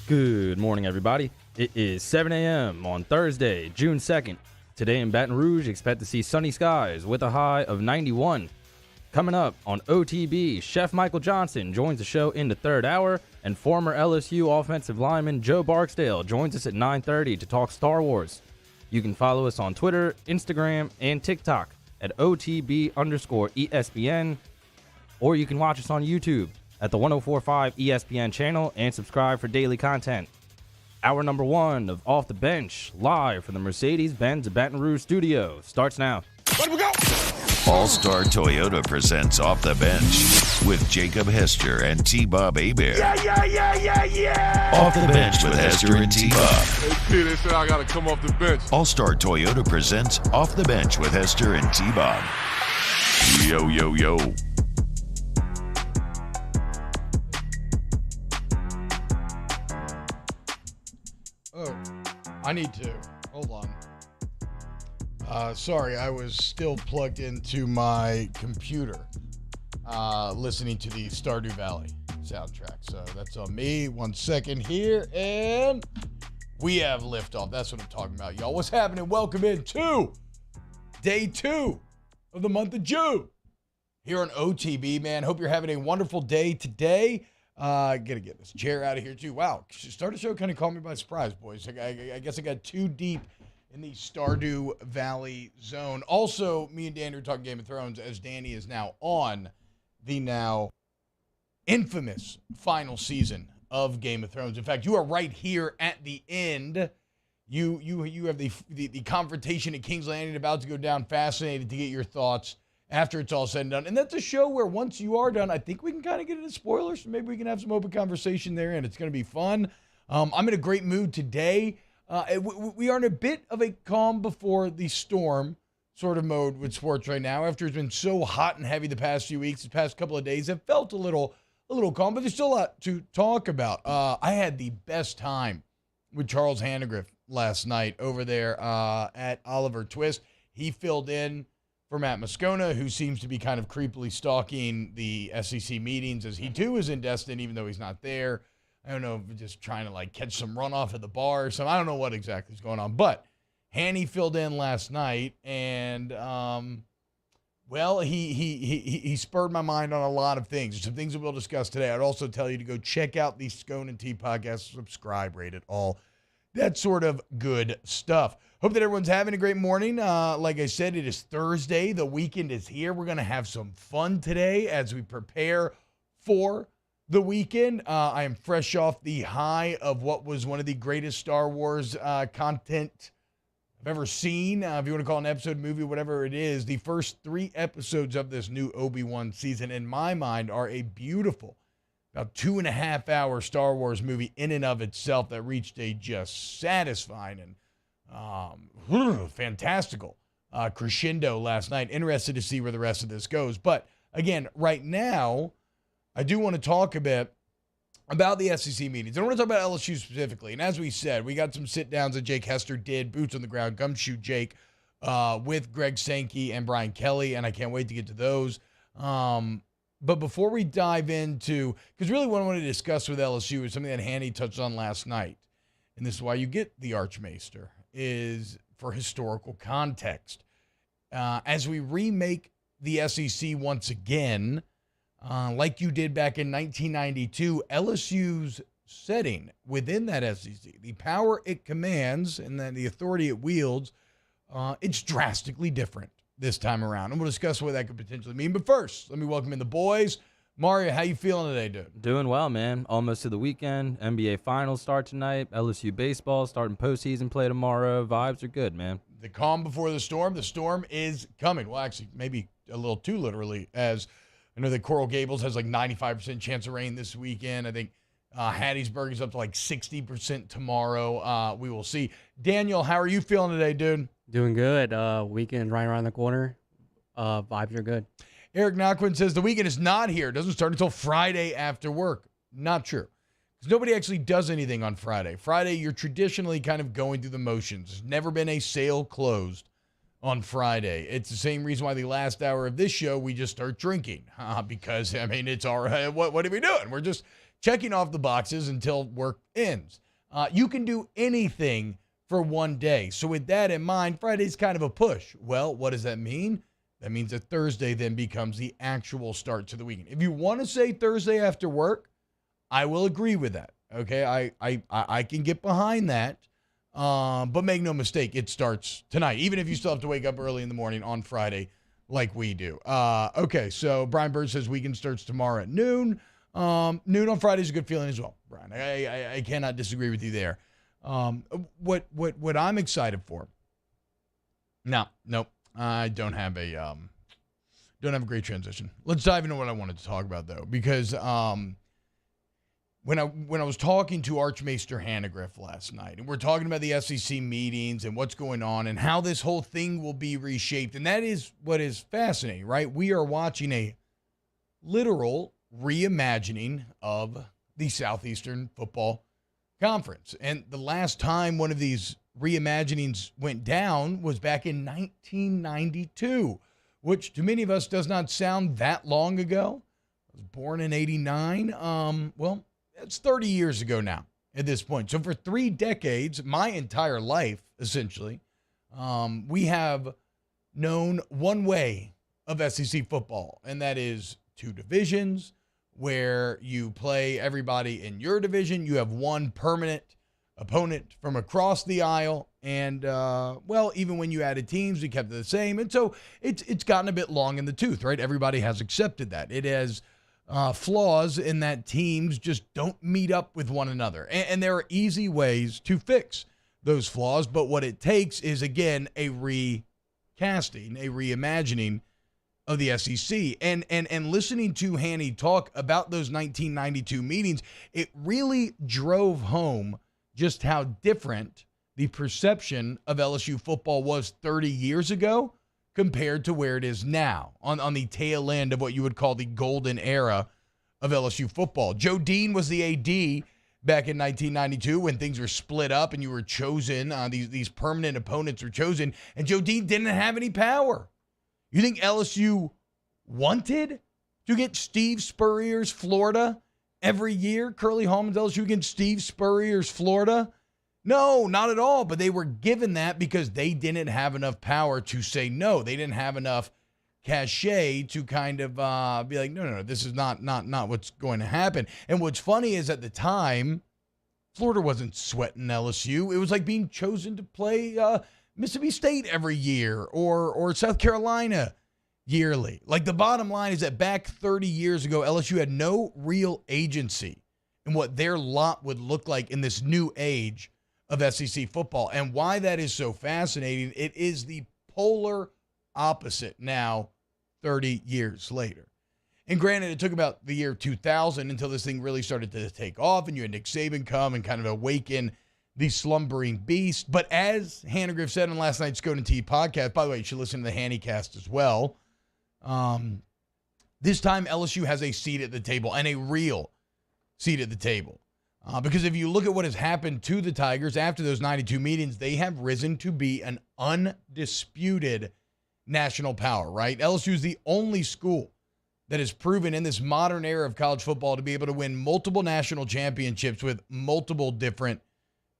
Good morning, everybody. It is 7 a.m. on Thursday, June 2nd. Today in Baton Rouge, expect to see sunny skies with a high of 91. Coming up on OTB, Chef Michael Johnson joins the show in the third hour, and former LSU offensive lineman Joe Barksdale joins us at 9:30 to talk Star Wars. You can follow us on Twitter, Instagram, and TikTok at OTB_ESPN, or you can watch us on YouTube at the 104.5 ESPN channel and subscribe for daily content. Hour number one of Off the Bench, live from the Mercedes-Benz Baton Rouge studio, starts now. Let we go! All-Star Toyota presents Off the Bench with Jacob Hester and T-Bob Hebert. Yeah! Off the Bench with Hester and T-Bob. Hey, P, they said I gotta come off the bench. All-Star Toyota presents Off the Bench with Hester and T-Bob. Yo. Oh, I need to. Hold on. Sorry, I was still plugged into my computer listening to the Stardew Valley soundtrack. So that's on me. 1 second here, and we have liftoff. That's what I'm talking about, y'all. What's happening? Welcome in to day 2 of the month of June here on OTB, man. Hope you're having a wonderful day today. Gotta get this chair out of here, too. Wow, start the show kind of caught me by surprise, boys. I guess I got too deep in the Stardew Valley zone. Also, me and Danny are talking Game of Thrones, as Danny is now on the now infamous final season of Game of Thrones. In fact, you are right here at the end. You have the confrontation at King's Landing about to go down. Fascinated to get your thoughts after it's all said and done. And that's a show where once you are done, I think we can kind of get into spoilers. So maybe we can have some open conversation there, and it's going to be fun. I'm in a great mood today. We are in a bit of a calm before the storm sort of mode with sports right now. After it's been so hot and heavy the past few weeks, the past couple of days, it felt a little calm, but there's still a lot to talk about. I had the best time with Charles Hannegriff last night over there at Oliver Twist. He filled in for Matt Moscona, who seems to be kind of creepily stalking the SEC meetings, as he too is in Destin, even though he's not there. I don't know, just trying to like catch some runoff at the bar or something. I don't know what exactly is going on, but Hanny filled in last night, and well, he spurred my mind on a lot of things. There's some things that we'll discuss today. I'd also tell you to go check out the Scone and Tea podcast, subscribe, rate it, all that sort of good stuff. Hope that everyone's having a great morning. Like I said, it is Thursday. The weekend is here. We're going to have some fun today as we prepare for the weekend. I am fresh off the high of what was one of the greatest Star Wars content I've ever seen. If you want to call it an episode, movie, whatever it is, the first 3 episodes of this new Obi-Wan season, in my mind, are a beautiful, about 2.5-hour Star Wars movie in and of itself that reached a just satisfying and fantastical crescendo last night. Interested to see where the rest of this goes. But again, right now, I do want to talk a bit about the SEC meetings. I don't want to talk about LSU specifically. And as we said, we got some sit-downs that Jake Hester did, boots on the ground, gumshoe Jake, with Greg Sankey and Brian Kelly, and I can't wait to get to those. But before we dive into, because really what I want to discuss with LSU is something that Hanny touched on last night, and this is why you get the Archmaester, is for historical context. As we remake the SEC once again, like you did back in 1992, LSU's setting within that SEC, the power it commands and then the authority it wields, it's drastically different this time around. And we'll discuss what that could potentially mean. But first, let me welcome in the boys. Mario, how you feeling today, dude? Doing well, man. Almost to the weekend. NBA Finals start tonight. LSU baseball starting postseason play tomorrow. Vibes are good, man. The calm before the storm. The storm is coming. Well, actually, maybe a little too literally, as I know that Coral Gables has like 95% chance of rain this weekend. I think Hattiesburg is up to like 60% tomorrow. We will see. Daniel, how are you feeling today, dude? Doing good. Weekend right around the corner. Vibes are good. Eric Naquin says the weekend is not here. It doesn't start until Friday after work. Not true. Because nobody actually does anything on Friday. Friday, you're traditionally kind of going through the motions. There's never been a sale closed on Friday. It's the same reason why the last hour of this show, we just start drinking. Because, I mean, it's all right. What are we doing? We're just checking off the boxes until work ends. You can do anything for one day. So with that in mind, Friday's kind of a push. Well, what does that mean? That means that Thursday then becomes the actual start to the weekend. If you want to say Thursday after work, I will agree with that. Okay, I can get behind that. But make no mistake, it starts tonight, even if you still have to wake up early in the morning on Friday like we do. Okay, so Brian Bird says weekend starts tomorrow at noon. Noon on Friday is a good feeling as well, Brian. I cannot disagree with you there. What I'm excited for? Nope. I don't have a great transition. Let's dive into what I wanted to talk about though, because when I was talking to Archmaester Hannegriff last night, and we're talking about the SEC meetings and what's going on and how this whole thing will be reshaped, and that is what is fascinating, right? We are watching a literal reimagining of the Southeastern Football Conference. And the last time one of these reimaginings went down was back in 1992, which to many of us does not sound that long ago. I was born in 89. Well, it's 30 years ago now at this point. So for 3 decades, my entire life, essentially, we have known one way of SEC football, and that is 2 divisions where you play everybody in your division. You have one permanent opponent from across the aisle. And, well, even when you added teams, we kept it the same. And so it's gotten a bit long in the tooth, right? Everybody has accepted that. It has flaws in that teams just don't meet up with one another. And there are easy ways to fix those flaws. But what it takes is, again, a recasting, a reimagining of the SEC. And listening to Hanny talk about those 1992 meetings, it really drove home just how different the perception of LSU football was 30 years ago compared to where it is now on the tail end of what you would call the golden era of LSU football. Joe Dean was the AD back in 1992 when things were split up and you were chosen, these permanent opponents were chosen, and Joe Dean didn't have any power. You think LSU wanted to get Steve Spurrier's Florida every year? Curly Hallman's LSU against Steve Spurrier's Florida? No, not at all. But they were given that because they didn't have enough power to say no. They didn't have enough cachet to kind of be like, no, this is not what's going to happen. And what's funny is at the time, Florida wasn't sweating LSU. It was like being chosen to play Mississippi State every year or South Carolina yearly. Like, the bottom line is that back 30 years ago, LSU had no real agency in what their lot would look like in this new age of SEC football. And why that is so fascinating, it is the polar opposite now 30 years later. And granted, it took about the year 2000 until this thing really started to take off and you had Nick Saban come and kind of awaken the slumbering beast. But as Hannegriff said on last night's Go to T podcast, by the way, you should listen to the Hannycast as well. This time LSU has a seat at the table, and a real seat at the table. Because if you look at what has happened to the Tigers after those 92 meetings, they have risen to be an undisputed national power, right? LSU is the only school that has proven in this modern era of college football to be able to win multiple national championships with multiple different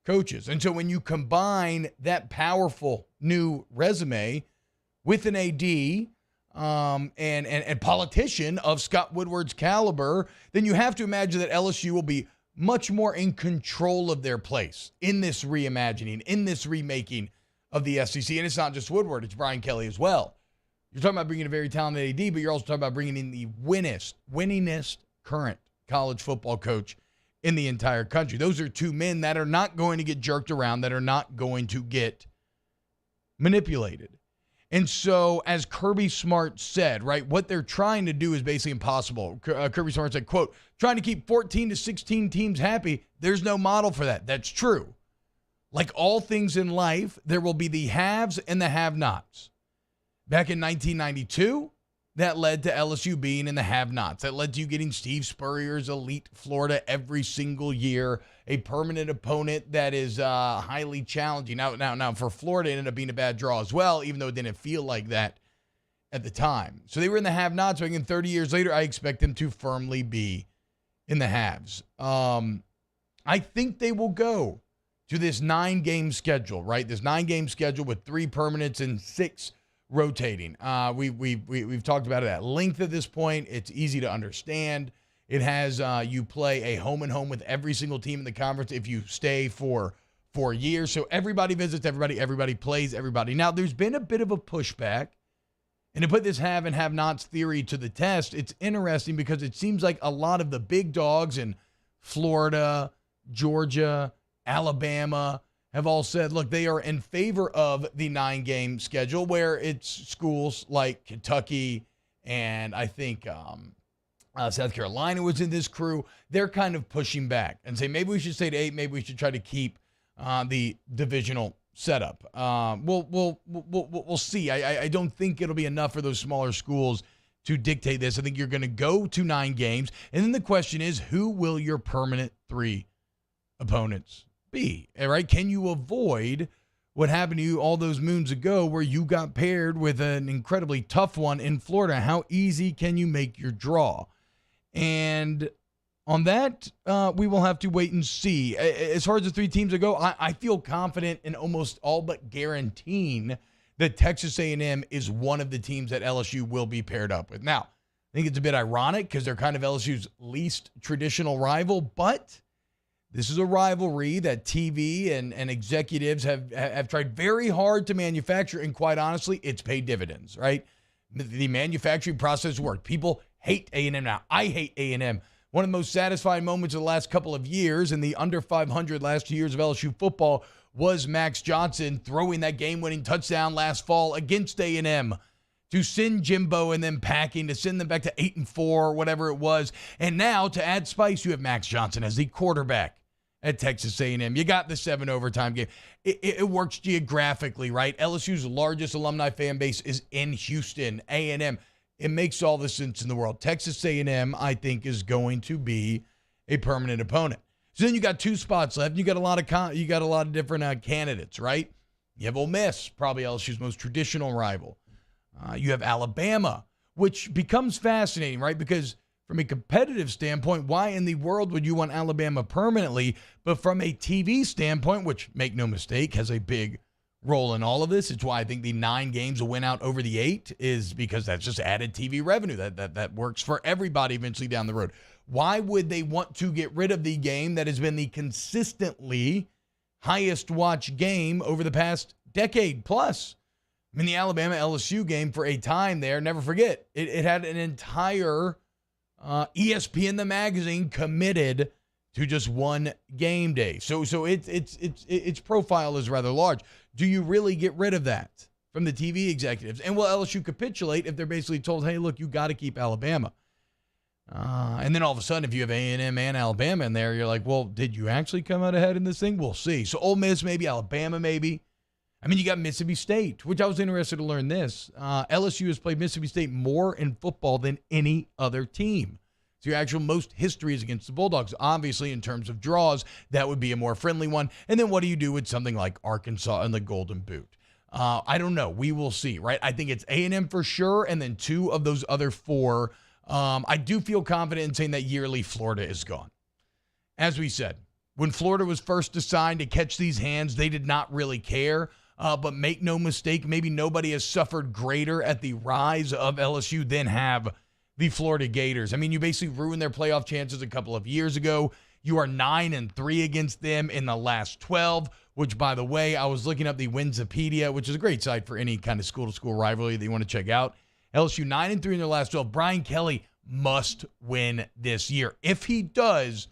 coaches. And so when you combine that powerful new resume with an AD and politician of Scott Woodward's caliber, then you have to imagine that LSU will be much more in control of their place in this reimagining, in this remaking of the SEC. And it's not just Woodward, it's Brian Kelly as well. You're talking about bringing a very talented AD, but you're also talking about bringing in the winningest current college football coach in the entire country. Those are 2 men that are not going to get jerked around, that are not going to get manipulated. And so, as Kirby Smart said, right, what they're trying to do is basically impossible. Kirby Smart said, quote, trying to keep 14 to 16 teams happy, there's no model for that. That's true. Like all things in life, there will be the haves and the have-nots. Back in 1992, that led to LSU being in the have-nots. That led to you getting Steve Spurrier's elite Florida every single year, a permanent opponent that is highly challenging. Now, for Florida, it ended up being a bad draw as well, even though it didn't feel like that at the time. So they were in the have-nots. So again, 30 years later, I expect them to firmly be in the halves. I think they will go to this 9-game schedule, right? This 9-game schedule with 3 permanents and 6 rotating. We've talked about it at length at this point. It's easy to understand. It has you play a home and home with every single team in the conference if you stay for 4 years. So everybody visits everybody plays everybody. Now, there's been a bit of a pushback. And to put this have and have-nots theory to the test, it's interesting because it seems like a lot of the big dogs in Florida, Georgia, Alabama have all said, look, they are in favor of the 9-game schedule where it's schools like Kentucky and I think South Carolina was in this crew. They're kind of pushing back and say maybe we should stay to 8, maybe we should try to keep the divisional setup. We'll see. I don't think it'll be enough for those smaller schools to dictate this. I think you're going to go to 9 games. And then the question is, who will your permanent 3 opponents be? All right? Can you avoid what happened to you all those moons ago where you got paired with an incredibly tough one in Florida? How easy can you make your draw? And on that, we will have to wait and see. As far as the 3 teams go, I feel confident in almost all but guaranteeing that Texas A&M is one of the teams that LSU will be paired up with. Now, I think it's a bit ironic because they're kind of LSU's least traditional rival, but this is a rivalry that TV and executives have tried very hard to manufacture, and quite honestly, it's paid dividends, right? The manufacturing process worked. People hate A&M now. I hate A&M. One of the most satisfying moments of the last couple of years in the under 500 last 2 years of LSU football was Max Johnson throwing that game-winning touchdown last fall against A&M to send Jimbo and then packing to send them back to 8-4, whatever it was. And now, to add spice, you have Max Johnson as the quarterback at Texas A&M. You got the 7 overtime game. It works geographically, right? LSU's largest alumni fan base is in Houston, A&M. It makes all the sense in the world. Texas A&M, I think, is going to be a permanent opponent. So then you got 2 spots left. You got a lot of different candidates, right? You have Ole Miss, probably LSU's most traditional rival. You have Alabama, which becomes fascinating, right? Because from a competitive standpoint, why in the world would you want Alabama permanently? But from a TV standpoint, which, make no mistake, has a big role in all of this. It's why I think the 9 games will win out over the 8 is because that's just added TV revenue. That works for everybody eventually down the road. Why would they want to get rid of the game that has been the consistently highest watched game over the past decade plus? I mean, the Alabama LSU game for a time there, never forget, it had an entire ESPN the magazine committed to just one game day. So its profile is rather large. Do you really get rid of that from the TV executives? And will LSU capitulate if they're basically told, hey, look, you got to keep Alabama? And then all of a sudden, if you have A&M and Alabama in there, you're like, well, did you actually come out ahead in this thing? We'll see. So Ole Miss, maybe Alabama, maybe. I mean, you got Mississippi State, which I was interested to learn this. LSU has played Mississippi State more in football than any other team. So your actual most history is against the Bulldogs. Obviously, in terms of draws, that would be a more friendly one. And then what do you do with something like Arkansas and the Golden Boot? I don't know. We will see, right? I think it's A&M for sure, and then 2 of those other 4. I do feel confident in saying that yearly Florida is gone. As we said, when Florida was first assigned to catch these hands, they did not really care. But make no mistake, maybe nobody has suffered greater at the rise of LSU than have the Florida Gators. I mean, you basically ruined their playoff chances a couple of years ago. You are 9-3 against them in the last 12, which, by the way, I was looking up the Winsipedia, which is a great site for any kind of school-to-school rivalry that you want to check out. LSU 9-3 in their last 12. Brian Kelly must win this year. If he does,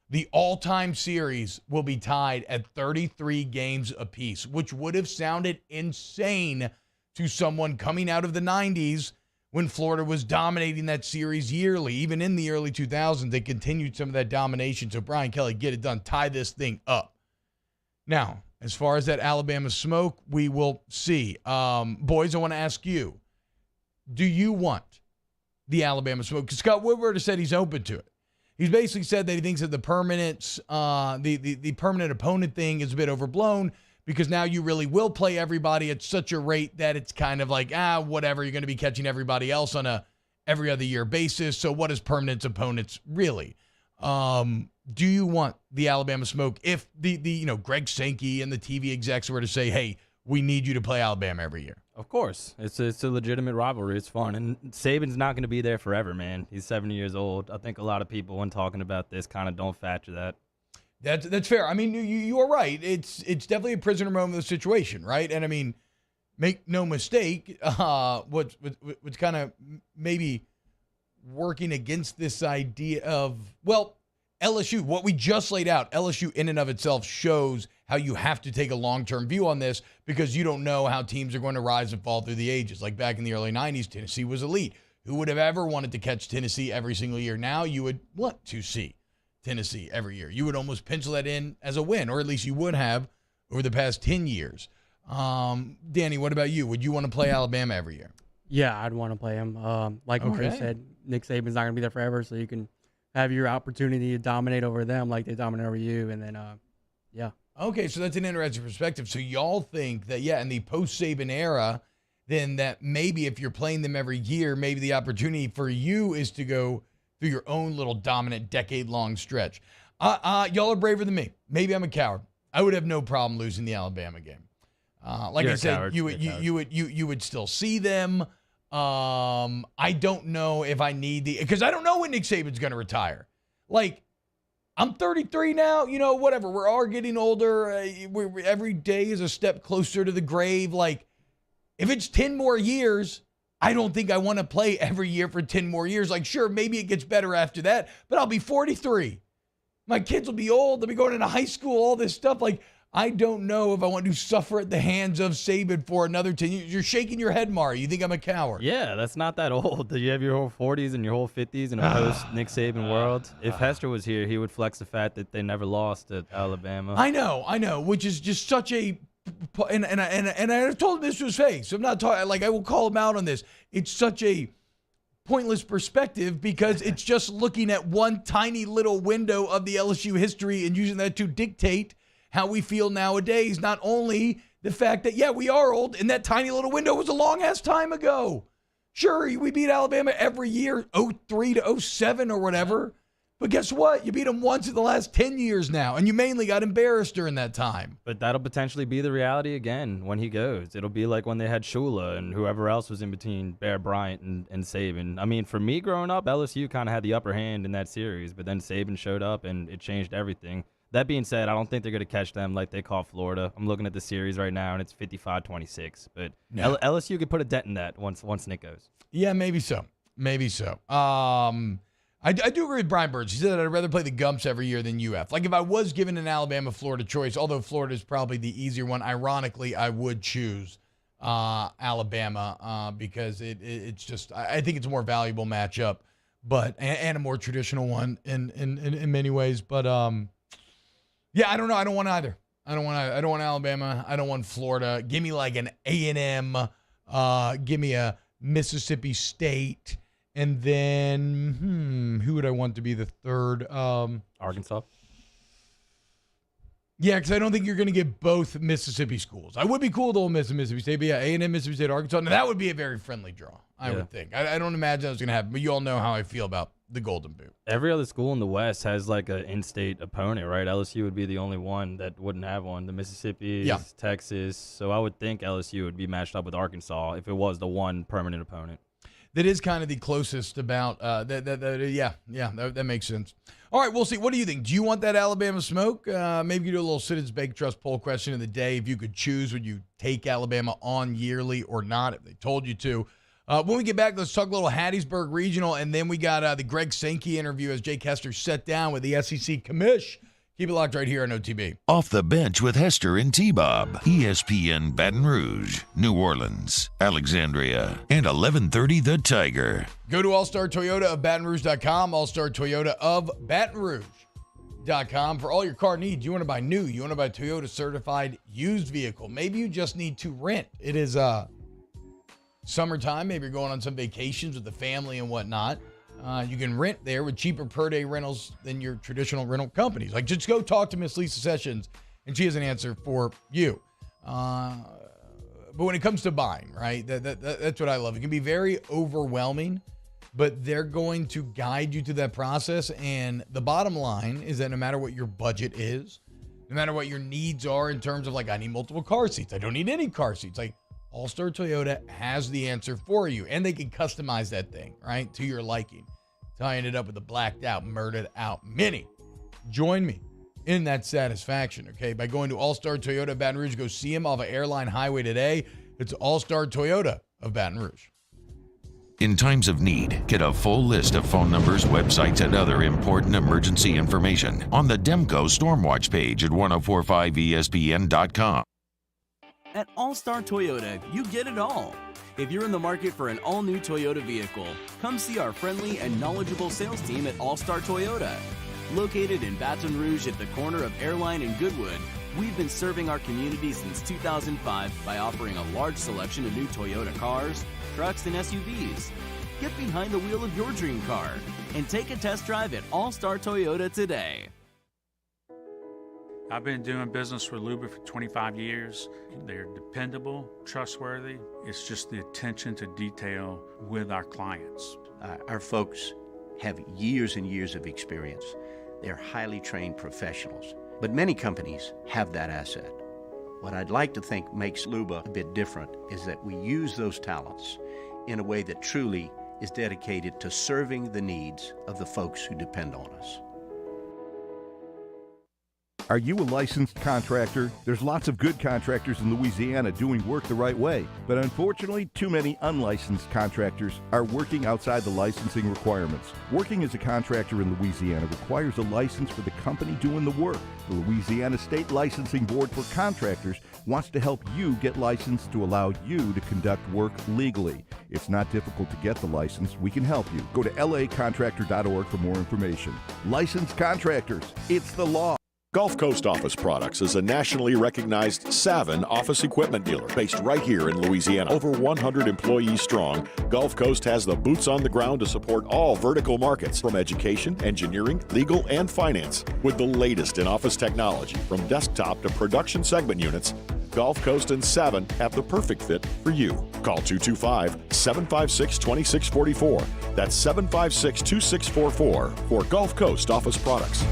the all-time series will be tied at 33 games apiece, which would have sounded insane to someone coming out of the 90s when Florida was dominating that series yearly. Even in the early 2000s, they continued some of that domination. So Brian Kelly, get it done. Tie this thing up. Now, as far as that Alabama smoke, we will see. Boys, I want to ask you, do you want the Alabama smoke? Because Scott Woodward has said he's open to it. He's basically said that he thinks that the permanent opponent thing is a bit overblown because now you really will play everybody at such a rate that it's kind of like, whatever, you're going to be catching everybody else on a every other year basis. So what is permanent opponents really? Do you want the Alabama smoke if the Greg Sankey and the TV execs were to say, hey, we need you to play Alabama every year? Of course. It's a legitimate rivalry. It's fun. And Saban's not going to be there forever, man. He's 70 years old. I think a lot of people, when talking about this, kind of don't factor that. That's fair. I mean, you are right. It's definitely a prisoner moment of the situation, right? And I mean, make no mistake, what's kind of maybe working against this idea of, well, LSU, what we just laid out, LSU in and of itself shows how you have to take a long-term view on this because you don't know how teams are going to rise and fall through the ages. Like back in the early 90s, Tennessee was elite. Who would have ever wanted to catch Tennessee every single year? Now you would want to see Tennessee every year. You would almost pencil that in as a win, or at least you would have over the past 10 years. Danny, what about you? Would you want to play Alabama every year? Yeah, I'd want to play him. Like Mario said, Nick Saban's not going to be there forever, so you can have your opportunity to dominate over them like they dominate over you, and then, yeah. Okay, so that's an interesting perspective. So y'all think that, in the post-Saban era, then that maybe if you're playing them every year, maybe the opportunity for you is to go through your own little dominant decade-long stretch. Y'all are braver than me. Maybe I'm a coward. I would have no problem losing the Alabama game. Like I said, you would still see them. I don't know if I need because I don't know when Nick Saban's going to retire. Like, I'm 33 now, whatever. We're all getting older. Every day is a step closer to the grave. Like, if it's 10 more years, I don't think I want to play every year for 10 more years. Like, sure, maybe it gets better after that, but I'll be 43. My kids will be old. They'll be going into high school, all this stuff. Like, I don't know if I want to suffer at the hands of Saban for another 10 years. You're shaking your head, Mari. You think I'm a coward? Yeah, that's not that old. You have your whole 40s and your whole 50s in a post-Nick Saban world. If Hester was here, he would flex the fact that they never lost at Alabama. I know, which is just such a and I've told him this to his face. I'm not talking like I will call him out on this. It's such a pointless perspective because it's just looking at one tiny little window of the LSU history and using that to dictate how we feel nowadays. Not only the fact that, we are old, and that tiny little window was a long-ass time ago. Sure, we beat Alabama every year, 03 to 07 or whatever. But guess what? You beat them once in the last 10 years now, and you mainly got embarrassed during that time. But that'll potentially be the reality again when he goes. It'll be like when they had Shula and whoever else was in between Bear Bryant and Saban. I mean, for me growing up, LSU kind of had the upper hand in that series, but then Saban showed up, and it changed everything. That being said, I don't think they're going to catch them like they caught Florida. I'm looking at the series right now, and it's 55-26. But no. LSU could put a dent in that once Nick goes. Yeah, maybe so. I do agree with Brian Burns. He said I'd rather play the Gumps every year than UF. Like, if I was given an Alabama-Florida choice, although Florida is probably the easier one, ironically, I would choose Alabama because it's just – I think it's a more valuable matchup, but and a more traditional one in many ways. But yeah, I don't know. I don't want either. I don't want Alabama. I don't want Florida. Give me like an A&M. Give me a Mississippi State. And then, who would I want to be the third? Arkansas. Yeah, because I don't think you're going to get both Mississippi schools. I would be cool to miss Mississippi State, but yeah, A&M, Mississippi State, Arkansas. Now, that would be a very friendly draw, I would think. I don't imagine that was going to happen, but you all know how I feel about the Golden Boot. Every other school in the West has like an in-state opponent, right? LSU would be the only one that wouldn't have one. The Mississippi, Texas. So I would think LSU would be matched up with Arkansas if it was the one permanent opponent. That is kind of the closest about that makes sense. All right, we'll see. What do you think? Do you want that Alabama smoke? Maybe you do a little Citizens Bank Trust poll question of the day. If you could choose, would you take Alabama on yearly or not if they told you to? When we get back, let's talk a little Hattiesburg Regional, and then we got the Greg Sankey interview as Jake Hester sat down with the SEC commish. Keep it locked right here on OTB. Off the Bench with Hester and T-Bob. ESPN Baton Rouge, New Orleans, Alexandria, and 1130 The Tiger. Go to All-Star Toyota of Baton Rouge.com, All-Star Toyota of Baton Rouge.com for all your car needs. You want to buy new, you want to buy Toyota certified used vehicle. Maybe you just need to rent. It is summertime. Maybe you're going on some vacations with the family and whatnot. You can rent there with cheaper per-day rentals than your traditional rental companies. Like, just go talk to Miss Lisa Sessions, and she has an answer for you. But when it comes to buying, right, that's what I love. It can be very overwhelming but they're going to guide you through that process. And the bottom line is that no matter what your budget is, no matter what your needs are in terms of like, I need multiple car seats, I don't need any car seats, like All Star Toyota has the answer for you, and they can customize that thing, right, to your liking. So I ended up with a blacked out, murdered out Mini. Join me in that satisfaction, okay, by going to All Star Toyota Baton Rouge. Go see them off of Airline Highway today. It's All Star Toyota of Baton Rouge. In times of need, get a full list of phone numbers, websites, and other important emergency information on the Demco Stormwatch page at 1045ESPN.com. At All-Star Toyota, you get it all. If you're in the market for an all-new Toyota vehicle, come see our friendly and knowledgeable sales team at All-Star Toyota. Located in Baton Rouge at the corner of Airline and Goodwood, we've been serving our community since 2005 by offering a large selection of new Toyota cars, trucks, and SUVs. Get behind the wheel of your dream car and take a test drive at All-Star Toyota today. I've been doing business with Luba for 25 years. They're dependable, trustworthy. It's just the attention to detail with our clients. Our folks have years and years of experience. They're highly trained professionals, but many companies have that asset. What I'd like to think makes Luba a bit different is that we use those talents in a way that truly is dedicated to serving the needs of the folks who depend on us. Are you a licensed contractor? There's lots of good contractors in Louisiana doing work the right way, but unfortunately, too many unlicensed contractors are working outside the licensing requirements. Working as a contractor in Louisiana requires a license for the company doing the work. The Louisiana State Licensing Board for Contractors wants to help you get licensed to allow you to conduct work legally. It's not difficult to get the license. We can help you. Go to lacontractor.org for more information. Licensed contractors, it's the law. Gulf Coast Office Products is a nationally recognized Savin office equipment dealer based right here in Louisiana. Over 100 employees strong, Gulf Coast has the boots on the ground to support all vertical markets, from education, engineering, legal, and finance. With the latest in office technology, from desktop to production segment units, Gulf Coast and Savin have the perfect fit for you. Call 225-756-2644. That's 756-2644 for Gulf Coast Office Products.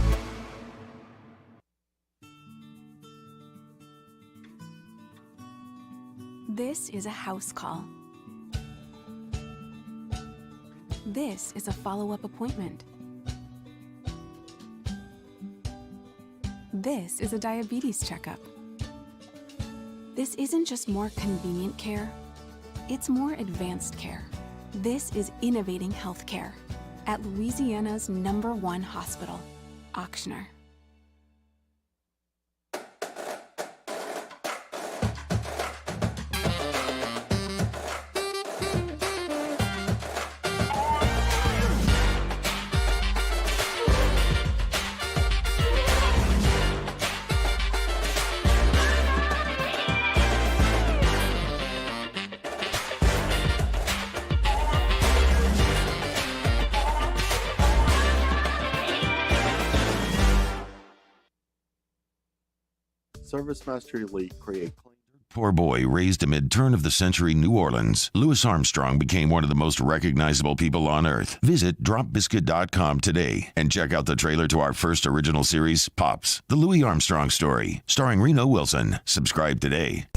This is a house call. This is a follow-up appointment. This is a diabetes checkup. This isn't just more convenient care, it's more advanced care. This is innovating healthcare at Louisiana's #1 hospital, Ochsner. ServiceMaster Elite create clean. Poor boy raised amid turn-of-the-century New Orleans, Louis Armstrong became one of the most recognizable people on earth. Visit dropbiscuit.com today and check out the trailer to our first original series, Pops, The Louis Armstrong Story, starring Reno Wilson. Subscribe today.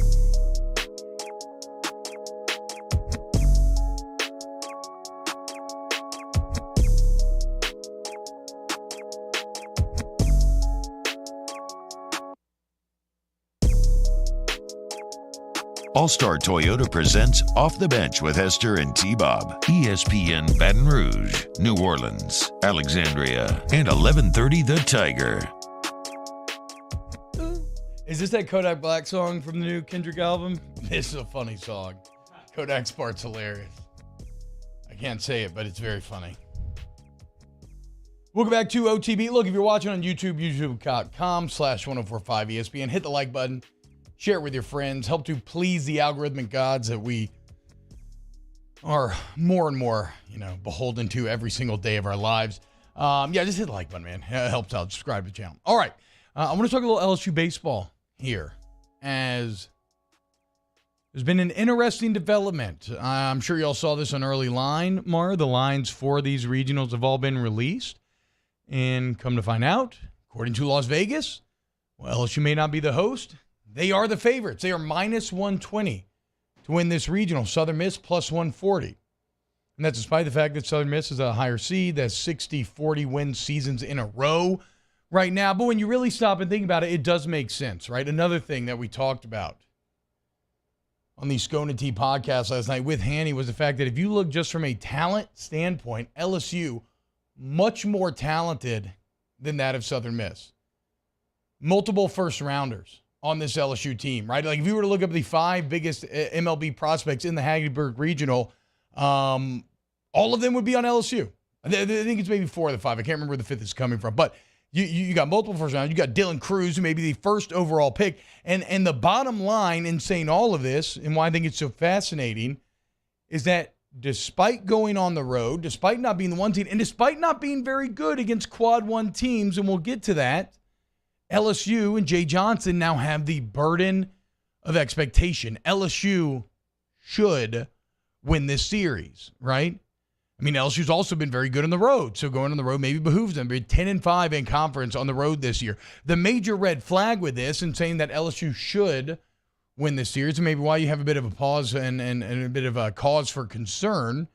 All-Star Toyota presents Off the Bench with Hester and T-Bob. ESPN Baton Rouge, New Orleans, Alexandria, and 1130 The Tiger. Is this that Kodak Black song from the new Kendrick album? This is a funny song. Kodak's part's hilarious. I can't say it, but it's very funny. Welcome back to OTB. Look, if you're watching on YouTube, youtube.com/1045ESPN, hit the like button. Share it with your friends. Help to please the algorithmic gods that we are more and more, beholden to every single day of our lives. Just hit the like button, man. It helps out. Subscribe to the channel. All right. I want to talk a little LSU baseball here, as There's been an interesting development. I'm sure y'all saw this on Early Line, Mara. The lines for these regionals have all been released. And come to find out, according to Las Vegas, well, LSU may not be the host. They are the favorites. They are minus 120 to win this regional. Southern Miss plus 140. And that's despite the fact that Southern Miss is a higher seed. That's 60-40 win seasons in a row right now. But when you really stop and think about it, it does make sense, right? Another thing that we talked about on the Scone and Tea podcast last night with Hanny was the fact that if you look just from a talent standpoint, LSU, much more talented than that of Southern Miss. Multiple first-rounders on this LSU team, right? Like if you were to look up the 5 biggest MLB prospects in the Haggardburg Regional, all of them would be on LSU. I think it's maybe 4 of the 5. I can't remember where the 5th is coming from, but you got multiple first rounders. You got Dylan Cruz, who may be the first overall pick. And the bottom line in saying all of this, and why I think it's so fascinating, is that despite going on the road, despite not being the one team, and despite not being very good against quad 1 teams, and we'll get to that, LSU and Jay Johnson now have the burden of expectation. LSU should win this series, right? I mean, LSU's also been very good on the road, so going on the road maybe behooves them. They're 10-5 in conference on the road this year. The major red flag with this and saying that LSU should win this series, and maybe why you have a bit of a pause and a bit of a cause for concern,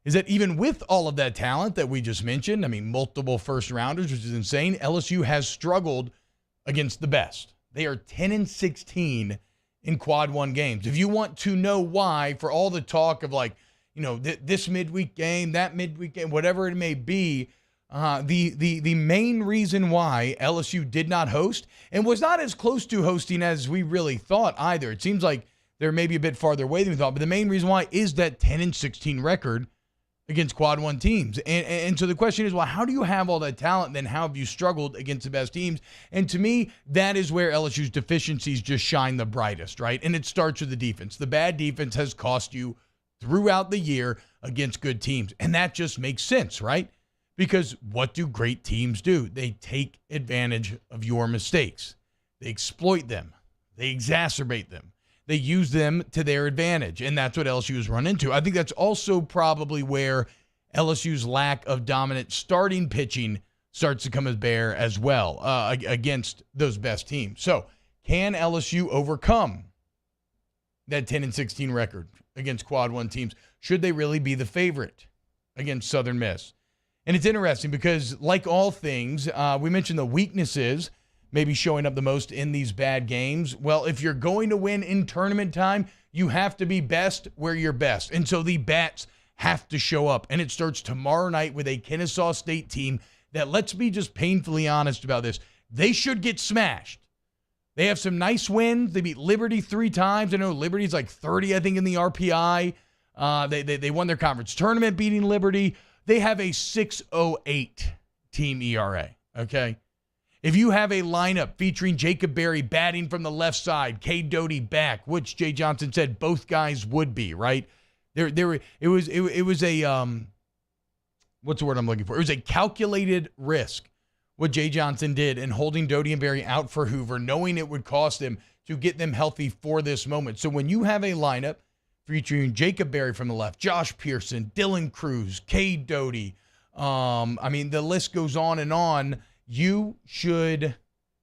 is that even with all of that talent that we just mentioned, I mean, multiple first-rounders, which is insane, LSU has struggled against the best. They are 10-16 in quad 1 games. If you want to know why, for all the talk of like, you know, this midweek game, that midweek game, whatever it may be, the main reason why LSU did not host and was not as close to hosting as we really thought either. It seems like they're maybe a bit farther away than we thought, but the main reason why is that 10-16 record against quad 1 teams. And so the question is, well, how do you have all that talent? Then how have you struggled against the best teams? And to me, that is where LSU's deficiencies just shine the brightest, right? And it starts with the defense. The bad defense has cost you throughout the year against good teams. And that just makes sense, right? Because what do great teams do? They take advantage of your mistakes. They exploit them. They exacerbate them. They use them to their advantage. And that's what LSU has run into. I think that's also probably where LSU's lack of dominant starting pitching starts to come as bear as well against those best teams. So can LSU overcome that 10-16 record against quad 1 teams? Should they really be the favorite against Southern Miss? And it's interesting because, like all things, we mentioned the weaknesses maybe showing up the most in these bad games. Well, if you're going to win in tournament time, you have to be best where you're best. And so the bats have to show up. And it starts tomorrow night with a Kennesaw State team that, let's be just painfully honest about this, they should get smashed. They have some nice wins. They beat Liberty 3 times. I know Liberty's like 30, I think, in the RPI. They won their conference tournament beating Liberty. They have a 6.08 team ERA, okay? If you have a lineup featuring Jacob Berry batting from the left side, Cade Doty back, which Jay Johnson said both guys would be, right? It was a what's the word I'm looking for? It was a calculated risk what Jay Johnson did in holding Doty and Berry out for Hoover, knowing it would cost him to get them healthy for this moment. So when you have a lineup featuring Jacob Berry from the left, Josh Pearson, Dylan Cruz, Cade Doty, the list goes on, you should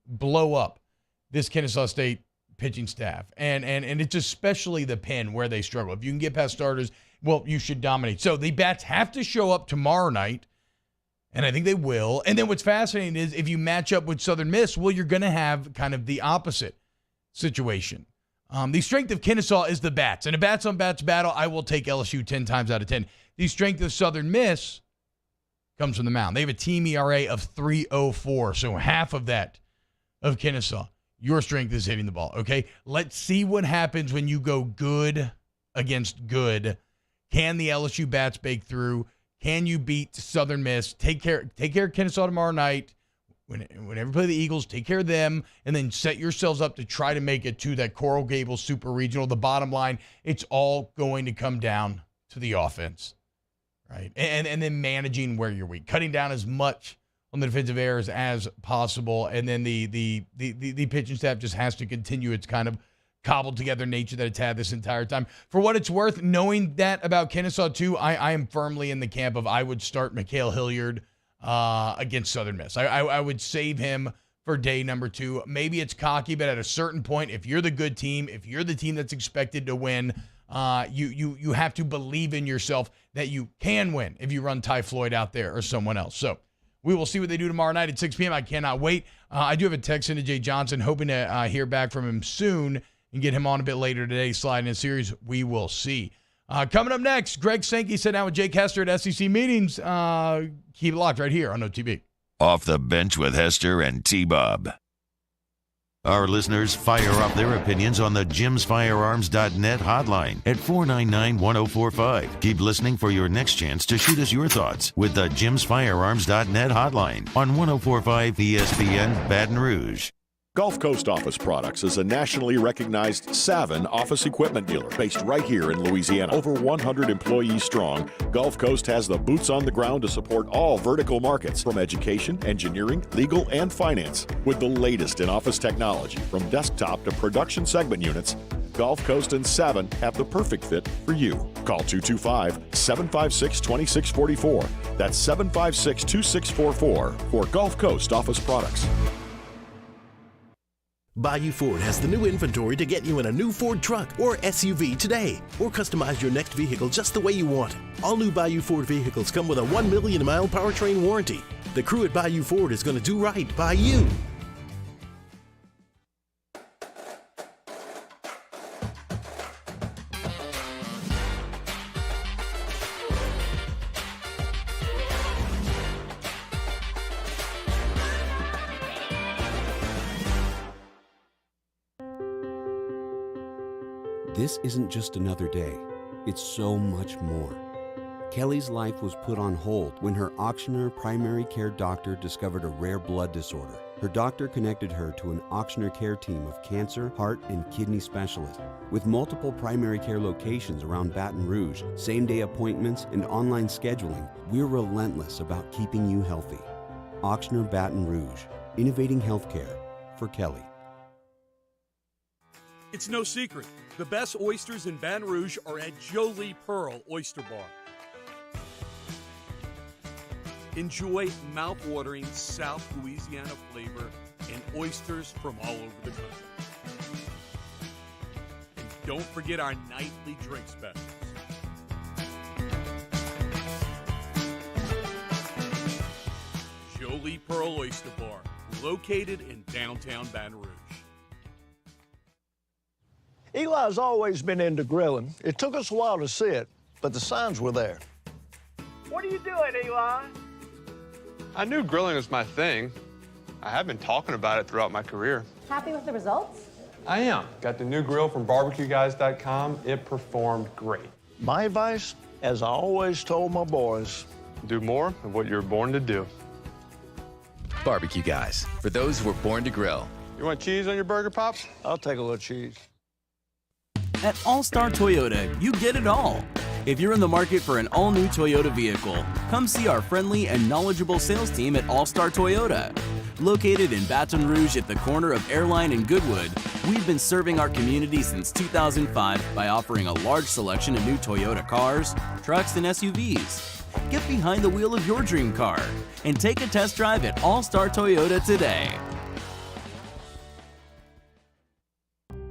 blow up this Kennesaw State pitching staff. And it's especially the pen where they struggle. If you can get past starters, well, you should dominate. So the bats have to show up tomorrow night, and I think they will. And then what's fascinating is if you match up with Southern Miss, well, you're going to have kind of the opposite situation. The strength of Kennesaw is the bats. And a bats-on-bats battle, I will take LSU 10 times out of 10. The strength of Southern Miss comes from the mound. They have a team ERA of 3.04, so half of that of Kennesaw. Your strength is hitting the ball, okay? Let's see what happens when you go good against good. Can the LSU bats break through? Can you beat Southern Miss? Take care of Kennesaw tomorrow night. Whenever you play the Eagles, take care of them, and then set yourselves up to try to make it to that Coral Gables Super Regional. The bottom line, it's all going to come down to the offense, right? And then managing where you're weak, cutting down as much on the defensive errors as possible, and then the pitching staff just has to continue its kind of cobbled together nature that it's had this entire time. For what it's worth, knowing that about Kennesaw too, I am firmly in the camp of I would start Mikhail Hilliard against Southern Miss. I would save him for day number 2. Maybe it's cocky, but at a certain point, if you're the good team, if you're the team that's expected to win, you have to believe in yourself that you can win if you run Ty Floyd out there or someone else. So we will see what they do tomorrow night at 6 p.m. I cannot wait. I do have a text into Jay Johnson, hoping to hear back from him soon and get him on a bit later today, sliding in series. We will see. Coming up next, Greg Sankey sat down with Jake Hester at SEC meetings. Keep it locked right here on OTB. Off the Bench with Hester and T-Bob. Our listeners fire up their opinions on the jimsfirearms.net hotline at 499-1045. Keep listening for your next chance to shoot us your thoughts with the jimsfirearms.net hotline on 1045 ESPN Baton Rouge. Gulf Coast Office Products is a nationally recognized Savin office equipment dealer based right here in Louisiana. Over 100 employees strong, Gulf Coast has the boots on the ground to support all vertical markets, from education, engineering, legal, and finance. With the latest in office technology, from desktop to production segment units, Gulf Coast and Savin have the perfect fit for you. Call 225-756-2644. That's 756-2644 for Gulf Coast Office Products. Bayou Ford has the new inventory to get you in a new Ford truck or SUV today, or customize your next vehicle just the way you want it. All new Bayou Ford vehicles come with a 1 million mile powertrain warranty. The crew at Bayou Ford is going to do right by you. This isn't just another day. It's so much more. Kelly's life was put on hold when her auctioneer primary care doctor discovered a rare blood disorder. Her doctor connected her to an auctioneer care team of cancer, heart, and kidney specialists. With multiple primary care locations around Baton Rouge, same-day appointments, and online scheduling, we're relentless about keeping you healthy. Auctioneer Baton Rouge, innovating healthcare for Kelly. It's no secret. The best oysters in Baton Rouge are at Jolie Pearl Oyster Bar. Enjoy mouth-watering South Louisiana flavor and oysters from all over the country. And don't forget our nightly drink specials. Jolie Pearl Oyster Bar, located in downtown Baton Rouge. Eli's always been into grilling. It took us a while to see it, but the signs were there. What are you doing, Eli? I knew grilling was my thing. I have been talking about it throughout my career. Happy with the results? I am. Got the new grill from barbecueguys.com. It performed great. My advice, as I always told my boys, do more of what you're born to do. Barbecue Guys, for those who were born to grill. You want cheese on your burger, Pops? I'll take a little cheese. At All-Star Toyota, you get it all. If you're in the market for an all-new Toyota vehicle, come see our friendly and knowledgeable sales team at All-Star Toyota. Located in Baton Rouge at the corner of Airline and Goodwood, we've been serving our community since 2005 by offering a large selection of new Toyota cars, trucks, and SUVs. Get behind the wheel of your dream car and take a test drive at All-Star Toyota today.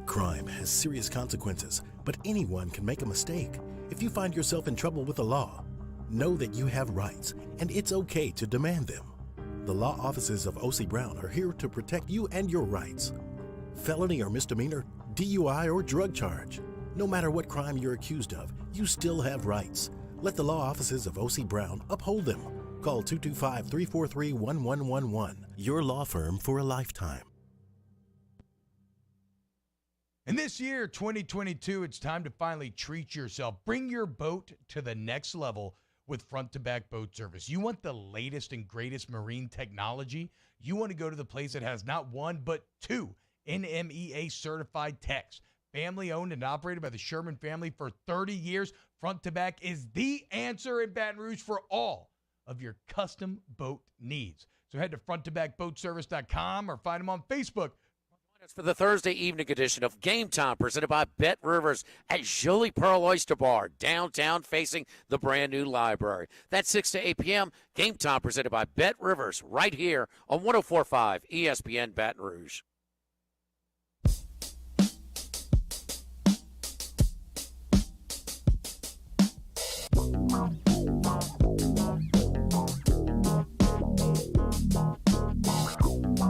Crime has serious consequences, but anyone can make a mistake. If you find yourself in trouble with the law, know that you have rights, and it's okay to demand them. The law offices of O.C. Brown are here to protect you and your rights. Felony or misdemeanor, DUI or drug charge. No matter what crime you're accused of, you still have rights. Let the law offices of O.C. Brown uphold them. Call 225-343-1111. Your law firm for a lifetime. And this year, 2022, it's time to finally treat yourself. Bring your boat to the next level with front-to-back boat service. You want the latest and greatest marine technology? You want to go to the place that has not one, but two NMEA-certified techs. Family-owned and operated by the Sherman family for 30 years, front-to-back is the answer in Baton Rouge for all of your custom boat needs. So head to fronttobackboatservice.com or find them on Facebook. For the Thursday evening edition of Game Time, presented by Bet Rivers at Jolie Pearl Oyster Bar, downtown, facing the brand new library. That's 6 to 8 p.m. Game Time, presented by Bet Rivers, right here on 104.5 ESPN Baton Rouge.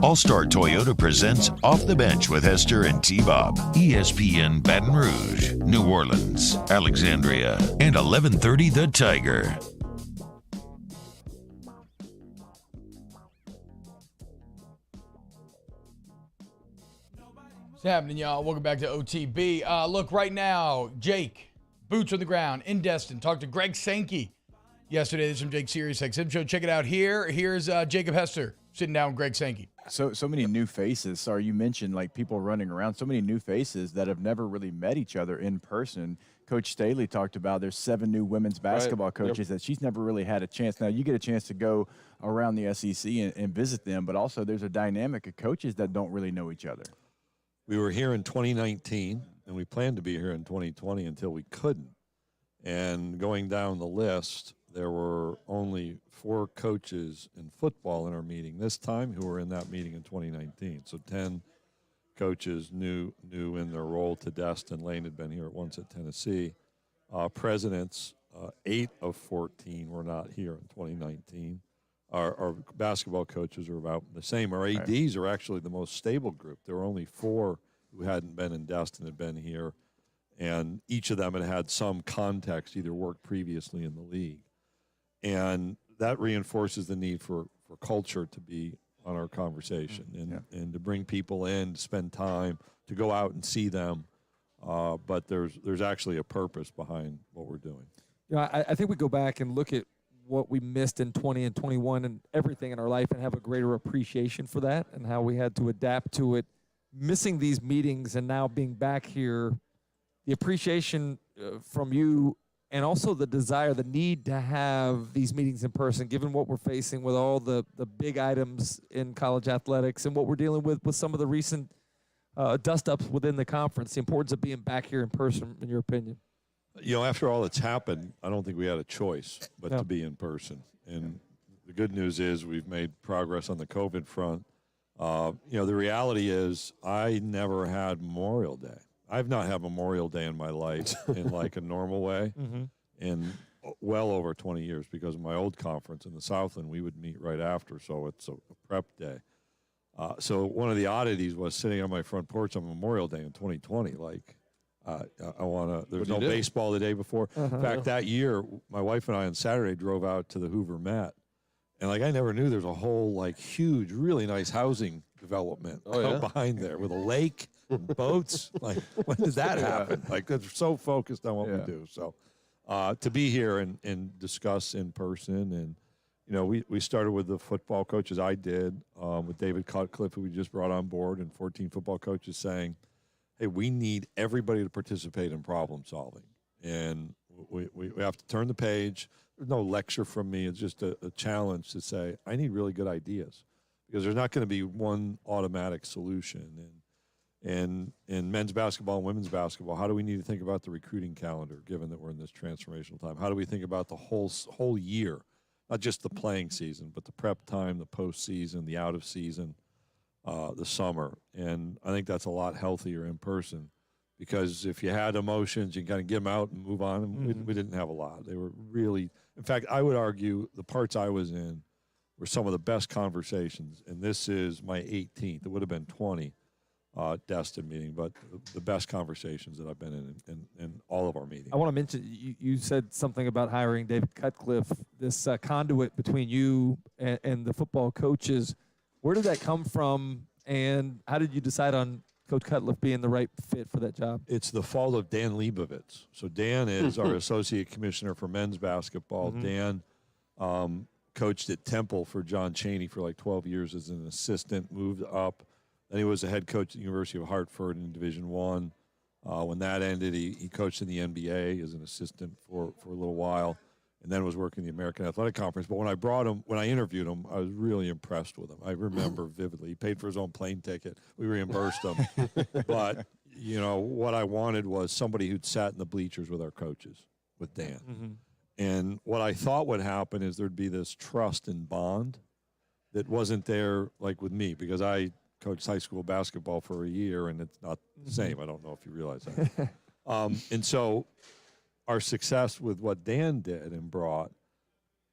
All-Star Toyota presents Off the Bench with Hester and T-Bob. ESPN Baton Rouge, New Orleans, Alexandria, and 1130 The Tiger. What's happening, y'all? Welcome back to OTB. Look, right now, Jake, boots on the ground in Destin. Talked to Greg Sankey yesterday. This is from Jake Sirius XM Show. Check it out here. Here's Jacob Hester sitting down with Greg Sankey. So many new faces. Sorry, you mentioned like people running around. So many new faces that have never really met each other in person. Coach Staley talked about there's 7 new women's basketball coaches that she's never really had a chance. Now you get a chance to go around the SEC and visit them, but also there's a dynamic of coaches that don't really know each other. We were here in 2019, and we planned to be here in 2020 until we couldn't. And going down the list, there were only 4 coaches in football in our meeting this time who were in that meeting in 2019. So 10 coaches new in their role to Destin. Lane had been here once at Tennessee. Presidents, 8 of 14 were not here in 2019. Our basketball coaches are about the same. Our ADs are actually the most stable group. There were only 4 who hadn't been in Destin had been here, and each of them had some context, either worked previously in the league. And that reinforces the need for culture to be on our conversation and to bring people in, to spend time, to go out and see them. But there's actually a purpose behind what we're doing. You know, I think we go back and look at what we missed in 20 and 21 and everything in our life and have a greater appreciation for that and how we had to adapt to it. Missing these meetings and now being back here, the appreciation from you and also the desire, the need to have these meetings in person, given what we're facing with all the big items in college athletics and what we're dealing with some of the recent dust-ups within the conference, the importance of being back here in person, in your opinion. You know, after all that's happened, I don't think we had a choice but to be in person. And the good news is we've made progress on the COVID front. You know, the reality is I never had Memorial Day. I've not had Memorial Day in my life in like a normal way in well over 20 years because of my old conference in the Southland. We would meet right after, so it's a prep day. So one of the oddities was sitting on my front porch on Memorial Day in 2020. Like, I want to. There's no baseball the day before. In fact, that year, my wife and I on Saturday drove out to the Hoover Met, and like I never knew there's a whole like huge, really nice housing development behind there with a lake. Boats, like when did that happen? Like they're so focused on what we do. So to be here and discuss in person, and you know, we started with the football coaches. I did with David Cutcliffe, who we just brought on board, and 14 football coaches saying, "Hey, we need everybody to participate in problem solving, and we have to turn the page." There's no lecture from me. It's just a challenge to say I need really good ideas because there's not going to be one automatic solution. And in men's basketball and women's basketball, how do we need to think about the recruiting calendar, given that we're in this transformational time? How do we think about the whole year, not just the playing season, but the prep time, the postseason, the out of season, the summer? And I think that's a lot healthier in person because if you had emotions, you kind of get them out and move on. And we didn't have a lot. They were really, in fact, I would argue the parts I was in were some of the best conversations. And this is my 18th. It would have been 20. Destin meeting, but the best conversations that I've been in all of our meetings. I want to mention, you said something about hiring David Cutcliffe, this conduit between you and the football coaches. Where did that come from, and how did you decide on Coach Cutcliffe being the right fit for that job? It's the fault of Dan Leibovitz. So Dan is our associate commissioner for men's basketball. Dan coached at Temple for John Chaney for like 12 years as an assistant, moved up. Then he was a head coach at the University of Hartford in Division I. When that ended, he coached in the NBA as an assistant for a little while. and then was working the American Athletic Conference. But when I interviewed him, I was really impressed with him. I remember vividly. He paid for his own plane ticket. We reimbursed him. But, what I wanted was somebody who'd sat in the bleachers with our coaches, with Dan. Mm-hmm. And what I thought would happen is there'd be this trust and bond that wasn't there like with me, because I coached high school basketball for a year, and it's not the same. I don't know if you realize that. And so our success with what Dan did and brought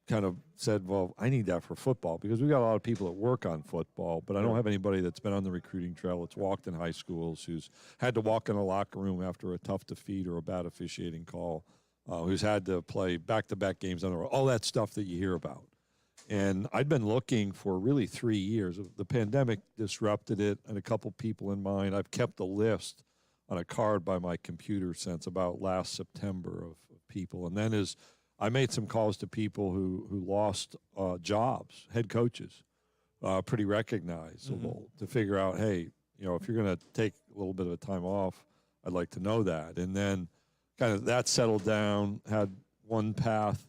kind of said, well, I need that for football, because we got a lot of people that work on football, but I don't have anybody that's been on the recruiting trail, that's walked in high schools, who's had to walk in a locker room after a tough defeat or a bad officiating call, who's had to play back-to-back games on the road, all that stuff that you hear about. And I'd been looking for really 3 years. The pandemic disrupted it, and a couple people in mind. I've kept a list on a card by my computer since about last September of people. And then as I made some calls to people who lost jobs, head coaches, pretty recognizable, to figure out, hey, if you're going to take a little bit of a time off, I'd like to know that. And then kind of that settled down, had one path.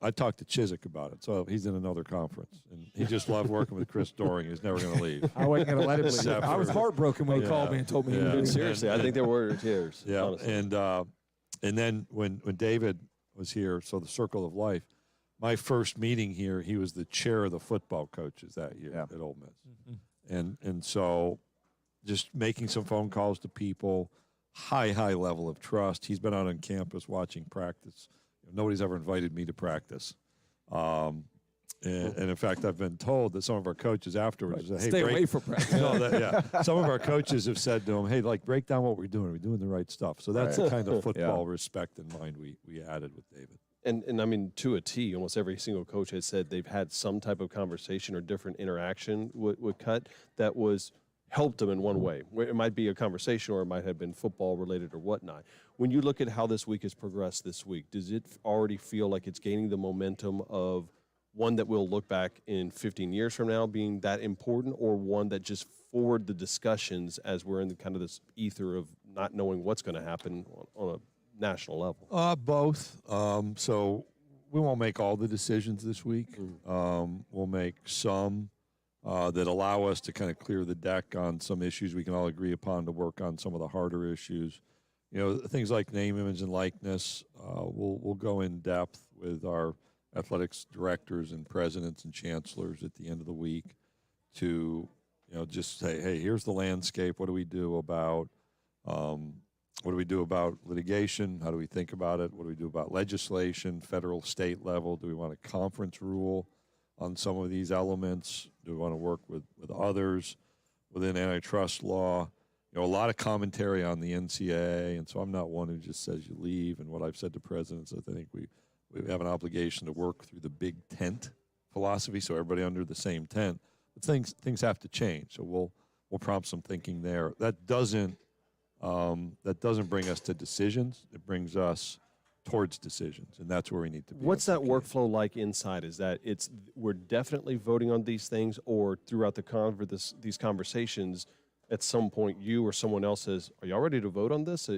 I talked to Chiswick about it, so he's in another conference, and he just loved working with Chris Doring. He's never going to leave. I wasn't going to let him leave. I was heartbroken when he called me and told me he would do it. Seriously, I think there were tears. Yeah, honestly. and then when David was here, so the Circle of Life, my first meeting here, he was the chair of the football coaches that year at Ole Miss, and so just making some phone calls to people, high level of trust. He's been out on campus watching practice. Nobody's ever invited me to practice. And in fact, I've been told that some of our coaches afterwards say, hey, stay away from practice. Some of our coaches have said to him, hey, break down what we're doing. Are we doing the right stuff? So that's the kind of football respect and mind we added with David. And I mean, to a T, almost every single coach has said they've had some type of conversation or different interaction with Cut that was helped them in one way. It might be a conversation, or it might have been football related or whatnot. When you look at how this week has progressed this week, does it already feel like it's gaining the momentum of one that we'll look back in 15 years from now being that important, or one that just forward the discussions as we're in the kind of this ether of not knowing what's going to happen on a national level? Both. So we won't make all the decisions this week. We'll make some that allow us to kind of clear the deck on some issues we can all agree upon, to work on some of the harder issues. Things like name, image, and likeness. We'll go in depth with our athletics directors and presidents and chancellors at the end of the week to, just say, hey, here's the landscape. What do we do about litigation? How do we think about it? What do we do about legislation, federal, state level? Do we want a conference rule on some of these elements? Do we want to work with others within antitrust law? A lot of commentary on the NCAA, and so I'm not one who just says you leave. And what I've said to presidents is I think we have an obligation to work through the big tent philosophy, so everybody under the same tent. But things have to change, so we'll prompt some thinking there. That doesn't bring us to decisions. It brings us towards decisions, and that's where we need to be. What's that workflow like inside? Is that we're definitely voting on these things, or throughout these conversations, at some point you or someone else says, "Are y'all ready to vote on this?"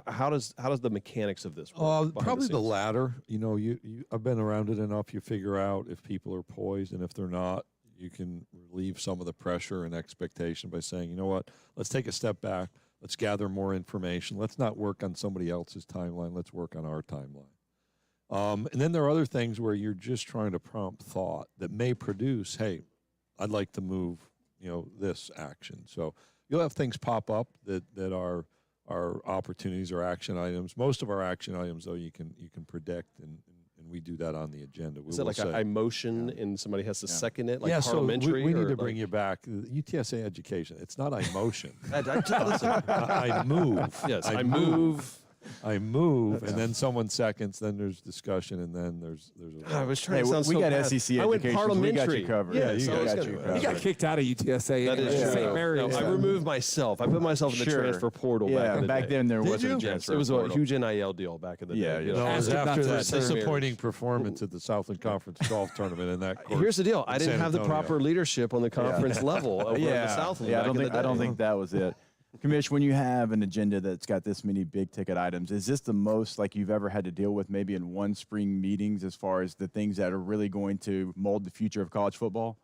How does the mechanics of this work? Probably the latter. I've been around it enough. You figure out if people are poised, and if they're not, you can relieve some of the pressure and expectation by saying, you know what, let's take a step back. Let's gather more information. Let's not work on somebody else's timeline. Let's work on our timeline. And then there are other things where you're just trying to prompt thought that may produce, hey, I'd like to move, this action. So you'll have things pop up that are opportunities or action items. Most of our action items, though, you can predict, and we do that on the agenda. Is it like a motion and somebody has to second it, like parliamentary? So we need to bring you back. UTSA education, it's not I motion. I move. Yes, I move. I move, and then someone seconds, then there's discussion, and then there's a I was trying to sound so bad. SEC I went education. parliamentary. We got you covered. Yeah, you got you covered. He got kicked out of UTSA. That is true. St. Mary's. I removed myself. I put myself in the transfer portal back then there wasn't a Yes, transfer it was a portal. huge NIL deal back in the day. No, it was after that disappointing performance at the Southland Conference golf tournament in that course. Here's the deal. I didn't San have the Antonio. proper leadership on the conference level over the Southland. Yeah, back in the day. I don't think that was it. Commish, when you have an agenda that's got this many big ticket items, is this the most like you've ever had to deal with maybe in one spring meetings as far as the things that are really going to mold the future of college football?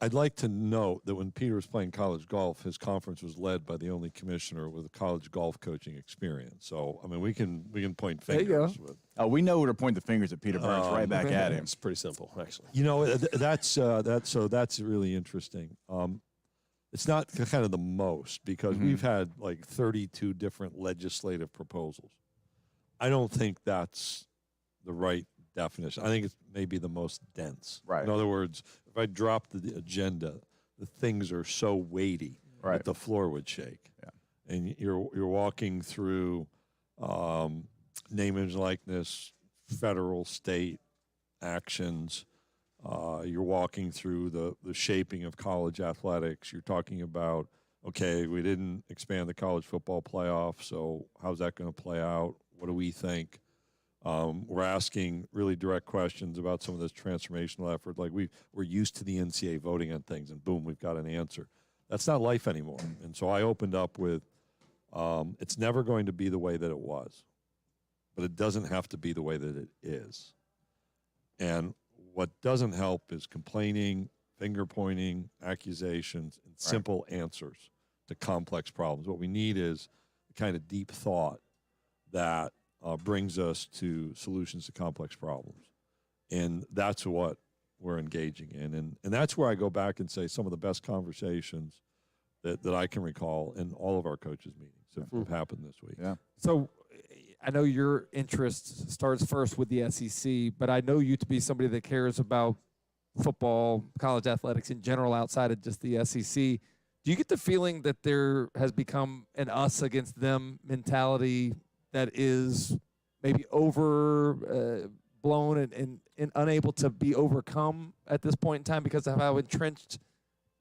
I'd like to note that when Peter was playing college golf, his conference was led by the only commissioner with a college golf coaching experience. So, I mean, we can point fingers. There you go. Oh, we know where to point the fingers at Peter Burns, right back at him. It's pretty simple, actually. You know, that's really interesting. It's not kind of the most because we've had like 32 different legislative proposals. I don't think that's the right definition. I think it's maybe the most dense. Right. In other words, if I drop the agenda, the things are so weighty that the floor would shake. Yeah. And you're walking through name, image, likeness, federal, state actions. You're walking through the shaping of college athletics. You're talking about, okay, we didn't expand the college football playoff, so how's that going to play out? What do we think? We're asking really direct questions about some of this transformational effort. Like we're used to the NCAA voting on things, and boom, we've got an answer. That's not life anymore. And so I opened up with, it's never going to be the way that it was, but it doesn't have to be the way that it is. And what doesn't help is complaining, finger pointing, accusations, and simple answers to complex problems. What we need is the kind of deep thought that brings us to solutions to complex problems. And that's what we're engaging in. And that's where I go back and say some of the best conversations that I can recall in all of our coaches' meetings have happened this week. Yeah. So I know your interest starts first with the SEC, but I know you to be somebody that cares about football, college athletics in general outside of just the SEC. Do you get the feeling that there has become an us against them mentality that is maybe overblown and unable to be overcome at this point in time because of how entrenched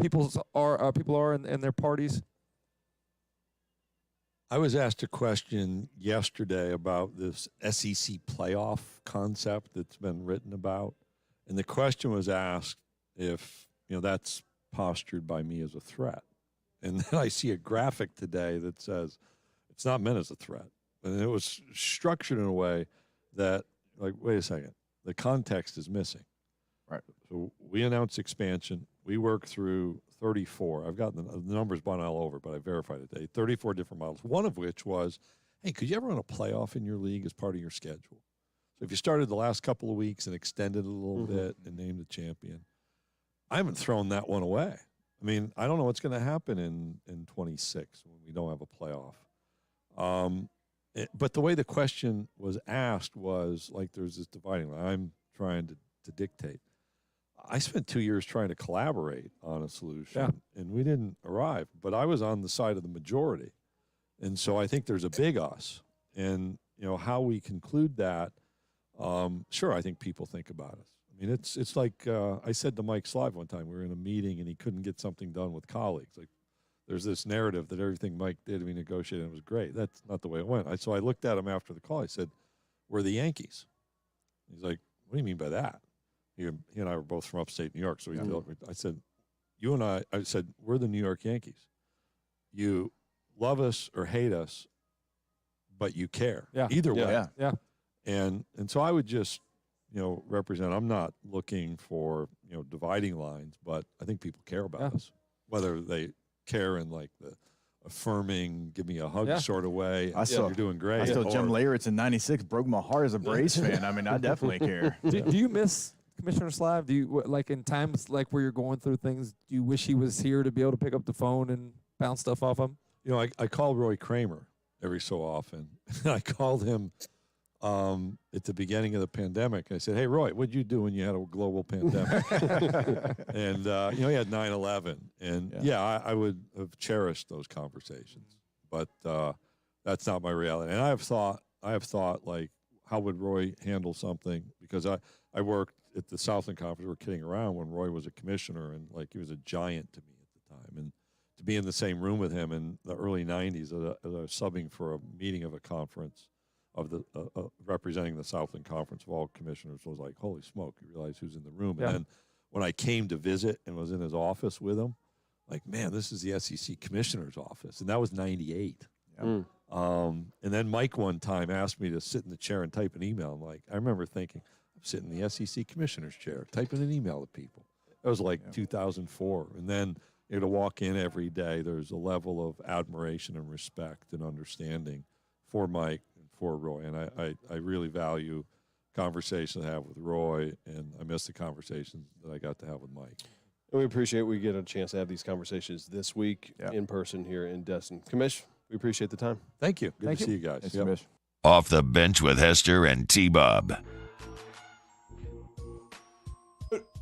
people are in their parties? I was asked a question yesterday about this SEC playoff concept that's been written about, and the question was asked if that's postured by me as a threat. And then I see a graphic today that says it's not meant as a threat. And it was structured in a way that, like, wait a second, the context is missing. Right. So we announced expansion. We worked through 34. I've got the numbers bought all over, but I verified it today. 34 different models, one of which was, hey, could you ever run a playoff in your league as part of your schedule? So if you started the last couple of weeks and extended it a little bit and named the champion, I haven't thrown that one away. I mean, I don't know what's going to happen in 26 when we don't have a playoff. But the way the question was asked was like there's this dividing line. I'm trying to dictate. I spent 2 years trying to collaborate on a solution, and we didn't arrive. But I was on the side of the majority. And so I think there's a big us. And, how we conclude that, sure, I think people think about us. I mean, it's like I said to Mike Slive one time, we were in a meeting, and he couldn't get something done with colleagues. Like, there's this narrative that everything Mike did, we negotiated, and it was great. That's not the way it went. So I looked at him after the call. I said, we're the Yankees. He's like, what do you mean by that? He and I were both from upstate New York. So I said, I said, we're the New York Yankees. You love us or hate us, but you care. Yeah. Either way. Yeah. And so I would just, represent, I'm not looking for, dividing lines, but I think people care about us, whether they care in like the affirming, give me a hug sort of way. You're doing great. I still Jim Leyritz in '96 broke my heart as a Braves fan. I mean, I definitely care. Do you miss Commissioner Slive? Do you, like, in times like where you're going through things, do you wish he was here to be able to pick up the phone and bounce stuff off him? I call Roy Kramer every so often. I called him at the beginning of the pandemic. I said, hey, Roy, what'd you do when you had a global pandemic? And, he had 9/11. And, I would have cherished those conversations. But that's not my reality. And I have thought, like, how would Roy handle something? Because I worked at the Southland Conference. We were kidding around when Roy was a commissioner, and, like, he was a giant to me at the time. And to be in the same room with him in the early 90s as I was subbing for a meeting of a conference of the representing the Southland Conference of all commissioners was like, holy smoke, you realize who's in the room. And then when I came to visit and was in his office with him, like, man, this is the SEC commissioner's office. And that was 98. Mm. And then Mike one time asked me to sit in the chair and type an email. I'm like, I remember thinking, I'm sitting in the SEC commissioner's chair, typing an email to people. That was like 2004. And then to walk in every day, there's a level of admiration and respect and understanding for Mike and for Roy. And I really value conversations I have with Roy, and I miss the conversations that I got to have with Mike. And we appreciate we get a chance to have these conversations this week in person here in Destin. Commish, we appreciate the time. Thank you. Good to see you guys. Thanks, Commish. Off the Bench with Hester and T-Bob.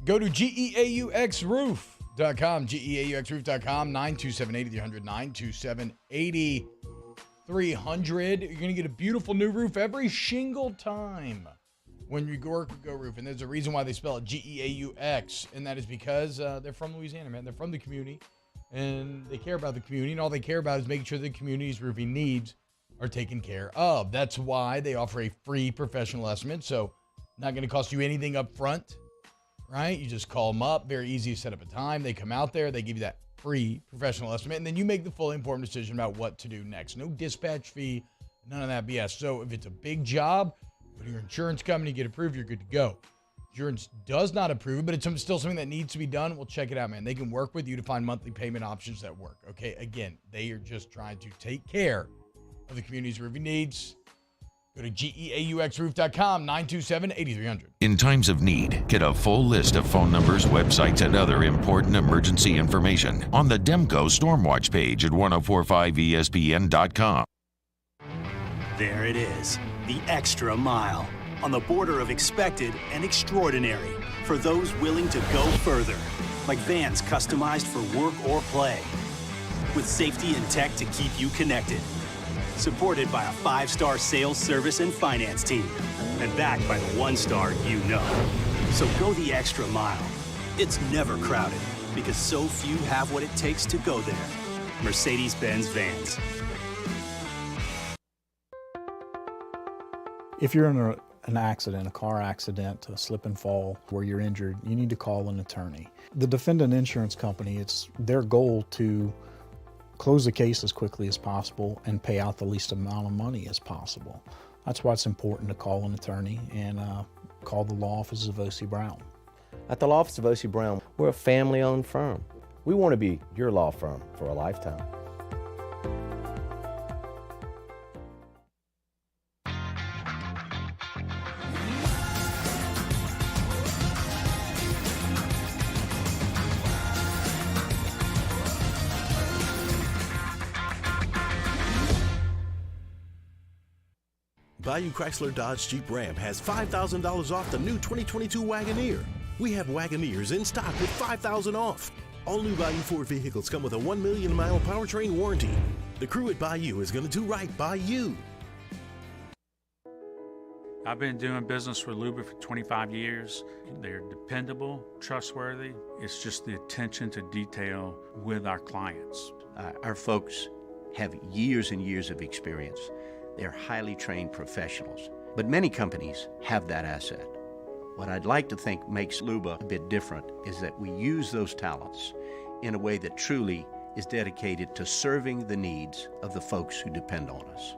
Go to GEAUXroof.com, GEAUXroof.com, 927-8300, 927-8300. You're going to get a beautiful new roof every single time when you work with Go Roof. And there's a reason why they spell it GEAUX, and that is because they're from Louisiana, man. They're from the community, and they care about the community, and all they care about is making sure the community's roofing needs are taken care of. That's why they offer a free professional estimate, so not going to cost you anything up front. Right? You just call them up. Very easy to set up a time. They come out there. They give you that free professional estimate. And then you make the fully informed decision about what to do next. No dispatch fee. None of that BS. So if it's a big job, go to your insurance company, get approved, you're good to go. Insurance does not approve it, but it's still something that needs to be done. Well, check it out, man. They can work with you to find monthly payment options that work. Okay? Again, they are just trying to take care of the community's roofing needs. Go to GEAUXroof.com, 927-8300. In times of need, get a full list of phone numbers, websites, and other important emergency information on the Demco Stormwatch page at 1045ESPN.com. There it is, the extra mile, on the border of expected and extraordinary, for those willing to go further, like vans customized for work or play, with safety and tech to keep you connected. Supported by a 5-star sales, service, and finance team. And backed by the 1-star you know. So go the extra mile. It's never crowded because so few have what it takes to go there. Mercedes-Benz Vans. If you're in an accident, a car accident, a slip and fall where you're injured, you need to call an attorney. The defendant insurance company, it's their goal to close the case as quickly as possible and pay out the least amount of money as possible. That's why it's important to call an attorney and call the law offices of O.C. Brown. At the law office of O.C. Brown, we're a family-owned firm. We want to be your law firm for a lifetime. Bayou Chrysler Dodge Jeep Ram has $5,000 off the new 2022 Wagoneer. We have Wagoneers in stock with $5,000 off. All new Bayou Ford vehicles come with a 1 million mile powertrain warranty. The crew at Bayou is going to do right by you. I've been doing business with Luba for 25 years. They're dependable, trustworthy. It's just the attention to detail with our clients. Our folks have years and years of experience. They're highly trained professionals, but many companies have that asset. What I'd like to think makes Luba a bit different is that we use those talents in a way that truly is dedicated to serving the needs of the folks who depend on us.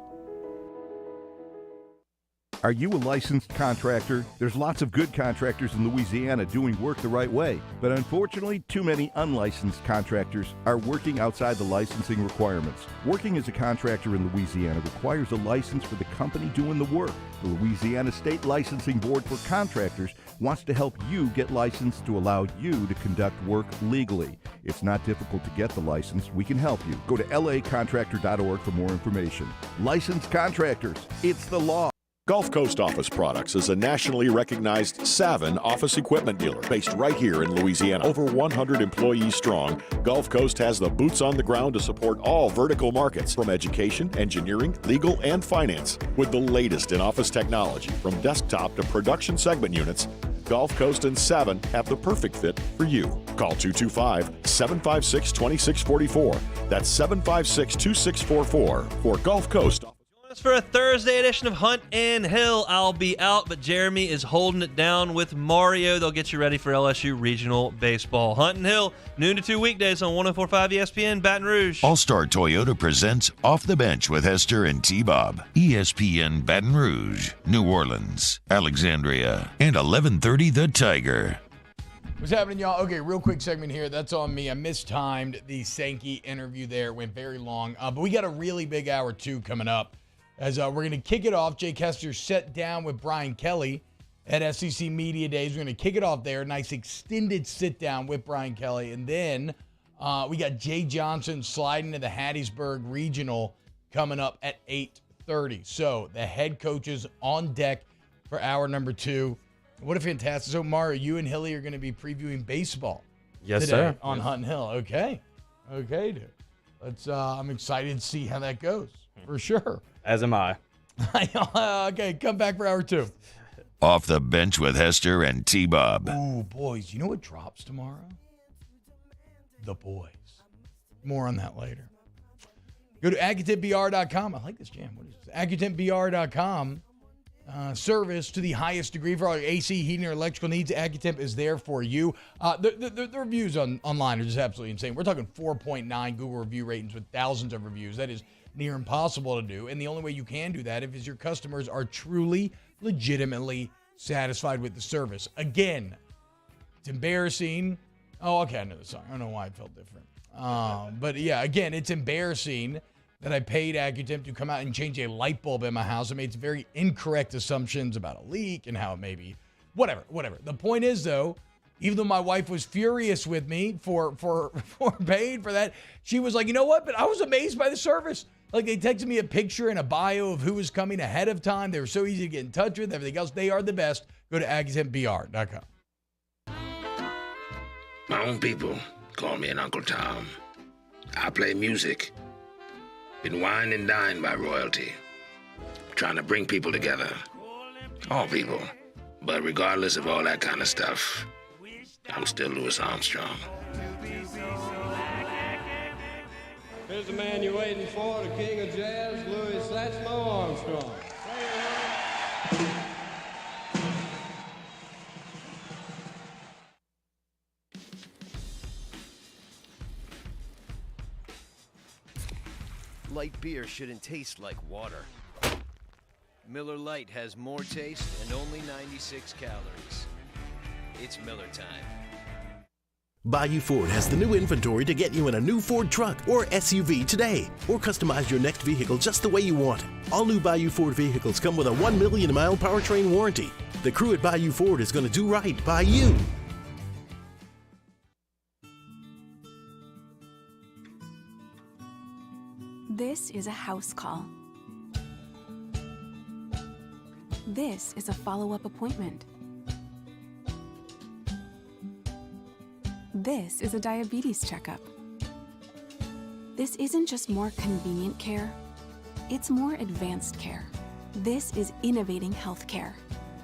Are you a licensed contractor? There's lots of good contractors in Louisiana doing work the right way, but unfortunately, too many unlicensed contractors are working outside the licensing requirements. Working as a contractor in Louisiana requires a license for the company doing the work. The Louisiana State Licensing Board for Contractors wants to help you get licensed to allow you to conduct work legally. It's not difficult to get the license. We can help you. Go to lacontractor.org for more information. Licensed contractors, it's the law. Gulf Coast Office Products is a nationally recognized Savin office equipment dealer based right here in Louisiana. Over 100 employees strong, Gulf Coast has the boots on the ground to support all vertical markets, from education, engineering, legal, and finance. With the latest in office technology, from desktop to production segment units, Gulf Coast and Savin have the perfect fit for you. Call 225-756-2644. That's 756-2644 for Gulf Coast. For a Thursday edition of Hunt and Hill, I'll be out, but Jeremy is holding it down with Mario. They'll get you ready for LSU Regional Baseball. Hunt and Hill, noon to 2 weekdays on 104.5 ESPN, Baton Rouge. All-Star Toyota presents Off the Bench with Hester and T-Bob. ESPN Baton Rouge, New Orleans, Alexandria, and 1130 The Tiger. What's happening, y'all? Okay, real quick segment here. That's on me. I mistimed the Sankey interview there. It went very long. But we got a really big hour 2 coming up. As we're going to kick it off, Jake Hester sat down with Brian Kelly at SEC Media Days. We're going to kick it off there. Nice extended sit down with Brian Kelly. And then we got Jay Johnson sliding to the Hattiesburg Regional coming up at 8:30. So the head coaches on deck for hour number 2. What a fantastic. So, Mario, you and Hilly are going to be previewing baseball today sir. on Hunt and Hill. Okay, dude. Let's. I'm excited to see how that goes, for sure. As am I. Okay, come back for hour 2. Off the Bench with Hester and T-Bob. Ooh, boys, you know what drops tomorrow? The Boys. More on that later. Go to AccutantBR.com. I like this jam. What is this? AccutantBR.com. Service to the highest degree for all your AC, heating, or electrical needs. Accutemp is there for you. The reviews online are just absolutely insane. We're talking 4.9 Google review ratings with thousands of reviews. That is near impossible to do. And the only way you can do that is your customers are truly, legitimately satisfied with the service. Again, it's embarrassing. Oh, okay, I know the song. I don't know why I felt different. But yeah, again, it's embarrassing that I paid Accutemp to come out and change a light bulb in my house. I made some very incorrect assumptions about a leak and how it may be. Whatever. The point is, though, even though my wife was furious with me for paying for that, she was like, you know what? But I was amazed by the service. Like, they texted me a picture and a bio of who was coming ahead of time. They were so easy to get in touch with. Everything else, they are the best. Go to AccutantBR.com. My own people call me an Uncle Tom. I play music. Been wined and dined by royalty. Trying to bring people together. All people. But regardless of all that kind of stuff, I'm still Louis Armstrong. Here's the man you're waiting for, the king of jazz, Louis Satchmo Armstrong. Light beer shouldn't taste like water. Miller Lite has more taste and only 96 calories. It's Miller time. Bayou Ford has the new inventory to get you in a new Ford truck or SUV today. Or customize your next vehicle just the way you want it. All new Bayou Ford vehicles come with a 1 million mile powertrain warranty. The crew at Bayou Ford is going to do right by you. This is a house call. This is a follow-up appointment. This is a diabetes checkup. This isn't just more convenient care, it's more advanced care. This is innovating healthcare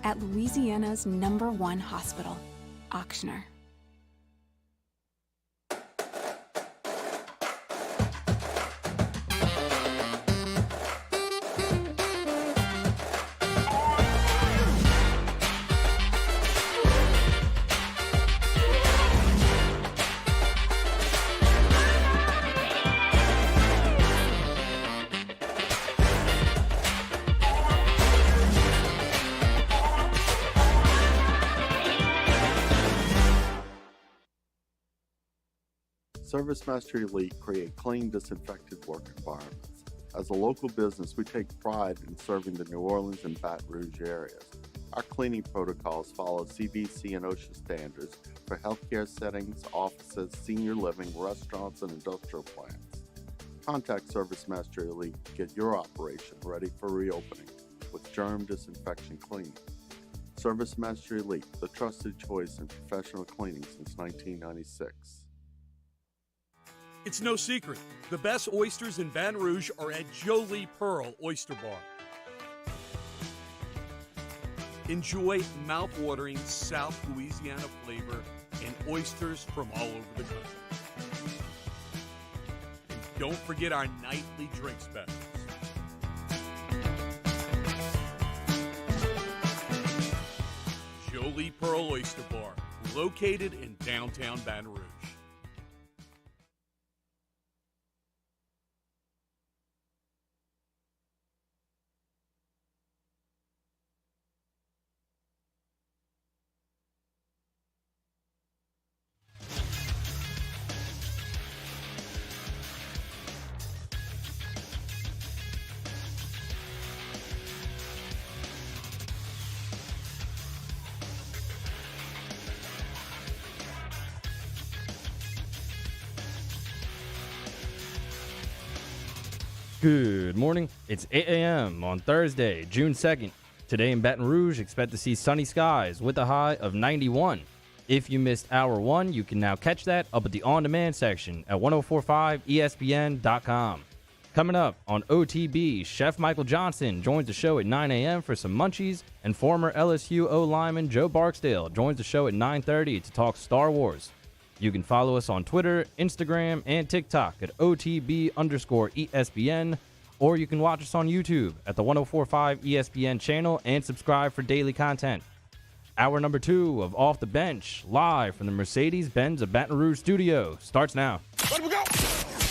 at Louisiana's #1 hospital, Auctioner. ServiceMaster Elite create clean, disinfected work environments. As a local business, we take pride in serving the New Orleans and Baton Rouge areas. Our cleaning protocols follow CDC and OSHA standards for healthcare settings, offices, senior living, restaurants, and industrial plants. Contact ServiceMaster Elite to get your operation ready for reopening with germ disinfection cleaning. ServiceMaster Elite, the trusted choice in professional cleaning since 1996. It's no secret, the best oysters in Baton Rouge are at Jolie Pearl Oyster Bar. Enjoy mouth-watering South Louisiana flavor and oysters from all over the country. And don't forget our nightly drink specials. Jolie Pearl Oyster Bar, located in downtown Baton Rouge. Good morning. It's 8 a.m. on Thursday, June 2nd. Today in Baton Rouge, expect to see sunny skies with a high of 91. If you missed Hour 1, you can now catch that up at the on-demand section at 1045ESPN.com. Coming up on OTB, Chef Michael Johnson joins the show at 9 a.m. for some munchies, and former LSU O-lineman Joe Barksdale joins the show at 9:30 to talk Star Wars. You can follow us on Twitter, Instagram, and TikTok at OTB_ESPN, or you can watch us on YouTube at the 1045 ESPN channel and subscribe for daily content. Hour number 2 of Off the Bench, live from the Mercedes-Benz of Baton Rouge studio, starts now.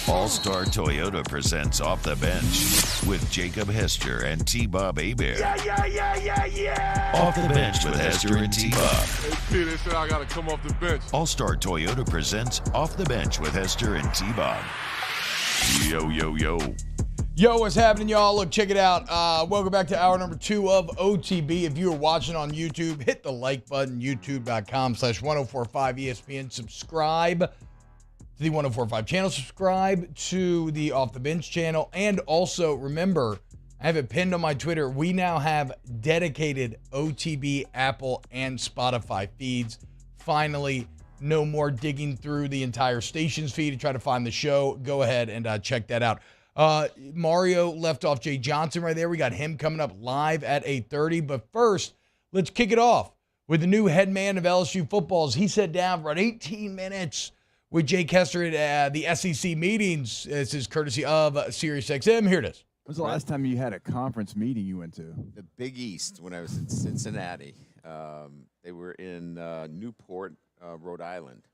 All-Star Toyota presents Off the Bench with Jacob Hester and T-Bob Hebert. Yeah! Off the Bench with Hester and T-Bob. Hey, they said I gotta come off the bench. All-Star Toyota presents Off the Bench with Hester and T-Bob. Yo, yo, yo. Yo, what's happening, y'all? Look, check it out. Welcome back to hour number 2 of OTB. If you are watching on YouTube, hit the like button, youtube.com/1045ESPN. Subscribe to the 1045 channel. Subscribe to the Off the Bench channel. And also, remember, I have it pinned on my Twitter. We now have dedicated OTB, Apple, and Spotify feeds. Finally, no more digging through the entire station's feed to try to find the show. Go ahead and check that out. Mario left off Jay Johnson right there. We got him coming up live at 8:30. But first, let's kick it off with the new head man of LSU football. He sat down for about 18 minutes with Jake Hester at the SEC meetings. This is courtesy of SiriusXM. Here it is. When was the last time you had a conference meeting you went to? The Big East, when I was in Cincinnati. They were in Newport, Rhode Island.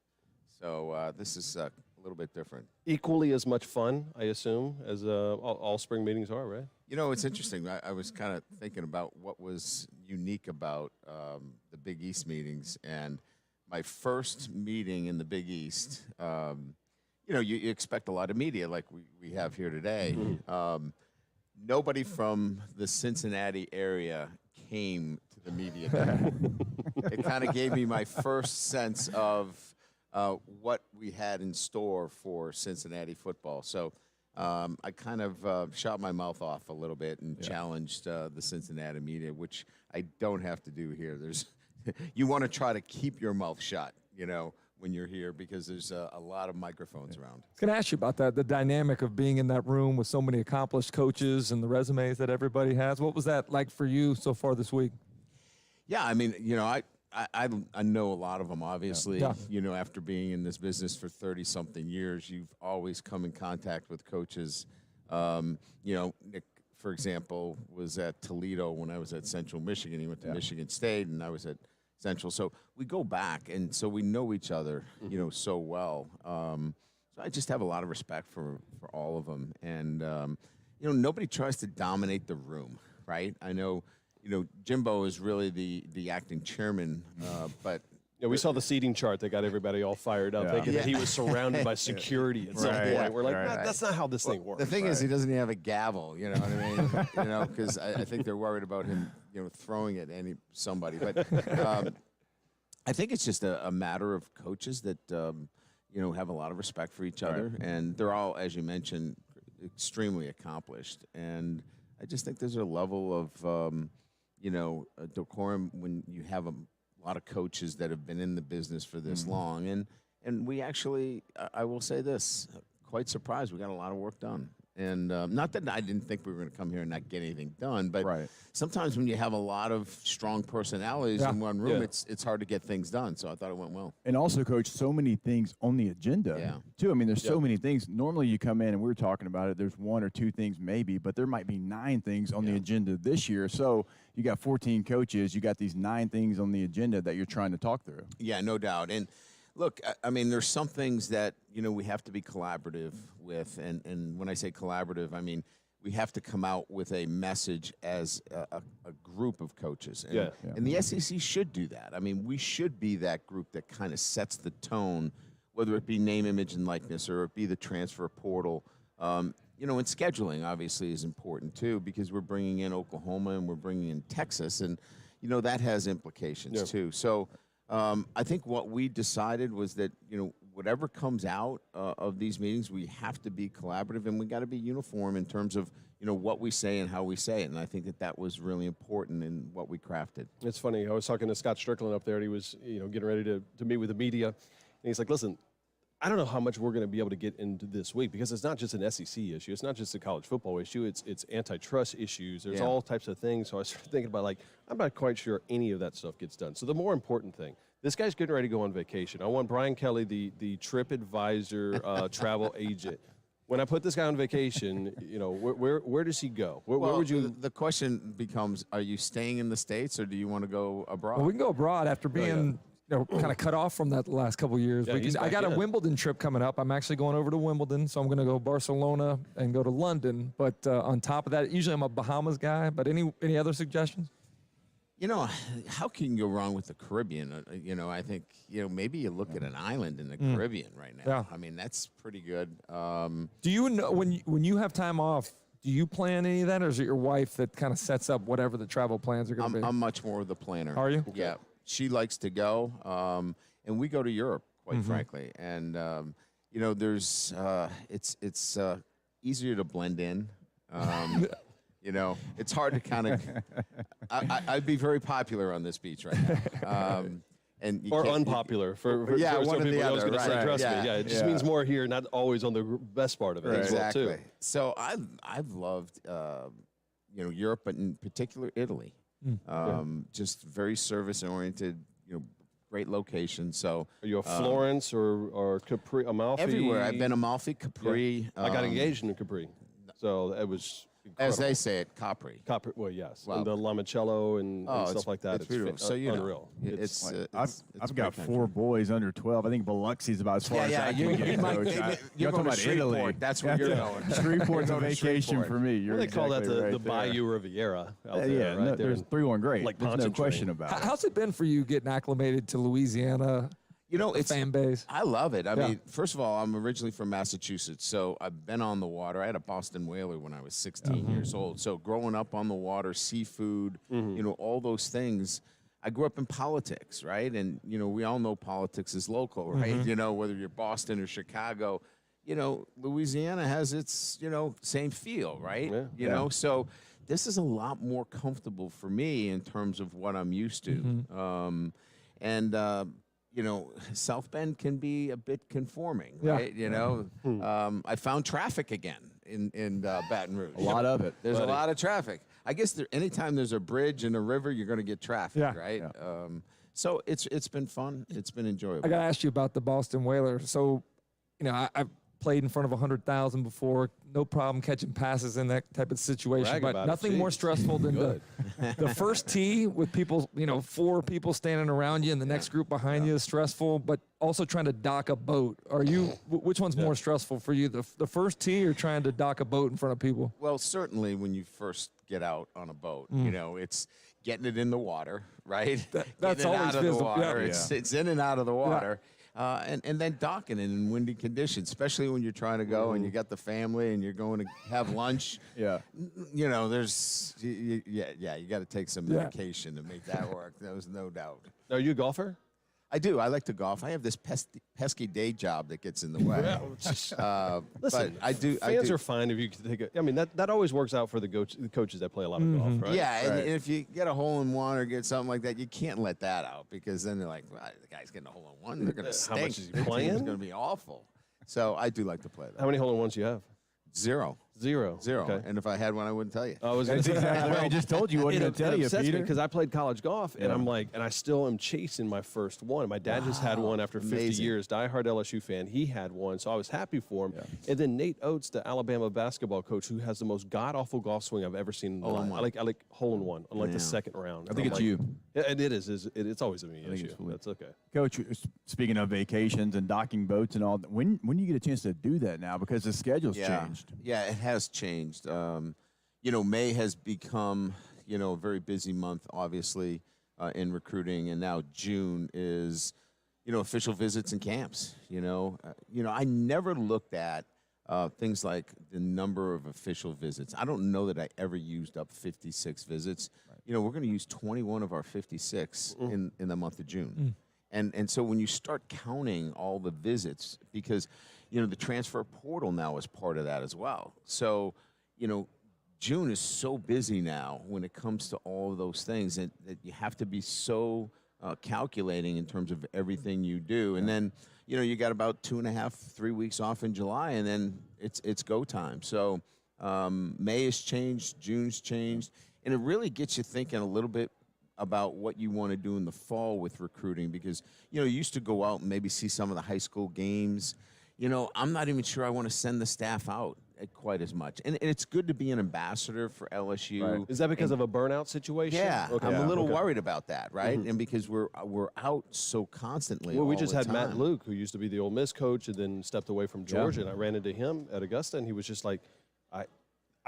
So this is a little bit different. Equally as much fun, I assume, as all spring meetings are, right? You know, it's interesting. I was kind of thinking about what was unique about the Big East meetings. And my first meeting in the Big East, you know, you expect a lot of media like we have here today. Mm-hmm. Nobody from the Cincinnati area came to the media day. It kind of gave me my first sense of what we had in store for Cincinnati football. So I kind of shot my mouth off a little bit and challenged the Cincinnati media, which I don't have to do here. You want to try to keep your mouth shut, you know, when you're here, because there's a lot of microphones around. I was going to ask you about that, the dynamic of being in that room with so many accomplished coaches and the resumes that everybody has. What was that like for you so far this week? Yeah, I mean, you know, I know a lot of them, obviously. Yeah. You know, after being in this business for 30-something years, you've always come in contact with coaches. You know, Nick, for example, was at Toledo when I was at Central Michigan. He went to Michigan State, and I was at Central. So we go back, and so we know each other, you know, so well. So I just have a lot of respect for all of them. And, you know, nobody tries to dominate the room, right? I know, you know, Jimbo is really the acting chairman, but Yeah, we saw the seating chart that got everybody all fired up, thinking that he was surrounded by security at some point. We're like, that's not how this thing works. The thing is, he doesn't even have a gavel. You know what I mean? You know, because I think they're worried about him, you know, throwing at somebody. But I think it's just a matter of coaches that you know, have a lot of respect for each other, and they're all, as you mentioned, extremely accomplished. And I just think there's a level of you know, decorum when you have a lot of coaches that have been in the business for this long. And we actually, I will say this, quite surprised, we got a lot of work done. And not that I didn't think we were going to come here and not get anything done, but sometimes when you have a lot of strong personalities in one room, it's hard to get things done. So I thought it went well. And also, Coach, so many things on the agenda, too. I mean, there's so many things. Normally you come in and we were talking about it, there's 1 or 2 things maybe, but there might be 9 things on the agenda this year. So you got 14 coaches, you got these 9 things on the agenda that you're trying to talk through. Yeah, no doubt. And look, I mean, there's some things that, we have to be collaborative with. And when I say collaborative, I mean, we have to come out with a message as a group of coaches. And, and the SEC should do that. I mean, we should be that group that kind of sets the tone, whether it be name, image, and likeness, or it be the transfer portal. And scheduling obviously is important too, because we're bringing in Oklahoma and we're bringing in Texas, and that has implications too. So I think what we decided was that whatever comes out of these meetings, we have to be collaborative, and we got to be uniform in terms of what we say and how we say it. And I think that was really important in what we crafted. It's funny. I was talking to Scott Strickland up there, and he was getting ready to meet with the media, and he's like, "Listen, I don't know how much we're going to be able to get into this week, because it's not just an SEC issue. It's not just a college football issue. It's antitrust issues. There's all types of things." So I started thinking about, I'm not quite sure any of that stuff gets done. So the more important thing, this guy's getting ready to go on vacation. I want Brian Kelly, the trip advisor, travel agent. When I put this guy on vacation, where does he go? Where would you? The question becomes: are you staying in the States, or do you want to go abroad? Well, we can go abroad after being kind of cut off from that the last couple of years. I got a Wimbledon trip coming up. I'm actually going over to Wimbledon, so I'm going to go Barcelona and go to London. But on top of that, usually I'm a Bahamas guy. But any other suggestions? How can you go wrong with the Caribbean? I think, maybe you look at an island in the Caribbean right now. Yeah. I mean, that's pretty good. Do you know when you have time off, do you plan any of that, or is it your wife that kind of sets up whatever the travel plans are going to be? I'm much more of the planner. Are you? Yeah. She likes to go, and we go to Europe, quite frankly. And, there's it's easier to blend in. It's hard to kind of. I'd be very popular on this beach right now, or unpopopular for one some or people. the I was other. going to say, trust me. Yeah, it just means more here, not always on the best part of it as well too. So I've loved Europe, but in particular Italy. Just very service oriented. Great location. So are you a Florence or Capri, Amalfi? Everywhere. I've been Amalfi, Capri. I got engaged in Capri, so it was. Incredible. As they say it, Capri. Capri, well, yes. Well, and the limoncello and stuff like that. It's beautiful. So, unreal. I've got 4 boys under 12. I think Biloxi's about as far as I can get, Coach. You're talking about Italy. That's where you're going. Shreveport's a vacation for me. They call that the Bayou Riviera out there, right? There's 3-1 great. Like there's no question about it. How's it been for you getting acclimated to Louisiana? It's fan base. I love it. I mean, first of all, I'm originally from Massachusetts, so I've been on the water. I had a Boston whaler when I was 16 years old. So growing up on the water, seafood, all those things. I grew up in politics, right? And we all know politics is local, right? Whether you're Boston or Chicago, Louisiana has its same feel, right? So this is a lot more comfortable for me in terms of what I'm used to, South Bend can be a bit conforming, right? I found traffic again in Baton Rouge. A lot of it. There's a lot of traffic. I guess anytime there's a bridge and a river, you're going to get traffic, right? Yeah. So it's been fun. It's been enjoyable. I got to ask you about the Boston Whaler. So, I've played in front of 100,000 before. No problem catching passes in that type of situation. But nothing more stressful than the first tee with people, 4 people standing around you and the next group behind you is stressful, but also trying to dock a boat. Which one's more stressful for you, the first tee or trying to dock a boat in front of people? Well, certainly when you first get out on a boat, it's getting it in the water, right? That's always out of the water. Yeah. It's in and out of the water. And then docking in windy conditions, especially when you're trying to go and you got the family and you're going to have lunch. Yeah. You got to take some medication to make that work. There's no doubt. Are you a golfer? I do. I like to golf. I have this pesky day job that gets in the way. Listen, but I do. Fans are fine if you can take it. I mean, that always works out for the coaches that play a lot of golf, right? Yeah, and if you get a hole in one or get something like that, you can't let that out because then they're like, well, the guy's getting a hole in one. They're going to stink. How much is he playing? It's going to be awful. So I do like to play that. How many hole in ones do you have? Zero. Zero. Okay. And if I had one, I wouldn't tell you. I was That's exactly what I just told you. What did I tell you, Peter? Because I played college golf, and I'm like, and I still am chasing my first one. My dad just had one after 50 years. Diehard LSU fan. He had one, so I was happy for him. Yeah. And then Nate Oates, the Alabama basketball coach, who has the most god-awful golf swing I've ever seen in my life. I like hole-in-one on like the second round. I think it's you. It is. It's always a me issue. That's okay. Coach, speaking of vacations and docking boats and all, when you get a chance to do that now, because the schedule's changed. Yeah, it has changed. May has become, a very busy month, obviously, in recruiting, and now June is, official visits and camps. I never looked at things like the number of official visits. I don't know that I ever used up 56 visits. Right. We're going to use 21 of our 56 in the month of June. And so when you start counting all the visits, because, the transfer portal now is part of that as well. So, June is so busy now when it comes to all of those things that you have to be so calculating in terms of everything you do. And then, you got about 2.5, 3 weeks off in July, and then it's go time. So May has changed, June's changed, and it really gets you thinking a little bit about what you want to do in the fall with recruiting, because, you used to go out and maybe see some of the high school games. I'm not even sure I want to send the staff out quite as much. And it's good to be an ambassador for LSU. Right. Is that because of a burnout situation? Yeah, okay. I'm a little worried about that, right? And because we're out so constantly. Well, we just had Matt Luke, who used to be the Ole Miss coach and then stepped away from Georgia, and I ran into him at Augusta, and he was just like,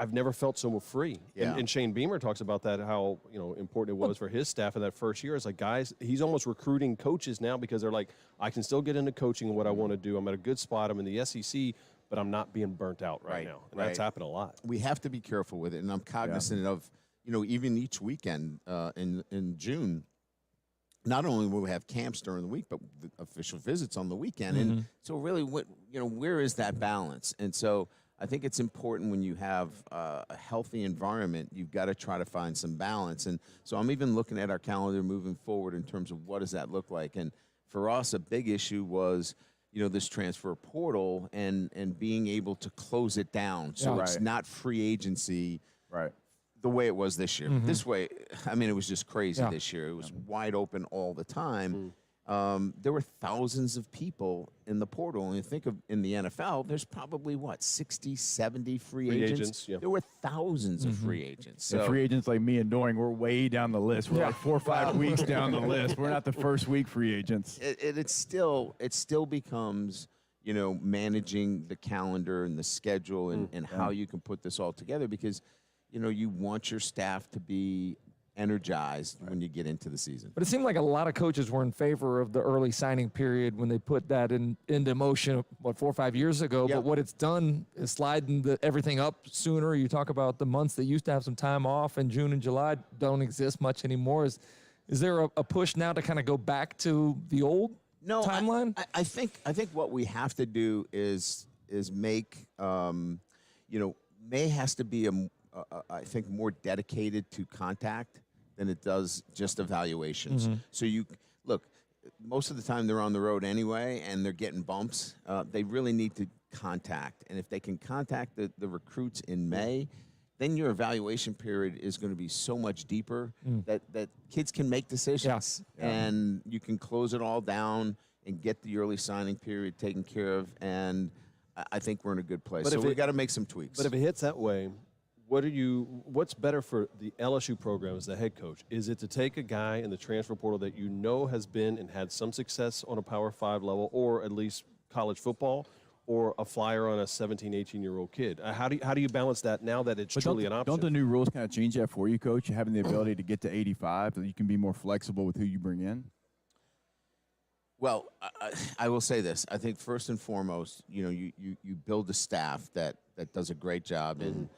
I've never felt so free. Yeah. And Shane Beamer talks about that, how important it was for his staff in that first year. It's like, guys, he's almost recruiting coaches now because they're like, I can still get into coaching and what I want to do. I'm at a good spot. I'm in the SEC, but I'm not being burnt out right now. And that's happened a lot. We have to be careful with it. And I'm cognizant of, even each weekend in June, not only will we have camps during the week, but the official visits on the weekend. And so really, where is that balance? And so I think it's important when you have a healthy environment, you've got to try to find some balance. And so I'm even looking at our calendar moving forward in terms of what does that look like. And for us, a big issue was, this transfer portal and being able to close it down. So it's not free agency the way it was this year. This way, it was just crazy this year. It was wide open all the time. There were thousands of people in the portal. And you think of in the NFL, there's probably, 60, 70 free agents? Yeah. There were thousands of free agents. So free agents like me and Doring, we're way down the list. We're like 4 or 5 weeks down the list. We're not the first week free agents. It still becomes, managing the calendar and the schedule and how you can put this all together, because, you want your staff to be energized when you get into the season. But it seemed like a lot of coaches were in favor of the early signing period when they put that into motion, 4 or 5 years ago. But what it's done is sliding everything up sooner. You talk about the months that used to have some time off, and June and July don't exist much anymore. Is there a push now to kind of go back to the old timeline? I think what we have to do is make, May has to be I think more dedicated to contact than it does just evaluations. So look, most of the time they're on the road anyway, and they're getting bumps. They really need to contact. And if they can contact the recruits in May, then your evaluation period is going to be so much deeper that kids can make decisions. And you can close it all down and get the early signing period taken care of. And I think we're in a good place. But so we got to make some tweaks. But if it hits that way, what's better for the LSU program as the head coach? Is it to take a guy in the transfer portal that has been and had some success on a Power 5 level, or at least college football, or a flyer on a 17, 18-year-old kid? How do you balance that now that it's truly an option? Don't the new rules kind of change that for you, Coach? Having the ability to get to 85, so you can be more flexible with who you bring in? Well, I will say this. I think first and foremost, you build a staff that does a great job in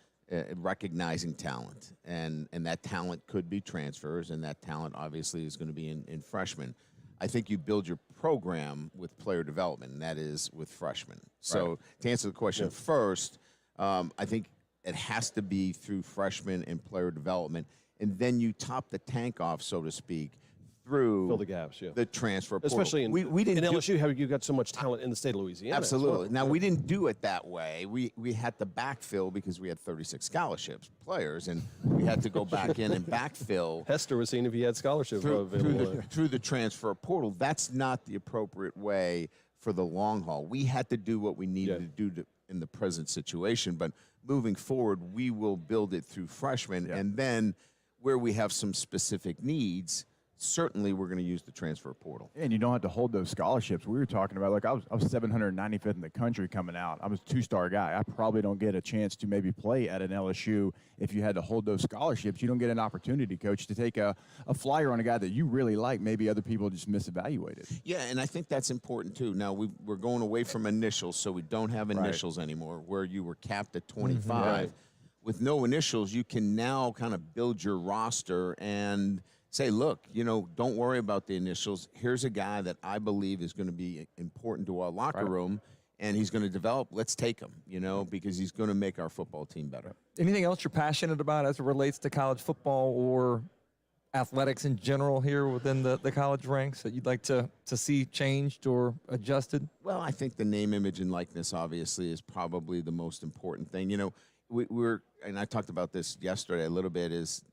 recognizing talent, and that talent could be transfers, and that talent obviously is going to be in freshmen. I think you build your program with player development, and that is with freshmen. So to answer the question first, I think it has to be through freshmen and player development, and then you top the tank off, so to speak, through fill the gaps, yeah. the transfer portal. Especially in, we didn't in do, LSU, how you've got so much talent in the state of Louisiana. Absolutely. Well. Now, we didn't do it that way. We had to backfill because we had 36 scholarships players, and we had to go back in and backfill. Hester was seeing if he had scholarship through the transfer portal. That's not the appropriate way for the long haul. We had to do what we needed to do in the present situation, but moving forward, we will build it through freshmen, and then where we have some specific needs, certainly we're going to use the transfer portal. And you don't have to hold those scholarships. We were talking about, like, I was 795th in the country coming out. I was a 2-star guy. I probably don't get a chance to maybe play at an LSU if you had to hold those scholarships. You don't get an opportunity, Coach, to take a flyer on a guy that you really like. Maybe other people just misevaluated. Yeah, and I think that's important, too. Now, we're going away from initials, so we don't have initials anymore, where you were capped at 25. Right. With no initials, you can now kind of build your roster and say, look, don't worry about the initials. Here's a guy that I believe is going to be important to our locker room, and he's going to develop. Let's take him, because he's going to make our football team better. Anything else you're passionate about as it relates to college football or athletics in general here within the college ranks that you'd like to see changed or adjusted? Well, I think the name, image, and likeness obviously is probably the most important thing. We're and I talked about this yesterday a little bit, is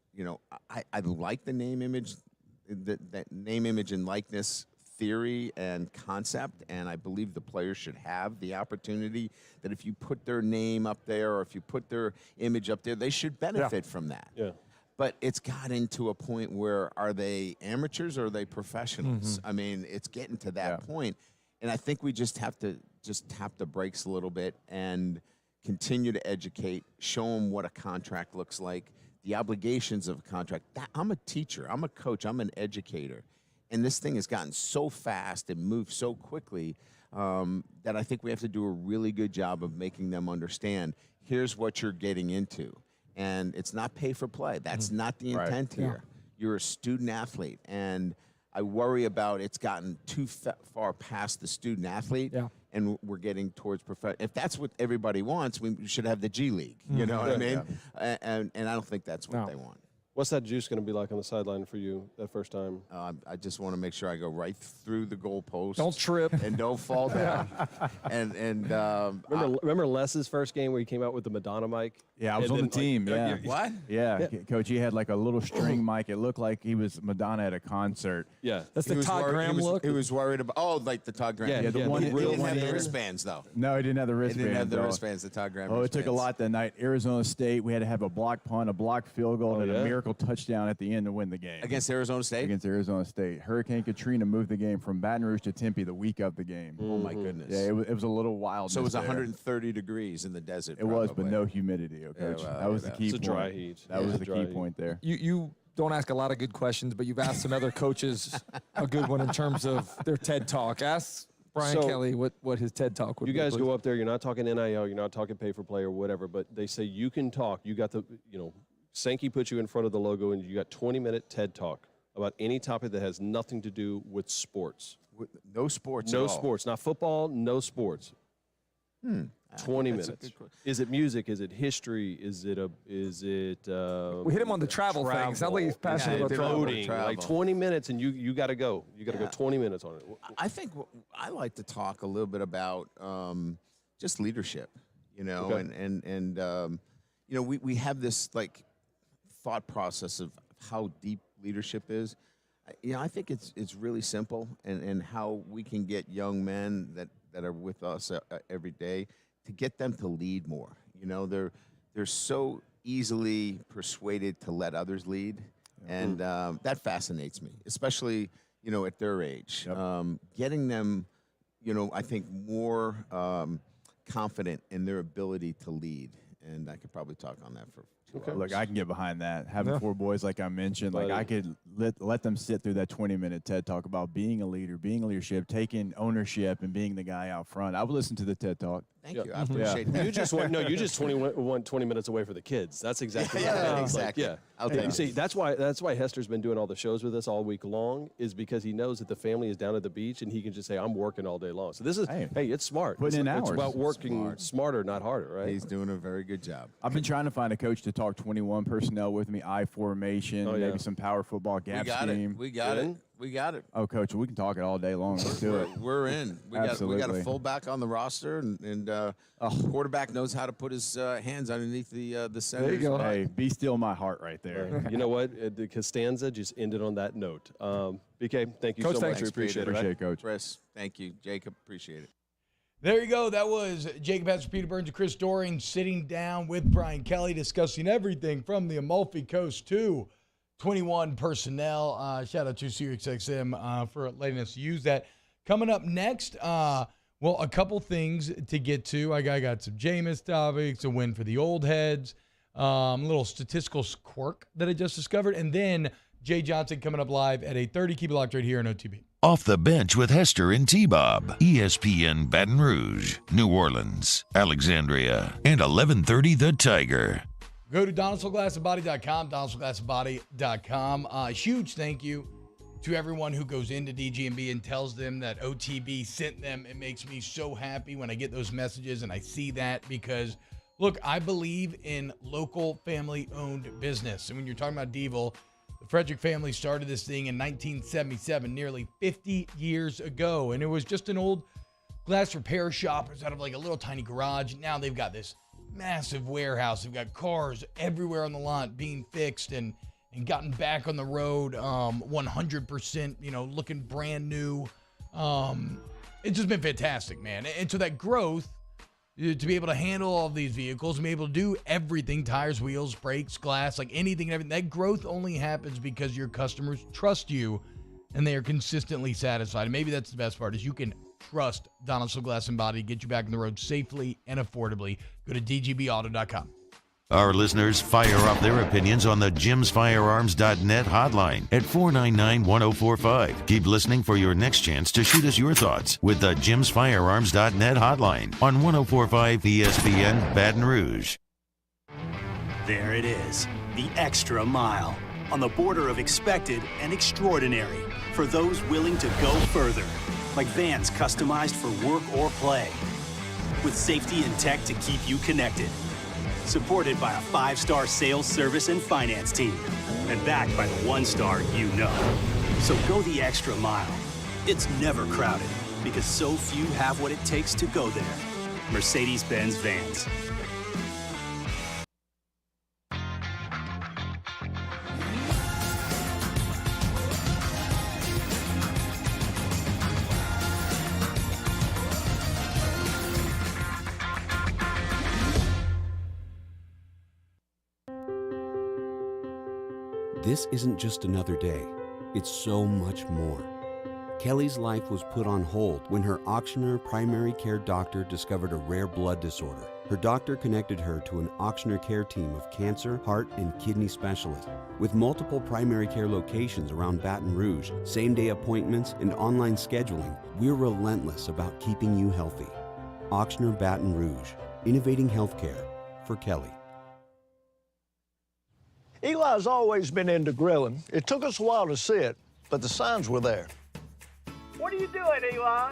I like the name, image, that name, image, and likeness theory and concept, and I believe the players should have the opportunity that if you put their name up there or if you put their image up there, they should benefit from that. Yeah. But it's gotten to a point where, are they amateurs or are they professionals? I mean, it's getting to that point, and I think we just have to tap the brakes a little bit and continue to educate, show them what a contract looks like, the obligations of a contract. I'm a teacher, I'm a coach, I'm an educator, and this thing has gotten so fast and moved so quickly that I think we have to do a really good job of making them understand, here's what you're getting into. And it's not pay for play. That's not the intent here. You're a student athlete, and I worry about it's gotten too far past the student athlete, and we're getting towards professional. If that's what everybody wants, we should have the G League. You know what I mean? And I don't think that's what they want. What's that juice going to be like on the sideline for you that first time? I just want to make sure I go right through the goalpost. Don't trip. And don't fall down. Remember Les's first game where he came out with the Madonna mic? Yeah, I was on the team. What? Yeah, Coach, he had like a little string mic. It looked like he was Madonna at a concert. Yeah. That's the Todd Graham look? He was worried about, like the Todd Graham. Yeah, the one he didn't have the ear. wristbands, though. No, he didn't have the wristbands. He didn't have the wristbands, the Todd Graham it took a lot that night. Arizona State, we had to have a block punt, a block field goal, and a miracle touchdown at the end to win the game. Against Arizona State? Against Arizona State. Hurricane Katrina moved the game from Baton Rouge to Tempe the week of the game. Oh, my goodness. Yeah, it was a little wild. So it was 130 degrees in the desert. It was, but no humidity, Coach. That was the key point. It's a dry heat. That was the key point there. You don't ask a lot of good questions, but you've asked some other coaches a good one in terms of their TED Talk. Ask Brian Kelly what his TED Talk would be. You guys go up there, you're not talking NIL, you're not talking pay for play or whatever, but they say you can talk. You got the, Sankey puts you in front of the logo and you got 20-minute TED Talk about any topic that has nothing to do with sports. No sports No at all. sports. Not football, no sports. 20 minutes. Is it music? Is it history? Is it we hit him on the travel thing. Sounds like he's passionate about voting. Like 20 minutes and you got to go. You got to go 20 minutes on it. I think I like to talk a little bit about just leadership, and we have this like thought process of how deep leadership is. I think it's really simple, and how we can get young men that are with us every day to get them to lead more. They're so easily persuaded to let others lead, and that fascinates me, especially at their age. Getting them, I think more confident in their ability to lead, and I could probably talk on that for. Look, I can get behind that. Having 4 boys, like I mentioned, like I could let them sit through that 20-minute TED Talk about being a leader, being leadership, taking ownership, and being the guy out front. I would listen to the TED Talk. Thank you. I appreciate that. You just want 20 minutes away for the kids. That's exactly right. Exactly. I'll take you see, that's why Hester's been doing all the shows with us all week long, is because he knows that the family is down at the beach and he can just say, I'm working all day long. So this is, hey it's smart. Putting in hours. It's about working smarter, not harder, right? He's doing a very good job. I've been trying to find a coach to talk 21 personnel with me, I formation, maybe some power football gap scheme. We got it. Oh, Coach, we can talk it all day long. Let's do it. We're in. We got a fullback on the roster, and quarterback knows how to put his hands underneath the center. There you go. Hey, be still my heart right there. You know what? The Costanza just ended on that note. BK, thank you Coach, so thanks. much. We appreciate it, Coach. Chris, thank you. Jacob, appreciate it. There you go. That was Jacob Hatcher, Peter Burns, and Chris Dorian sitting down with Brian Kelly discussing everything from the Amalfi Coast to 21 personnel. Shout out to SiriusXM for letting us use that. Coming up next, a couple things to get to. I got some Jameis topics, a win for the old heads, a little statistical quirk that I just discovered, and then Jay Johnson coming up live at 8:30. Keep it locked right here on OTB. Off the Bench with Hester and T-Bob. ESPN Baton Rouge, New Orleans, Alexandria, and 1130 The Tiger. Go to DonaldSonGlassandBody.com, DonaldSonGlassandBody.com. Huge thank you to everyone who goes into DGMB and tells them that OTB sent them. It makes me so happy when I get those messages and I see that because, look, I believe in local family-owned business. And when you're talking about Devil, the Frederick family started this thing in 1977, nearly 50 years ago. And it was just an old glass repair shop. It was out of like a little tiny garage. Now they've got this massive warehouse. They've got cars everywhere on the lot being fixed and gotten back on the road 100%, looking brand new. It's just been fantastic, man. And so that growth, to be able to handle all of these vehicles and be able to do everything, tires, wheels, brakes, glass, like anything and everything, that growth only happens because your customers trust you and they are consistently satisfied. And maybe that's the best part is you can trust Donaldson Glass and Body to get you back on the road safely and affordably. Go to dgbauto.com. Our listeners fire up their opinions on the jimsfirearms.net hotline at 499-1045. Keep listening for your next chance to shoot us your thoughts with the jimsfirearms.net hotline on 1045 ESPN Baton Rouge. There it is, the extra mile, on the border of expected and extraordinary for those willing to go further, like vans customized for work or play, with safety and tech to keep you connected. Supported by a 5-star sales, service, and finance team. And backed by the 1-star you know. So go the extra mile. It's never crowded because so few have what it takes to go there. Mercedes-Benz Vans. This isn't just another day, it's so much more. Kelly's life was put on hold when her auctioneer primary care doctor discovered a rare blood disorder. Her doctor connected her to an auctioneer care team of cancer, heart, and kidney specialists. With multiple primary care locations around Baton Rouge, same-day appointments, and online scheduling, we're relentless about keeping you healthy. Auctioneer Baton Rouge, innovating healthcare for Kelly. Eli's always been into grilling. It took us a while to see it, but the signs were there. What are you doing, Eli?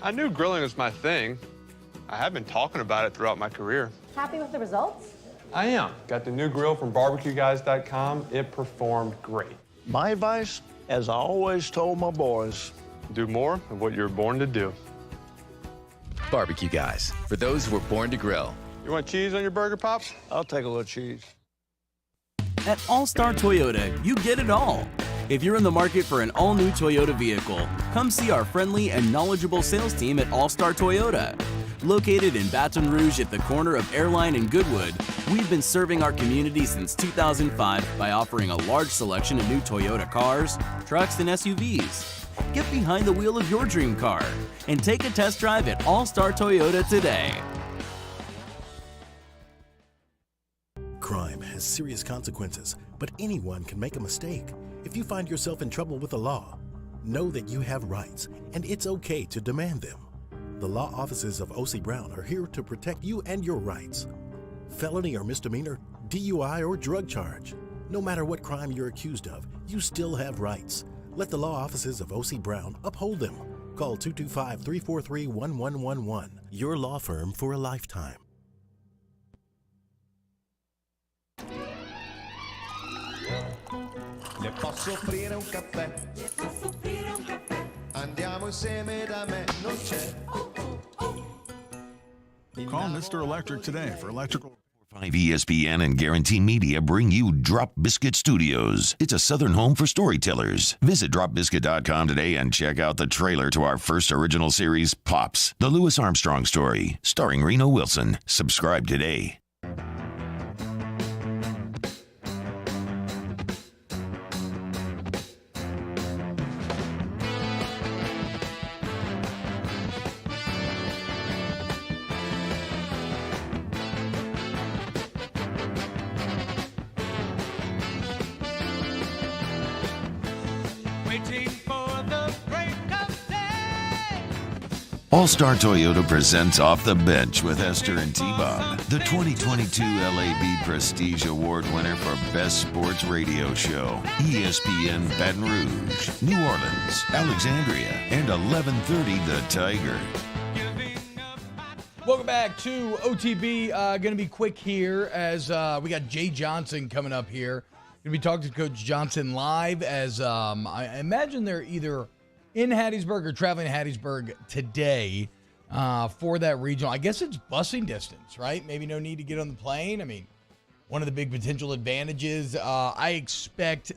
I knew grilling was my thing. I have been talking about it throughout my career. Happy with the results? I am. Got the new grill from barbecueguys.com. It performed great. My advice, as I always told my boys, do more of what you're born to do. Barbecue Guys, for those who were born to grill. You want cheese on your burger, Pops? I'll take a little cheese. At All-Star Toyota, you get it all. If you're in the market for an all-new Toyota vehicle, come see our friendly and knowledgeable sales team at All-Star Toyota. Located in Baton Rouge at the corner of Airline and Goodwood, we've been serving our community since 2005 by offering a large selection of new Toyota cars, trucks, and SUVs. Get behind the wheel of your dream car and take a test drive at All-Star Toyota today. Crime has serious consequences, but anyone can make a mistake. If you find yourself in trouble with the law, know that you have rights, and it's okay to demand them. The law offices of O.C. Brown are here to protect you and your rights. Felony or misdemeanor, DUI or drug charge. No matter what crime you're accused of, you still have rights. Let the law offices of O.C. Brown uphold them. Call 225-343-1111. Your law firm for a lifetime. Le posso offrire un caffè? Le posso offrire un caffè? Andiamo insieme da me, non c'è. Call Mr. Electric today for electrical. 5 ESPN and Guarantee Media bring you Drop Biscuit Studios. It's a southern home for storytellers. Visit dropbiscuit.com today and check out the trailer to our first original series, Pops, the Louis Armstrong story, starring Reno Wilson. Subscribe today. All-Star Toyota presents Off the Bench with Esther and T-Bob, the 2022 LAB Prestige Award winner for Best Sports Radio Show, ESPN Baton Rouge, New Orleans, Alexandria, and 1130 The Tiger. Welcome back to OTB. Going to be quick here as we got Jay Johnson coming up here. Going to be talking to Coach Johnson live as I imagine they're either in Hattiesburg or traveling to Hattiesburg today for that regional. I guess it's busing distance, right? Maybe no need to get on the plane. I mean, one of the big potential advantages. I expect,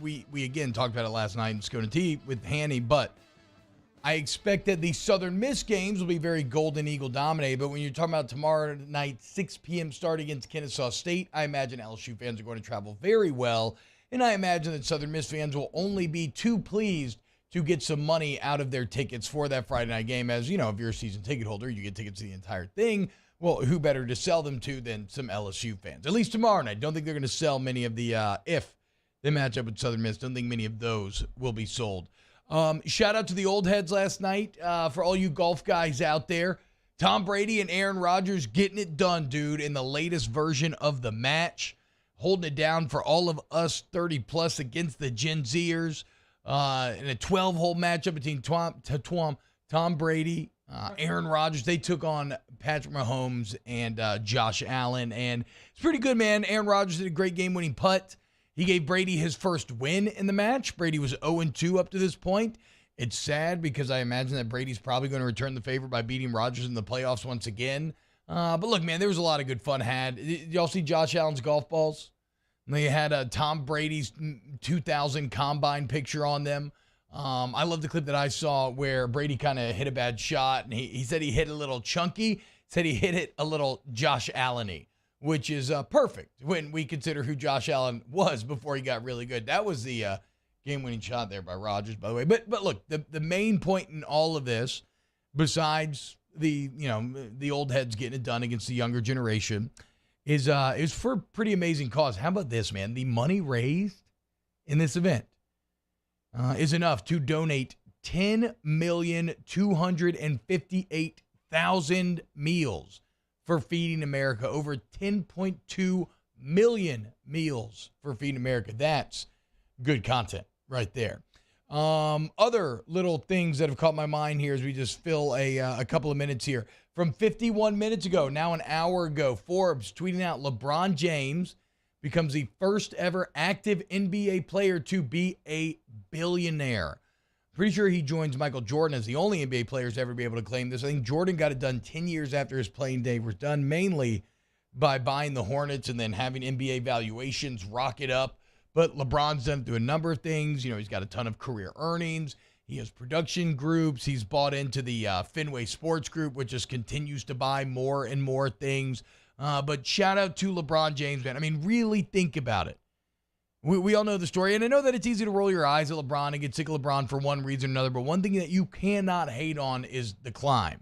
we again talked about it last night in Scone Tea with Hanny, but I expect that the Southern Miss games will be very Golden Eagle dominated. But when you're talking about tomorrow night, 6 p.m. start against Kennesaw State, I imagine LSU fans are going to travel very well. And I imagine that Southern Miss fans will only be too pleased to get some money out of their tickets for that Friday night game. As you know, if you're a season ticket holder, you get tickets to the entire thing. Well, who better to sell them to than some LSU fans? At least tomorrow night. Don't think they're going to sell many of the, if they match up with Southern Miss, don't think many of those will be sold. Shout out to the old heads last night for all you golf guys out there. Tom Brady and Aaron Rodgers getting it done, dude, in the latest version of the match. Holding it down for all of us 30-plus against the Gen Zers. In a 12-hole matchup between Tom Brady, Aaron Rodgers. They took on Patrick Mahomes and Josh Allen. And it's pretty good, man. Aaron Rodgers did a great game-winning putt. He gave Brady his first win in the match. Brady was 0-2 up to this point. It's sad because I imagine that Brady's probably going to return the favor by beating Rodgers in the playoffs once again. But look, man, there was a lot of good fun had. Did y'all see Josh Allen's golf balls? They had Tom Brady's 2000 combine picture on them. I love the clip that I saw where Brady kind of hit a bad shot, and he said he hit a little chunky. Said he hit it a little Josh Allen-y, which is perfect when we consider who Josh Allen was before he got really good. That was the game-winning shot there by Rodgers, by the way. But look, the main point in all of this, besides the old heads getting it done against the younger generation, is for a pretty amazing cause. How about this, man? The money raised in this event is enough to donate 10,258,000 meals for Feeding America. Over 10.2 million meals for Feeding America. That's good content right there. Other little things that have caught my mind here as we just fill a couple of minutes here. From 51 minutes ago, now an hour ago, Forbes tweeting out LeBron James becomes the first ever active NBA player to be a billionaire. Pretty sure he joins Michael Jordan as the only NBA players to ever be able to claim this. I think Jordan got it done 10 years after his playing day was done, mainly by buying the Hornets and then having NBA valuations rocket up. But LeBron's done it through a number of things. You know, he's got a ton of career earnings. He has production groups. He's bought into the Fenway Sports Group, which just continues to buy more and more things. But shout out to LeBron James, man. I mean, really think about it. We all know the story, and I know that it's easy to roll your eyes at LeBron and get sick of LeBron for one reason or another, but one thing that you cannot hate on is the climb,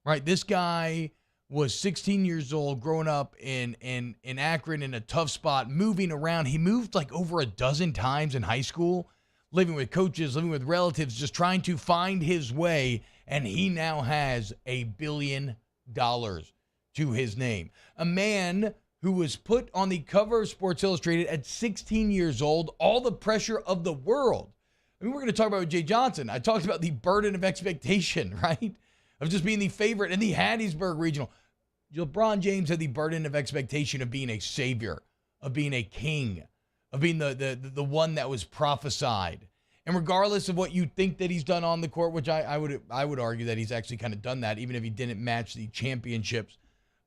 right? This guy was 16 years old, growing up in Akron in a tough spot, moving around. He moved like over a dozen times in high school, living with coaches, living with relatives, just trying to find his way, and he now has $1 billion to his name. A man who was put on the cover of Sports Illustrated at 16 years old, all the pressure of the world. I mean, we're going to talk about Jay Johnson. I talked about the burden of expectation, right? Of just being the favorite in the Hattiesburg Regional. LeBron James had the burden of expectation of being a savior, of being a king, of being the one that was prophesied. And regardless of what you think that he's done on the court, which I would argue that he's actually kind of done that, even if he didn't match the championships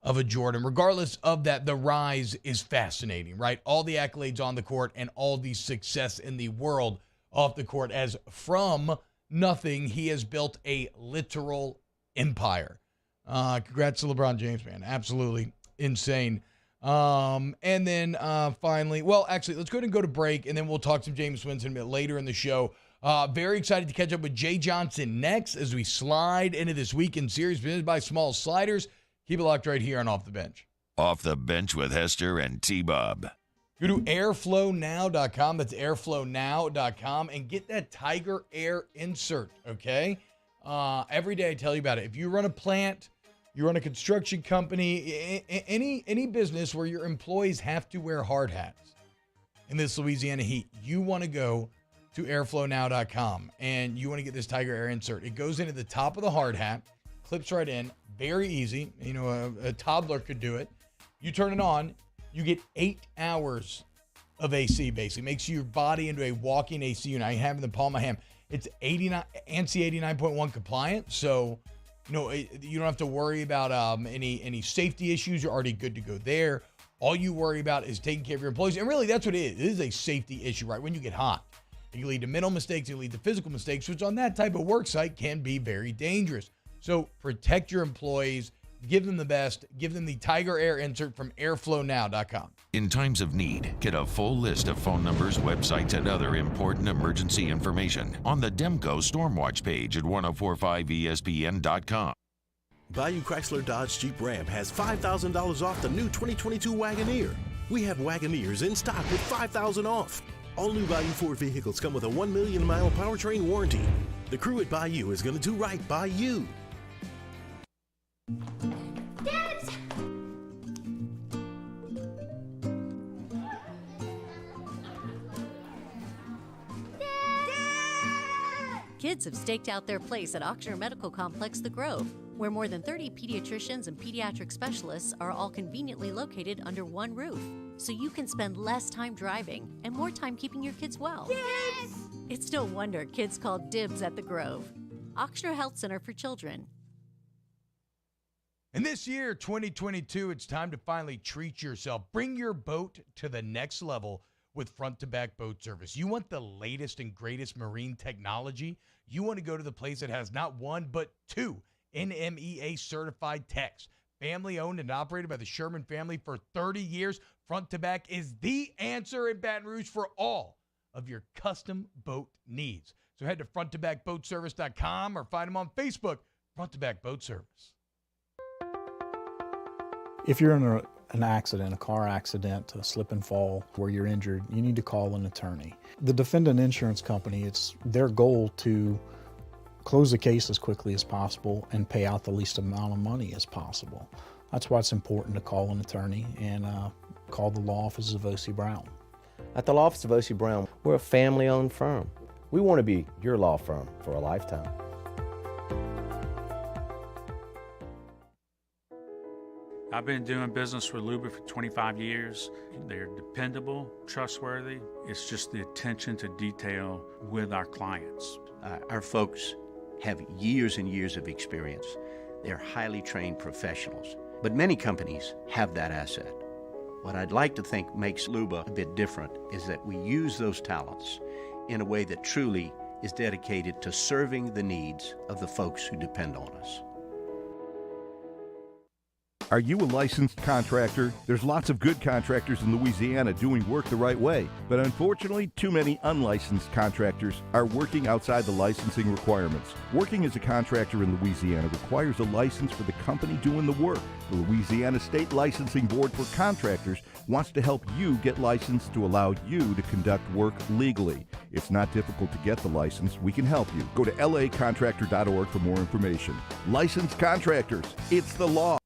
of a Jordan. Regardless of that, the rise is fascinating, right? All the accolades on the court and all the success in the world off the court, as from nothing, he has built a literal empire. Congrats to LeBron James, man. Absolutely insane. And then finally, well, actually, let's go ahead and go to break, and then we'll talk to James Winston a bit later in the show. Very excited to catch up with Jay Johnson next as we slide into this weekend series presented by Small Sliders. Keep it locked right here on Off the Bench. Off the Bench with Hester and T-Bob. Go to airflownow.com. That's airflownow.com and get that Tiger Air insert, okay? Every day I tell you about it. If you run a plant, you run a construction company, any business where your employees have to wear hard hats in this Louisiana heat, you want to go to airflownow.com and you want to get this Tiger Air insert. It goes into the top of the hard hat, clips right in, very easy. You know, a toddler could do it. You turn it on, you get 8 hours of AC, basically. Makes your body into a walking AC unit. I have it in the palm of my hand. It's ANSI 89.1 compliant, so you know you don't have to worry about any safety issues. You're already good to go there. All you worry about is taking care of your employees, and really that's what it is. It is a safety issue, right? When you get hot, it can lead to mental mistakes, it can lead to physical mistakes, which on that type of work site can be very dangerous. So protect your employees. Give them the best. Give them the Tiger Air insert from airflownow.com. In times of need, get a full list of phone numbers, websites, and other important emergency information on the Demco Stormwatch page at 1045ESPN.com. Bayou Chrysler Dodge Jeep Ram has $5,000 off the new 2022 Wagoneer. We have Wagoneers in stock with $5,000 off. All new Bayou Ford vehicles come with a 1 million mile powertrain warranty. The crew at Bayou is going to do right by you. Dad! Kids have staked out their place at Ochsner Medical Complex The Grove, where more than 30 pediatricians and pediatric specialists are all conveniently located under one roof, so you can spend less time driving and more time keeping your kids well. Yes! It's no wonder kids call dibs at The Grove. Ochsner Health Center for Children. And this year, 2022, it's time to finally treat yourself. Bring your boat to the next level with front-to-back boat service. You want the latest and greatest marine technology? You want to go to the place that has not one, but 2 NMEA-certified techs. Family-owned and operated by the Sherman family for 30 years, front-to-back is the answer in Baton Rouge for all of your custom boat needs. So head to fronttobackboatservice.com or find them on Facebook, Front to Back Boat Service. If you're in an accident, a car accident, a slip and fall where you're injured, you need to call an attorney. The defendant insurance company, it's their goal to close the case as quickly as possible and pay out the least amount of money as possible. That's why it's important to call an attorney and call the law offices of O.C. Brown. At the law office of O.C. Brown, we're a family-owned firm. We want to be your law firm for a lifetime. I've been doing business with Luba for 25 years. They're dependable, trustworthy. It's just the attention to detail with our clients. Our folks have years and years of experience. They're highly trained professionals, but many companies have that asset. What I'd like to think makes Luba a bit different is that we use those talents in a way that truly is dedicated to serving the needs of the folks who depend on us. Are you a licensed contractor? There's lots of good contractors in Louisiana doing work the right way, but unfortunately, too many unlicensed contractors are working outside the licensing requirements. Working as a contractor in Louisiana requires a license for the company doing the work. The Louisiana State Licensing Board for Contractors wants to help you get licensed to allow you to conduct work legally. It's not difficult to get the license. We can help you. Go to lacontractor.org for more information. Licensed contractors, it's the law.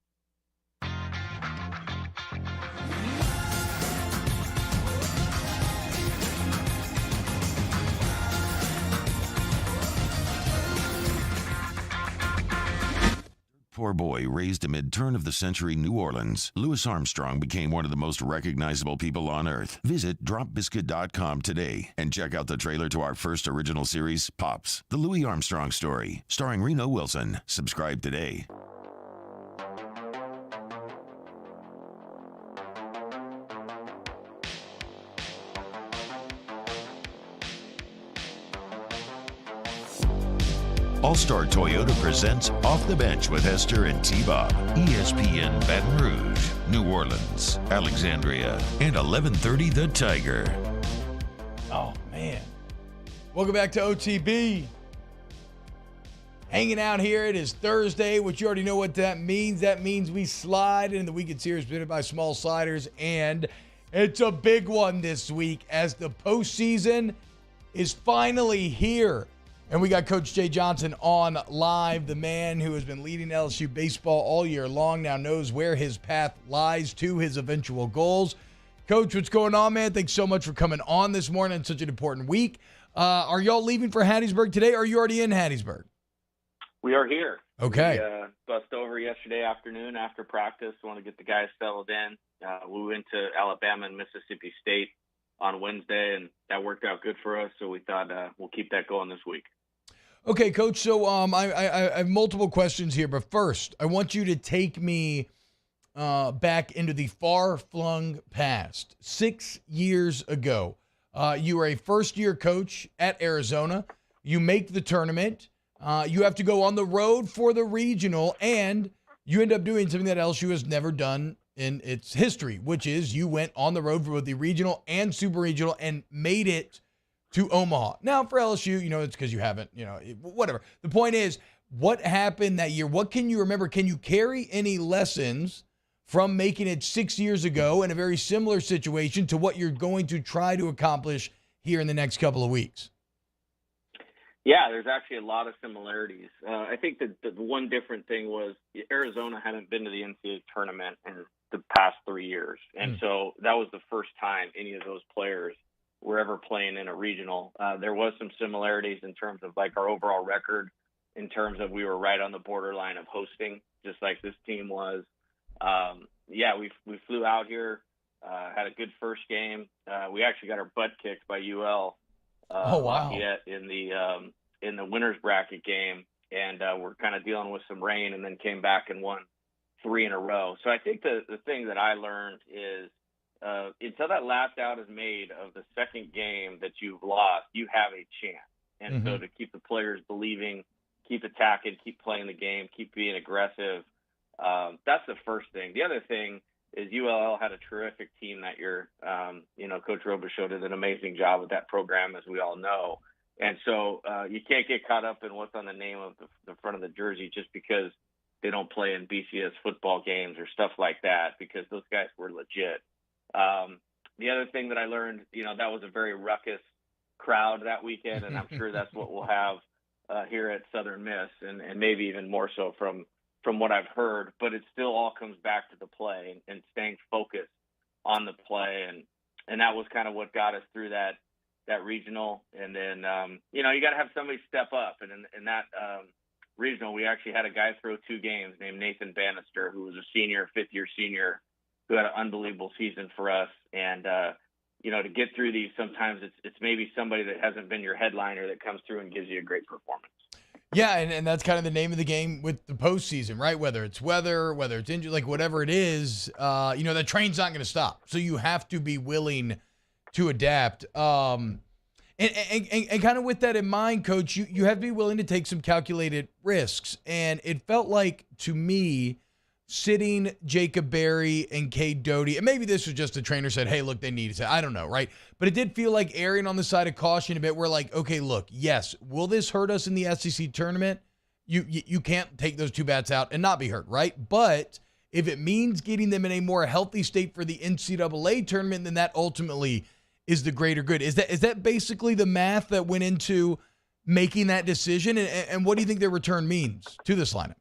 For boy raised amid turn-of-the-century New Orleans, Louis Armstrong became one of the most recognizable people on Earth. Visit dropbiscuit.com today and check out the trailer to our first original series, Pops, The Louis Armstrong Story, starring Reno Wilson. Subscribe today. All-Star Toyota presents Off the Bench with Esther and T-Bob. ESPN Baton Rouge, New Orleans, Alexandria, and 1130 The Tiger. Oh, man. Welcome back to OTB. Hanging out here. It is Thursday, which you already know what that means. That means we slide into the weekend series presented by Small Sliders, and it's a big one this week as the postseason is finally here. And we got Coach Jay Johnson on live, the man who has been leading LSU baseball all year long, now knows where his path lies to his eventual goals. Coach, what's going on, man? Thanks so much for coming on this morning. It's such an important week. Are y'all leaving for Hattiesburg today, or are you already in Hattiesburg? We are here. Okay. We bussed over yesterday afternoon after practice. Want to get the guys settled in. We went to Alabama and Mississippi State on Wednesday, and that worked out good for us, so we thought we'll keep that going this week. Okay, Coach, so I have multiple questions here, but first, I want you to take me back into the far-flung past. 6 years ago, you were a first-year coach at Arizona. You make the tournament. You have to go on the road for the regional, and you end up doing something that LSU has never done in its history, which is you went on the road for both the regional and super regional and made it to Omaha. Now, for LSU, it's because you haven't, whatever. The point is, what happened that year? What can you remember? Can you carry any lessons from making it 6 years ago in a very similar situation to what you're going to try to accomplish here in the next couple of weeks? Yeah, there's actually a lot of similarities. I think that the one different thing was Arizona hadn't been to the NCAA tournament in the past 3 years. And so that was the first time any of those players were ever playing in a regional. There was some similarities in terms of like our overall record, in terms of we were right on the borderline of hosting, just like this team was. We flew out here, had a good first game. We actually got our butt kicked by UL. Lafayette in the winners bracket game, and we're kind of dealing with some rain, and then came back and won 3 in a row. So I think the thing that I learned is until that last out is made of the second game that you've lost, you have a chance. And so to keep the players believing, keep attacking, keep playing the game, keep being aggressive, that's the first thing. The other thing is ULL had a terrific team that year. Coach Robichaud did an amazing job with that program, as we all know. And so you can't get caught up in what's on the name of the front of the jersey just because they don't play in BCS football games or stuff like that, because those guys were legit. The other thing that I learned, that was a very ruckus crowd that weekend, and I'm sure that's what we'll have here at Southern Miss, and maybe even more so from what I've heard. But it still all comes back to the play and staying focused on the play, and that was kind of what got us through that regional. And then you got to have somebody step up, and in that regional, we actually had a guy throw 2 games named Nathan Bannister, who was a senior, 5th-year senior, who had an unbelievable season for us. And, to get through these, sometimes it's maybe somebody that hasn't been your headliner that comes through and gives you a great performance. Yeah, and that's kind of the name of the game with the postseason, right? Whether it's weather, whether it's injury, like whatever it is, the train's not going to stop. So you have to be willing to adapt. And kind of with that in mind, Coach, you have to be willing to take some calculated risks. And it felt like, to me, sitting Jacob Berry and Cade Doty, and maybe this was just the trainer said, hey, look, they need it. I don't know, right? But it did feel like erring on the side of caution a bit. We're like, okay, look, yes, will this hurt us in the SEC tournament? You can't take those 2 bats out and not be hurt, right? But if it means getting them in a more healthy state for the NCAA tournament, then that ultimately is the greater good. Is that basically the math that went into making that decision? And what do you think their return means to this lineup?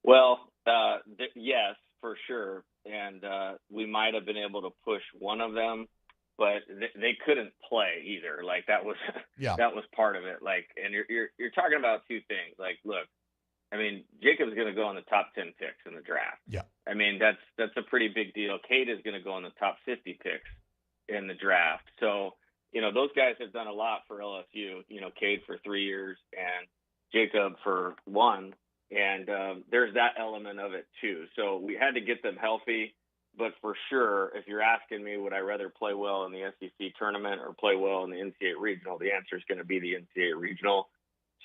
Well, yes, for sure. And we might have been able to push one of them, but they couldn't play either. Like that was that was part of it. Like, and you're talking about 2 things. Like, look, I mean, Jacob's going to go in the top 10 picks in the draft. Yeah. I mean, that's a pretty big deal. Cade is going to go in the top 50 picks in the draft. So, those guys have done a lot for LSU, Cade for 3 years and Jacob for 1. And there's that element of it too. So we had to get them healthy. But for sure, if you're asking me, would I rather play well in the SEC tournament or play well in the NCAA regional, the answer is going to be the NCAA regional.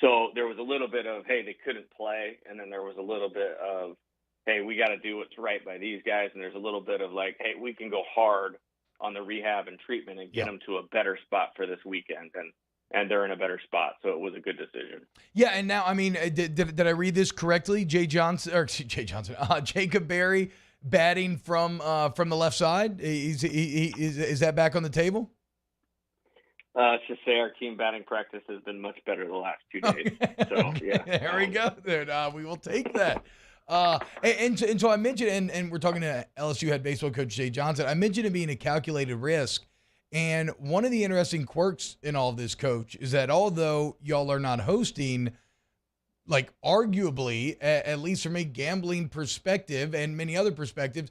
So there was a little bit of, hey, they couldn't play. And then there was a little bit of, hey, we got to do what's right by these guys. And there's a little bit of like, hey, we can go hard on the rehab and treatment and get them to a better spot for this weekend. And they're in a better spot. So it was a good decision. Yeah. And now, I mean, did I read this correctly? Jacob Berry batting from the left side. Is that back on the table? Let's just say our team batting practice has been much better the last 2 days. So, yeah. There we go. Then we will take that. And so I mentioned, and we're talking to LSU head baseball coach Jay Johnson. I mentioned it being a calculated risk. And one of the interesting quirks in all of this, Coach, is that although y'all are not hosting, like arguably, at least from a gambling perspective and many other perspectives,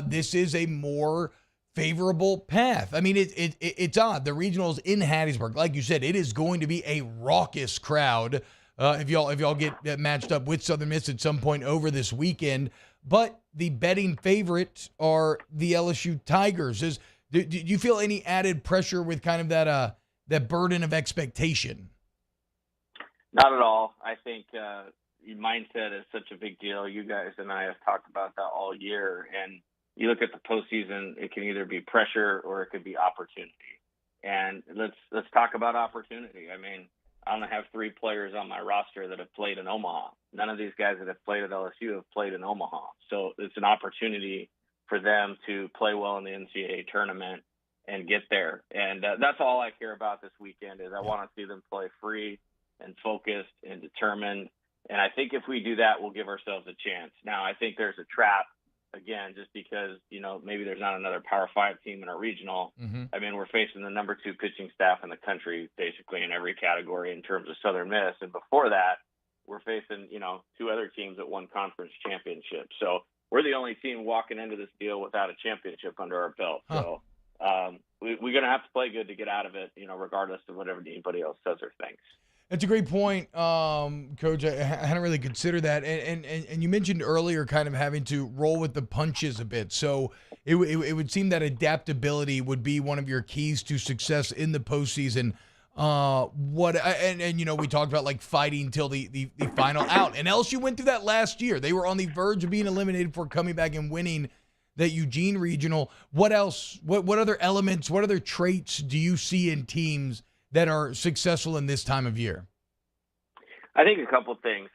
this is a more favorable path. I mean, it's odd. The regionals in Hattiesburg, like you said, it is going to be a raucous crowd if y'all get matched up with Southern Miss at some point over this weekend. But the betting favorite are the LSU Tigers. Do you feel any added pressure with kind of that burden of expectation? Not at all. I think mindset is such a big deal. You guys and I have talked about that all year. And you look at the postseason, it can either be pressure or it could be opportunity. And let's talk about opportunity. I mean, I only have 3 players on my roster that have played in Omaha. None of these guys that have played at LSU have played in Omaha. So it's an opportunity for them to play well in the NCAA tournament and get there. And that's all I care about this weekend is I want to see them play free and focused and determined. And I think if we do that, we'll give ourselves a chance. Now, I think there's a trap, again, just because, maybe there's not another Power 5 team in our regional. Mm-hmm. I mean, we're facing the number 2 pitching staff in the country, basically in every category in terms of Southern Miss. And before that, we're facing, 2 other teams that won conference championships. So we're the only team walking into this deal without a championship under our belt. Huh. So we're going to have to play good to get out of it, regardless of whatever anybody else says or thinks. That's a great point, Coach. I hadn't really considered that. And you mentioned earlier kind of having to roll with the punches a bit. So it would seem that adaptability would be one of your keys to success in the postseason. We talked about like fighting till the final out. And LSU went through that last year. They were on the verge of being eliminated before coming back and winning that Eugene regional. What else? What other elements, what other traits do you see in teams that are successful in this time of year? I think a couple things.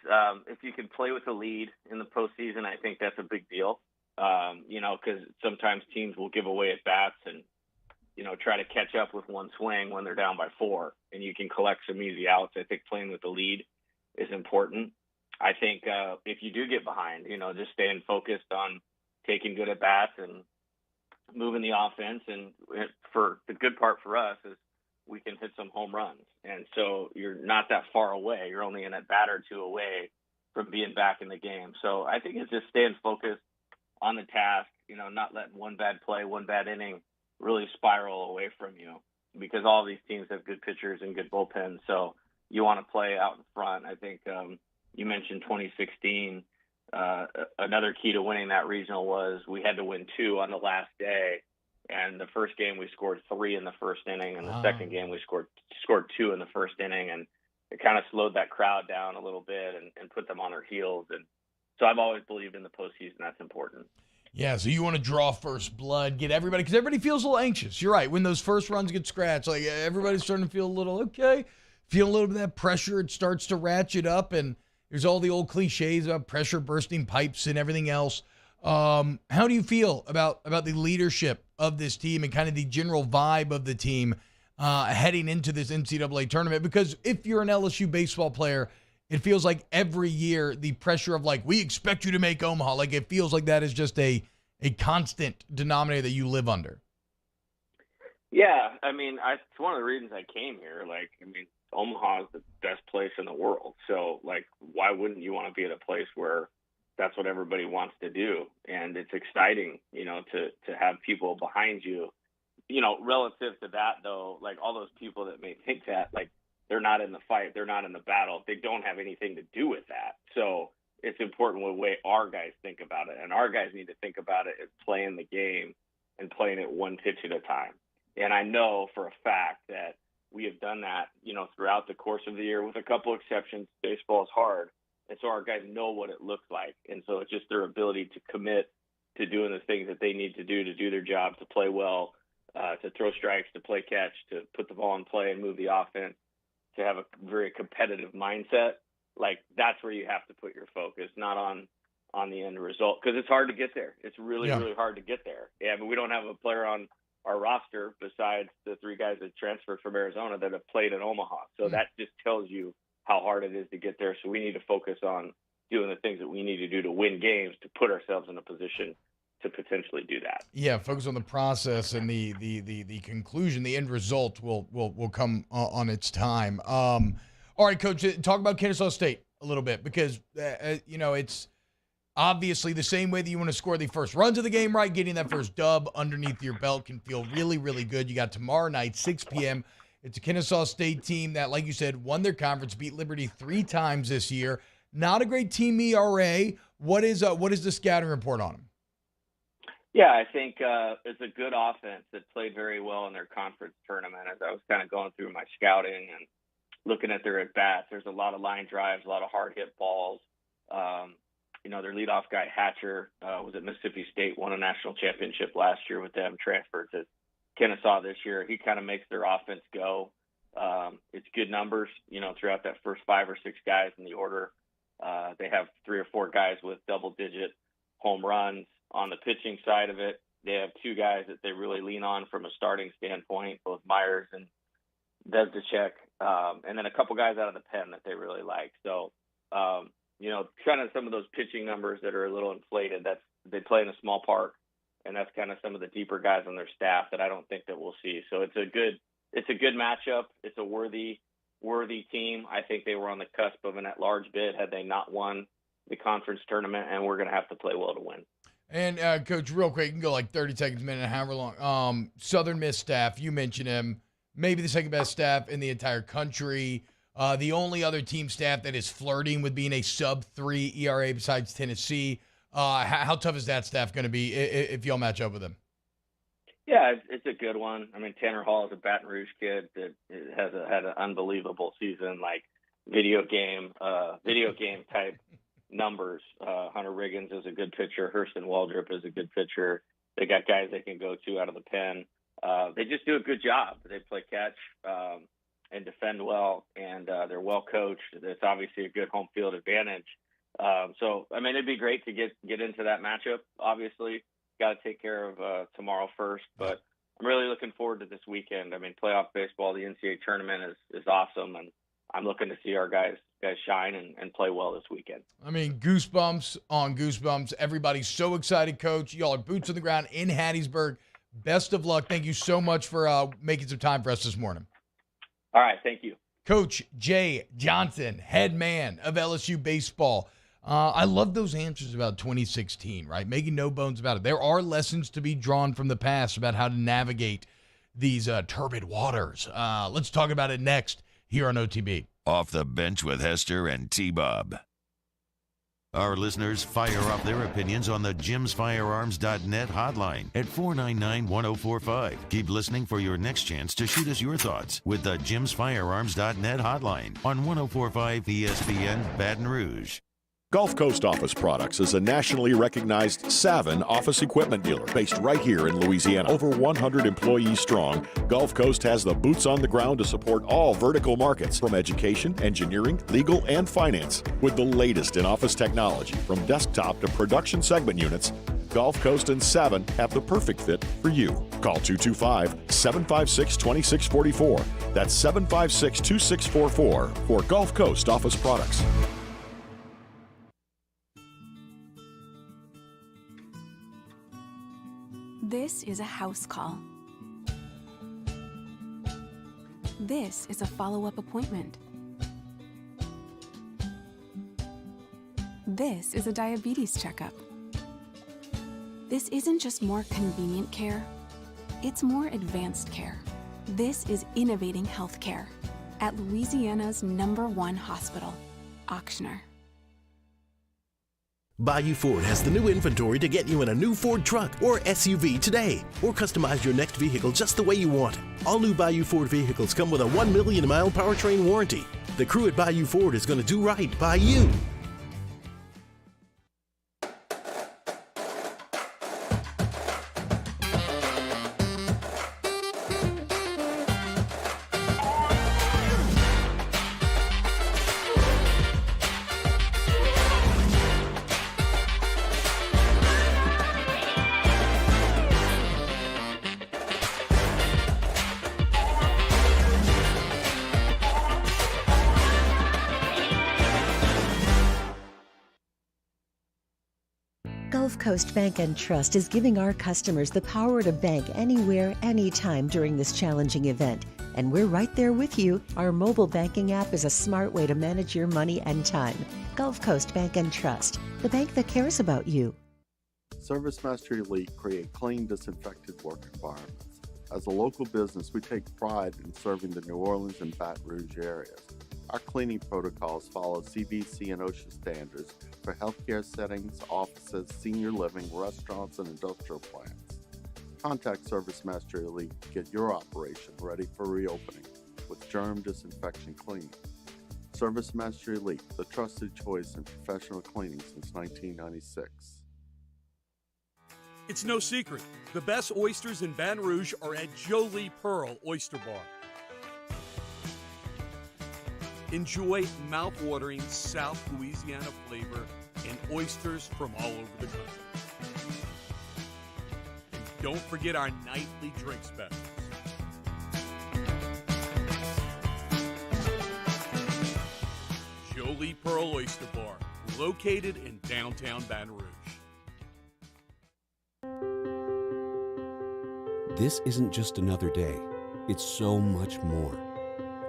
If you can play with the lead in the postseason, I think that's a big deal. Because sometimes teams will give away at bats and, try to catch up with one swing when they're down by 4, and you can collect some easy outs. I think playing with the lead is important. I think if you do get behind, just staying focused on taking good at bats and moving the offense. And for the good part for us is we can hit some home runs. And so you're not that far away. You're only in a bat or 2 away from being back in the game. So I think it's just staying focused on the task, not letting one bad play, one bad inning really spiral away from you, because all these teams have good pitchers and good bullpens. So you want to play out in front. I think you mentioned 2016. Another key to winning that regional was we had to win 2 on the last day. And the first game we scored 3 in the first inning, and the second game we scored 2 in the first inning, and it kind of slowed that crowd down a little bit and put them on their heels. And so I've always believed in the postseason that's important. Yeah, so you want to draw first blood, get everybody, because everybody feels a little anxious. You're right. When those first runs get scratched, like everybody's starting to feel a little feel a little bit of that pressure. It starts to ratchet up, and there's all the old cliches about pressure bursting pipes and everything else. How do you feel about the leadership of this team and kind of the general vibe of the team heading into this NCAA tournament? Because if you're an LSU baseball player, it feels like every year the pressure of like, we expect you to make Omaha, like it feels like that is just a constant denominator that you live under. Yeah, I mean, it's one of the reasons I came here. Like, I mean, Omaha is the best place in the world. So, like, why wouldn't you want to be at a place where that's what everybody wants to do? And it's exciting, to have people behind you. Relative to that, though, like, all those people that may think that, like, they're not in the fight, they're not in the battle, they don't have anything to do with that. So it's important what way our guys think about it. And our guys need to think about it as playing the game and playing it one pitch at a time. And I know for a fact that we have done that, throughout the course of the year, with a couple exceptions. Baseball is hard. And so our guys know what it looks like. And so it's just their ability to commit to doing the things that they need to do their job, to play well, to throw strikes, to play catch, to put the ball in play and move the offense, to have a very competitive mindset. Like, that's where you have to put your focus, not on the end result, because it's hard to get there. It's really hard to get there. Yeah, we don't have a player on our roster besides the 3 guys that transferred from Arizona that have played in Omaha. So that just tells you how hard it is to get there. So we need to focus on doing the things that we need to do to win games, to put ourselves in a position to potentially do that. Yeah, focus on the process, and the conclusion, the end result will come on its time. All right, Coach, talk about Kennesaw State a little bit, because it's obviously the same way that you want to score the first runs of the game right. Getting that first dub underneath your belt can feel really, really good. You got tomorrow night, 6 p.m. It's a Kennesaw State team that, like you said, won their conference, beat Liberty 3 times this year. Not a great team ERA. What is the scouting report on them? Yeah, I think it's a good offense that played very well in their conference tournament. As I was kind of going through my scouting and looking at their at-bats, there's a lot of line drives, a lot of hard-hit balls. Their leadoff guy, Hatcher, was at Mississippi State, won a national championship last year with them, transferred to Kennesaw this year. He kind of makes their offense go. It's good numbers, throughout that first 5 or 6 guys in the order. They have 3 or 4 guys with double-digit home runs. On the pitching side of it, they have 2 guys that they really lean on from a starting standpoint, both Myers and Desdechek, and then a couple guys out of the pen that they really like. So, kind of some of those pitching numbers that are a little inflated, they play in a small park, and that's kind of some of the deeper guys on their staff that I don't think that we'll see. So it's a good matchup. It's a worthy team. I think they were on the cusp of an at-large bid had they not won the conference tournament, and we're going to have to play well to win. And, Coach, real quick, you can go like 30 seconds, minute, however long. Southern Miss staff, you mentioned him, maybe the second best staff in the entire country. The only other team staff that is flirting with being a sub-3 ERA besides Tennessee. How tough is that staff going to be if y'all match up with them? Yeah, it's a good one. I mean, Tanner Hall is a Baton Rouge kid that had an unbelievable season, like video game type numbers. Hunter Riggins is a good pitcher. Hurston Waldrop is a good pitcher. They got guys they can go to out of the pen. They just do a good job. They play catch and defend well, and they're well coached. It's obviously a good home field advantage. So, I mean, it'd be great to get into that matchup. Obviously, got to take care of tomorrow first, but I'm really looking forward to this weekend. I mean, playoff baseball, the NCAA tournament is awesome, and I'm looking to see our guys shine and play well this weekend. I mean, goosebumps on goosebumps. Everybody's so excited, Coach. Y'all are boots on the ground in Hattiesburg. Best of luck. Thank you so much for making some time for us this morning. All right, thank you. Coach Jay Johnson, head man of LSU baseball. I love those answers about 2016, right? Making no bones about it. There are lessons to be drawn from the past about how to navigate these turbid waters. Let's talk about it next here on OTB. Off the Bench with Hester and T-Bob. Our listeners fire up their opinions on the jimsfirearms.net hotline at 499-1045. Keep listening for your next chance to shoot us your thoughts with the jimsfirearms.net hotline on 1045 ESPN Baton Rouge. Gulf Coast Office Products is a nationally recognized Savin office equipment dealer based right here in Louisiana. Over 100 employees strong, Gulf Coast has the boots on the ground to support all vertical markets, from education, engineering, legal, and finance. With the latest in office technology, from desktop to production segment units, Gulf Coast and Savin have the perfect fit for you. Call 225-756-2644. That's 756-2644 for Gulf Coast Office Products. This is a house call. This is a follow-up appointment. This is a diabetes checkup. This isn't just more convenient care, it's more advanced care. This is innovating healthcare at Louisiana's #1 hospital, Auctioner. Bayou Ford has the new inventory to get you in a new Ford truck or SUV today, or customize your next vehicle just the way you want it. All new Bayou Ford vehicles come with a 1 million mile powertrain warranty. The crew at Bayou Ford is going to do right by you. Gulf Coast Bank and Trust is giving our customers the power to bank anywhere, anytime during this challenging event. And we're right there with you. Our mobile banking app is a smart way to manage your money and time. Gulf Coast Bank and Trust, the bank that cares about you. ServiceMaster Elite create clean, disinfected work environments. As a local business, we take pride in serving the New Orleans and Baton Rouge areas. Our cleaning protocols follow CDC and OSHA standards for healthcare settings, offices, senior living, restaurants, and industrial plants. Contact ServiceMaster Elite to get your operation ready for reopening with germ disinfection cleaning. ServiceMaster Elite, the trusted choice in professional cleaning since 1996. It's no secret. The best oysters in Baton Rouge are at Jolie Pearl Oyster Bar. Enjoy mouth-watering South Louisiana flavor and oysters from all over the country. And don't forget our nightly drink specials. Jolie Pearl Oyster Bar, located in downtown Baton Rouge. This isn't just another day. It's so much more.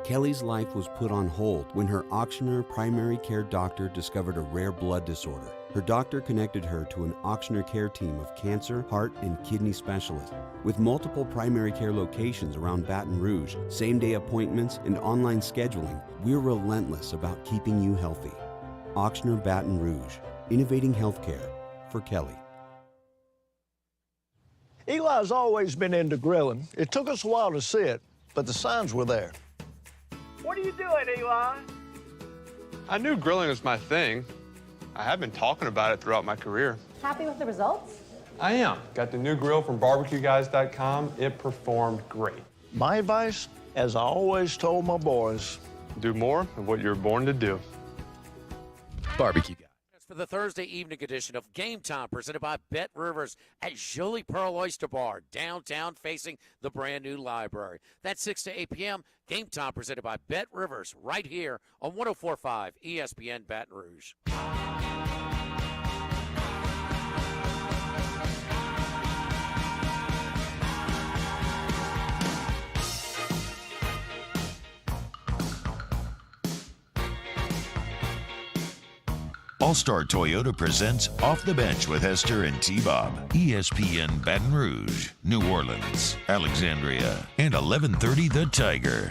Kelly's life was put on hold when her auctioneer primary care doctor discovered a rare blood disorder. Her doctor connected her to an auctioneer care team of cancer, heart, and kidney specialists. With multiple primary care locations around Baton Rouge, same-day appointments, and online scheduling, we're relentless about keeping you healthy. Auctioneer Baton Rouge, innovating healthcare for Kelly. Eli's always been into grilling. It took us a while to see it, but the signs were there. What are you doing, Eli? I knew grilling was my thing. I have been talking about it throughout my career. Happy with the results? I am. Got the new grill from barbecueguys.com. It performed great. My advice, as I always told my boys, do more of what you're born to do. Barbecue Guy. For the Thursday evening edition of Game Time, presented by Bet Rivers at Jolie Pearl Oyster Bar, downtown facing the brand new library. That's 6 to 8 p.m. Game Time, presented by Bet Rivers, right here on 104.5 ESPN Baton Rouge. All-Star Toyota presents Off the Bench with Hester and T-Bob. ESPN Baton Rouge, New Orleans, Alexandria, and 1130 The Tiger.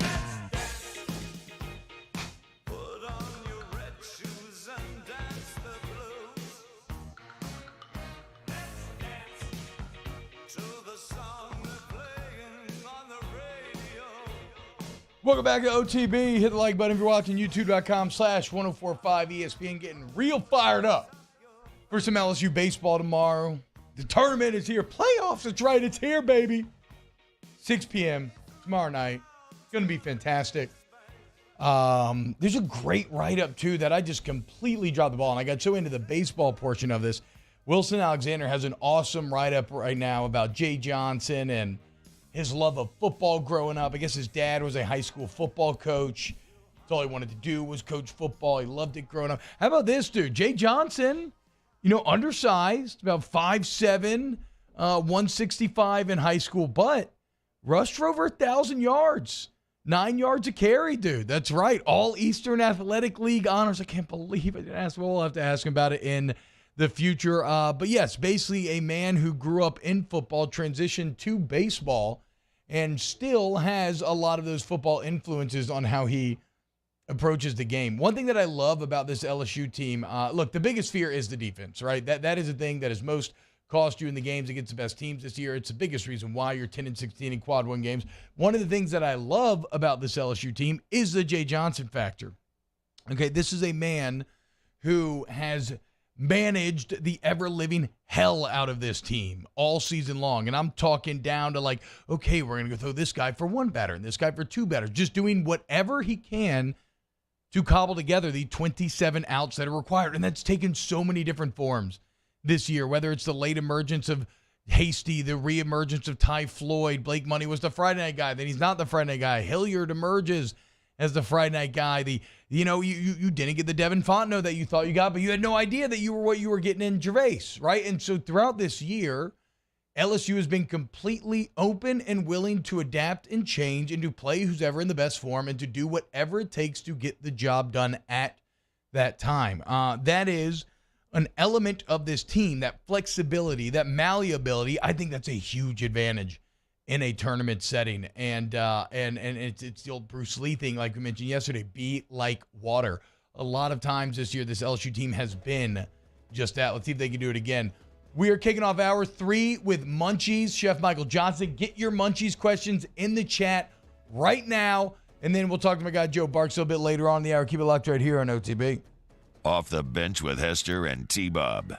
Welcome back to OTB. Hit the like button if you're watching youtube.com/1045 ESPN. Getting real fired up for some LSU baseball tomorrow. The tournament is here. Playoffs, that's right. It's here, baby. 6 p.m. tomorrow night. It's going to be fantastic. There's a great write-up, too, that I just completely dropped the ball, and I got so into the baseball portion of this. Wilson Alexander has an awesome write-up right now about Jay Johnson and his love of football growing up. I guess his dad was a high school football coach. That's all he wanted to do was coach football. He loved it growing up. How about this, dude? Jay Johnson, undersized, about 5'7", 165 in high school, but rushed for over 1,000 yards 9 yards a carry, dude. That's right. All Eastern Athletic League honors. I can't believe I didn't ask. We'll have to ask him about it in the future. But yes, basically a man who grew up in football, transitioned to baseball, and still has a lot of those football influences on how he approaches the game. One thing that I love about this LSU team, look, the biggest fear is the defense, right? That is the thing that has most cost you in the games against the best teams this year. It's the biggest reason why you're 10-16 in quad one games. One of the things that I love about this LSU team is the Jay Johnson factor. Okay, this is a man who has managed the ever-living hell out of this team all season long. And I'm talking down to like, okay, we're going to go throw this guy for one batter and this guy for two batters, just doing whatever he can to cobble together the 27 outs that are required. And that's taken so many different forms this year, whether it's the late emergence of Hasty, the reemergence of Ty Floyd. Blake Money was the Friday night guy. Then he's not the Friday night guy. Hilliard emerges as the Friday night guy. You didn't get the Devin Fontenot that you thought you got, but you had no idea that you were what you were getting in Gervais, right? And so throughout this year, LSU has been completely open and willing to adapt and change and to play who's ever in the best form and to do whatever it takes to get the job done at that time. That is an element of this team, that flexibility, that malleability. I think that's a huge advantage in a tournament setting. And it's the old Bruce Lee thing, like we mentioned yesterday, be like water. A lot of times this year, this LSU team has been just that. Let's see if they can do it again. We are kicking off hour 3 with Munchies. Chef Michael Johnson, get your Munchies questions in the chat right now. And then we'll talk to my guy Joe Barksdale a bit later on in the hour. Keep it locked right here on OTB. Off the Bench with Hester and T-Bob.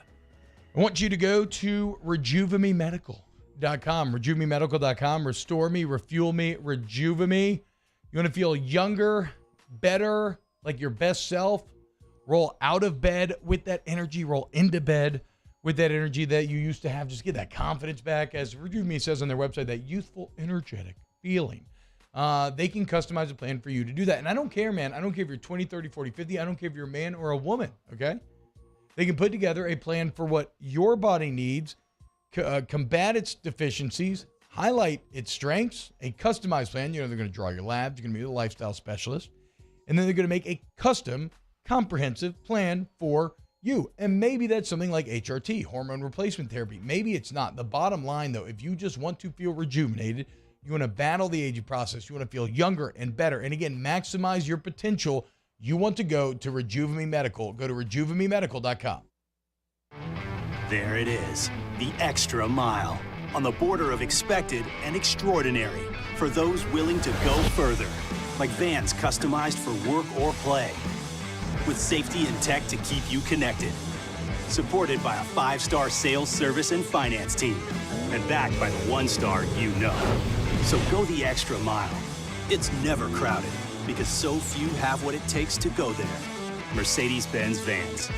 I want you to go to RejuveMeMedical.com. RejuveMeMedical.com. Restore me, refuel me, rejuve me. You want to feel younger, better, like your best self? Roll out of bed with that energy. Roll into bed with that energy that you used to have. Just get that confidence back. As Rejuve Me says on their website, that youthful, energetic feeling. They can customize a plan for you to do that. And I don't care, man. I don't care if you're 20, 30, 40, 50. I don't care if you're a man or a woman, okay? They can put together a plan for what your body needs, combat its deficiencies, highlight its strengths, a customized plan. They're going to draw your labs. You're going to be the lifestyle specialist. And then they're going to make a custom, comprehensive plan for you. And maybe that's something like HRT, hormone replacement therapy. Maybe it's not. The bottom line, though, if you just want to feel rejuvenated, you want to battle the aging process, you want to feel younger and better, and again, maximize your potential, you want to go to Rejuve Me Medical. Go to RejuveMeMedical.com. There it is, the extra mile, on the border of expected and extraordinary, for those willing to go further, like vans customized for work or play, with safety and tech to keep you connected. Supported by a 5-star sales, service, and finance team, and backed by the 1-star you know. So go the extra mile. It's never crowded, because so few have what it takes to go there. Mercedes-Benz Vans.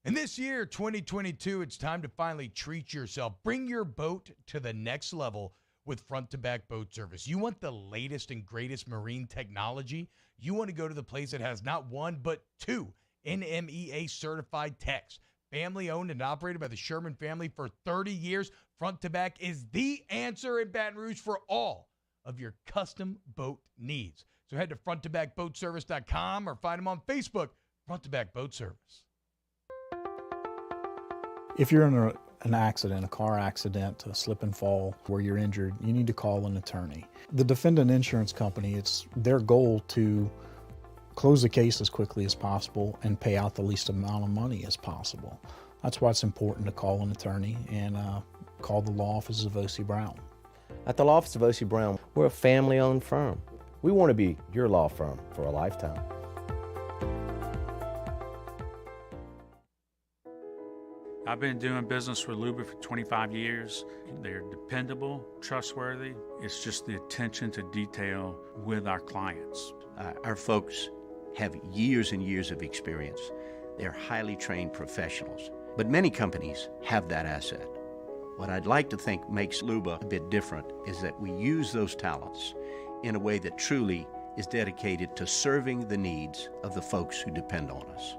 And this year, 2022, it's time to finally treat yourself. Bring your boat to the next level with front-to-back boat service. You want the latest and greatest marine technology? You want to go to the place that has not one, but 2 NMEA certified techs. Family owned and operated by the Sherman family for 30 years. Front to Back is the answer in Baton Rouge for all of your custom boat needs. So head to fronttobackboatservice.com or find them on Facebook, Front to Back Boat Service. If you're in an accident, a car accident, a slip and fall where you're injured, you need to call an attorney. The defendant insurance company, it's their goal to close the case as quickly as possible and pay out the least amount of money as possible. That's why it's important to call an attorney and call the law offices of O.C. Brown. At the law office of O.C. Brown, we're a family-owned firm. We want to be your law firm for a lifetime. I've been doing business with Luba for 25 years. They're dependable, trustworthy. It's just the attention to detail with our clients. Our folks have years and years of experience. They're highly trained professionals, but many companies have that asset. What I'd like to think makes Luba a bit different is that we use those talents in a way that truly is dedicated to serving the needs of the folks who depend on us.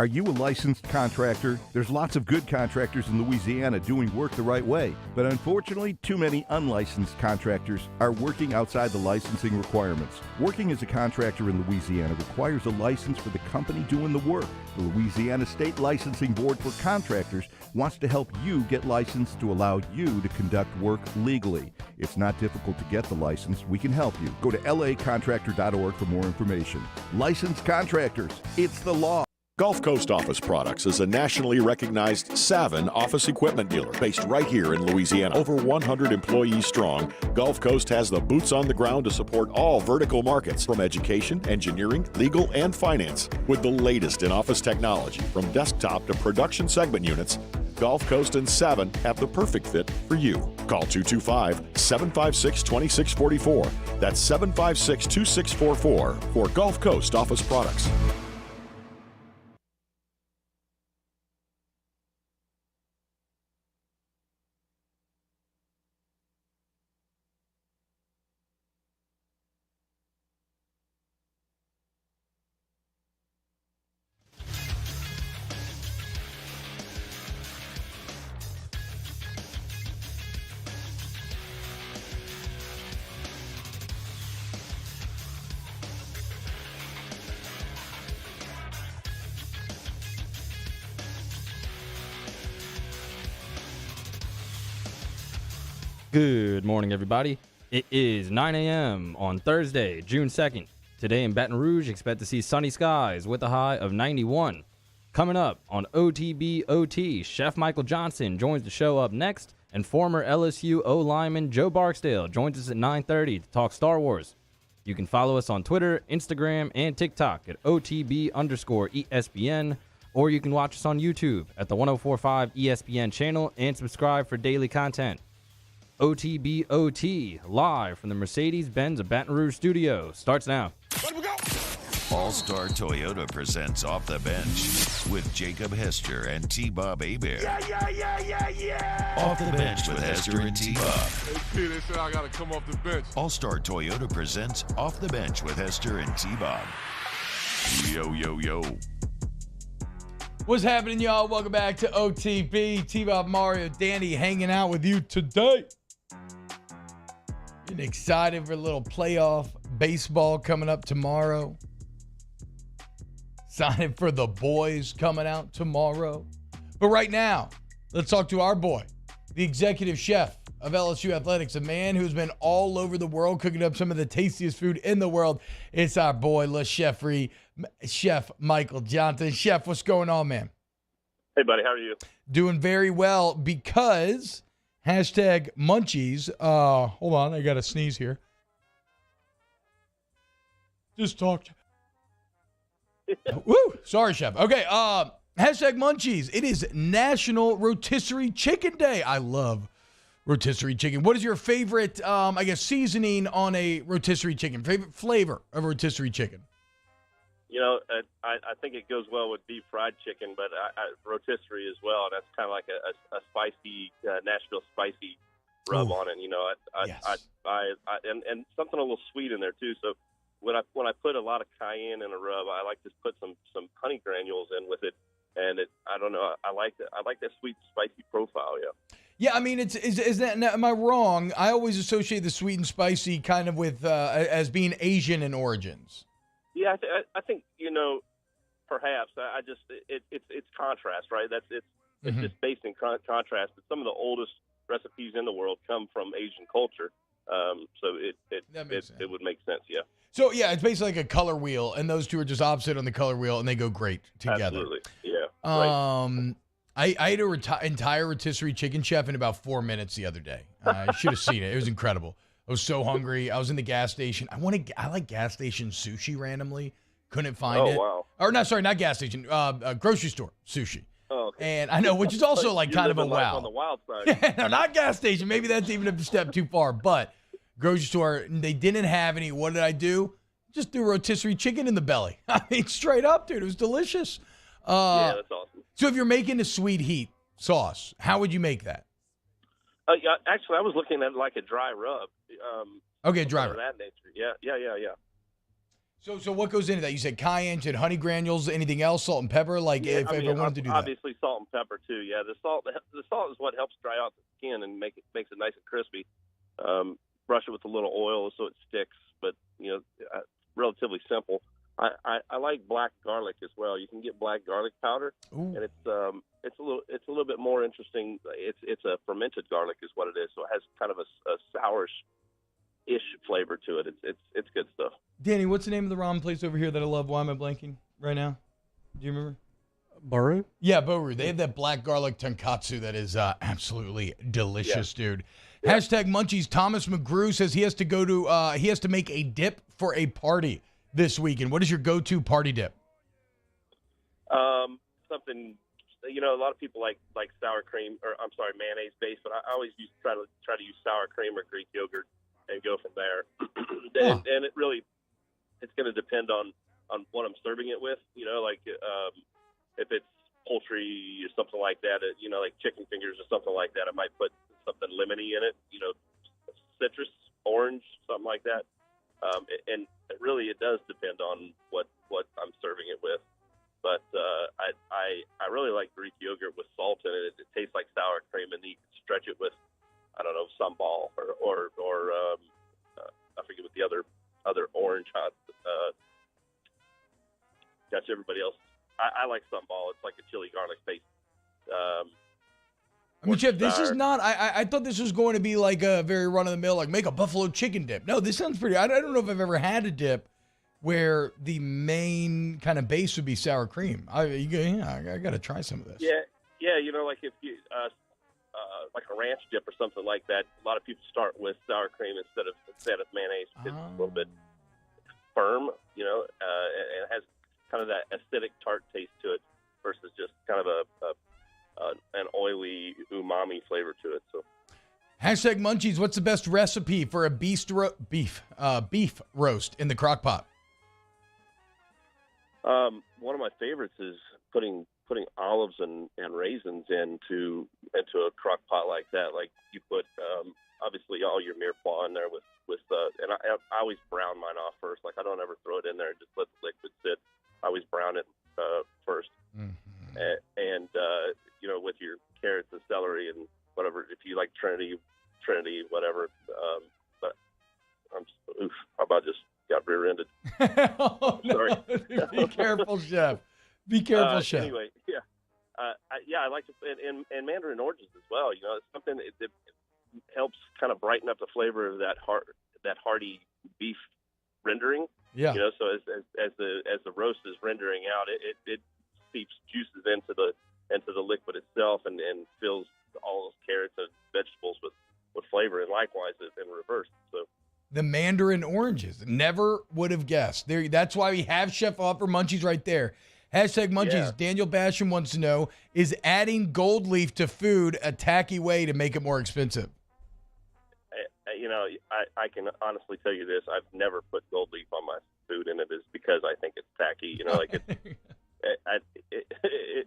Are you a licensed contractor? There's lots of good contractors in Louisiana doing work the right way, but unfortunately, too many unlicensed contractors are working outside the licensing requirements. Working as a contractor in Louisiana requires a license for the company doing the work. The Louisiana State Licensing Board for Contractors wants to help you get licensed to allow you to conduct work legally. It's not difficult to get the license. We can help you. Go to lacontractor.org for more information. Licensed contractors, it's the law. Gulf Coast Office Products is a nationally recognized Savin office equipment dealer based right here in Louisiana. Over 100 employees strong, Gulf Coast has the boots on the ground to support all vertical markets, from education, engineering, legal, and finance. With the latest in office technology, from desktop to production segment units, Gulf Coast and Savin have the perfect fit for you. Call 225-756-2644. That's 756-2644 for Gulf Coast Office Products. Good morning, everybody. It is 9 a.m. on Thursday, June 2nd. Today in Baton Rouge, expect to see sunny skies with a high of 91. Coming up on OTB-OT, Chef Michael Johnson joins the show up next, and former LSU O-lineman Joe Barksdale joins us at 9:30 to talk Star Wars. You can follow us on Twitter, Instagram, and TikTok at OTB_ESPN, or you can watch us on YouTube at the 1045 ESPN channel and subscribe for daily content. OTB-OT, live from the Mercedes-Benz of Baton Rouge studio, starts now. All-Star Toyota presents Off the Bench with Jacob Hester and T-Bob Hebert. Yeah. Off the Bench with Hester and T-Bob. Hey, P, they said I got to come off the bench. All-Star Toyota presents Off the Bench with Hester and T-Bob. Yo. What's happening, y'all? Welcome back to OTB. T-Bob, Mario, Danny hanging out with you today. Getting excited for a little playoff baseball coming up tomorrow. Excited for the boys coming out tomorrow. But right now, let's talk to our boy, the executive chef of LSU Athletics, a man who's been all over the world cooking up some of the tastiest food in the world. It's our boy, Le Chefry, Chef Michael Johnson. Chef, what's going on, man? Hey, buddy. How are you? Doing very well because hashtag munchies. Hold on. I got to sneeze here. Just talk. Woo! Sorry, Chef. Okay. Hashtag munchies. It is National Rotisserie Chicken Day. I love rotisserie chicken. What is your favorite, seasoning on a rotisserie chicken? Favorite flavor of rotisserie chicken? You know, I think it goes well with beef fried chicken, but rotisserie as well. That's kind of like a spicy Nashville spicy rub on it. You know, and something a little sweet in there too. So when I put a lot of cayenne in a rub, I like to put some honey granules in with it, and I don't know, I like that sweet spicy profile. Yeah. Yeah, I mean, is that, am I wrong? I always associate the sweet and spicy kind of with as being Asian in origins. Yeah, I think, you know, perhaps it's contrast, right? It's just based in contrast. But some of the oldest recipes in the world come from Asian culture, so it would make sense. Yeah. So yeah, it's basically like a color wheel, and those two are just opposite on the color wheel, and they go great together. Absolutely. Yeah. I ate an entire rotisserie chicken, Chef, in about 4 minutes the other day. I should have seen it. It was incredible. I was so hungry. I was in the gas station. I like gas station sushi randomly. Couldn't find it. Oh, wow. Or no, sorry, not gas station. Grocery store sushi. Oh, okay. And I know, which is also like kind of a wow. On the wild side. No, not gas station. Maybe that's even a step too far. But grocery store, they didn't have any. What did I do? Just threw rotisserie chicken in the belly. I mean, straight up, dude. It was delicious. Yeah, that's awesome. So if you're making a sweet heat sauce, how would you make that? Yeah, actually, I was looking at like a dry rub. Okay, dry rub. That nature. Yeah. So what goes into that? You said cayenne, you said honey granules, anything else, salt and pepper? Like if I wanted to do that. Obviously salt and pepper too. Yeah, the salt is what helps dry out the skin and makes it nice and crispy. Brush it with a little oil so it sticks, but relatively simple. I like black garlic as well. You can get black garlic powder, and it's a little bit more interesting. It's a fermented garlic is what it is, so it has kind of a sourish-ish flavor to it. It's good stuff. Danny, what's the name of the ramen place over here that I love? Why am I blanking right now? Do you remember? Baru? Yeah, Baru. They have that black garlic tonkatsu that is absolutely delicious, dude. Yeah. Hashtag Munchies. Thomas McGrew says he has to make a dip for a party this weekend. What is your go-to party dip? Something, a lot of people like sour cream, or I'm sorry, mayonnaise based, but I always try to use sour cream or Greek yogurt and go from there. And it really, it's going to depend on what I'm serving it with. If it's poultry or something like that, like chicken fingers or something like that, I might put something lemony in it, citrus, orange, something like that. And it does depend on what I'm serving it with. But I really like Greek yogurt with salt in it. It tastes like sour cream, and you can stretch it with, I don't know, sambal or I forget what the other orange hot. Gosh, everybody else. I like sambal. It's like a chili garlic paste. Jeff, this is not. I thought this was going to be like a very run of the mill, like make a buffalo chicken dip. No, this sounds pretty. I don't know if I've ever had a dip where the main kind of base would be sour cream. I got to try some of this. Yeah. Like if you like a ranch dip or something like that. A lot of people start with sour cream instead of mayonnaise. It's a little bit firm, and it has kind of that acidic tart taste to it versus just kind of an oily umami flavor to it. So, hashtag Munchies. What's the best recipe for a beef roast in the crock pot? One of my favorites is putting olives and raisins into a crock pot like that. Like you put obviously all your mirepoix in there with and I always brown mine off first. Like I don't ever throw it in there and just let the liquid sit. I always brown it first. Mm-hmm. And with your carrots and celery and whatever, if you like Trinity, whatever. But how about just got rear-ended? Oh, sorry. No. Be careful, Chef. Be careful, Chef. Anyway, yeah. I like to, and mandarin oranges as well. It's something that helps kind of brighten up the flavor of that hearty beef rendering. Yeah. So as the roast is rendering out, it seeps juices into the liquid itself and fills all those carrots and vegetables with flavor, and likewise in reverse. So the mandarin oranges, never would have guessed. That's why we have Chef Offer Munchies right there. Hashtag Munchies. Yeah. Daniel Basham wants to know, is adding gold leaf to food a tacky way to make it more expensive? I can honestly tell you this. I've never put gold leaf on my food, and it is because I think it's tacky. It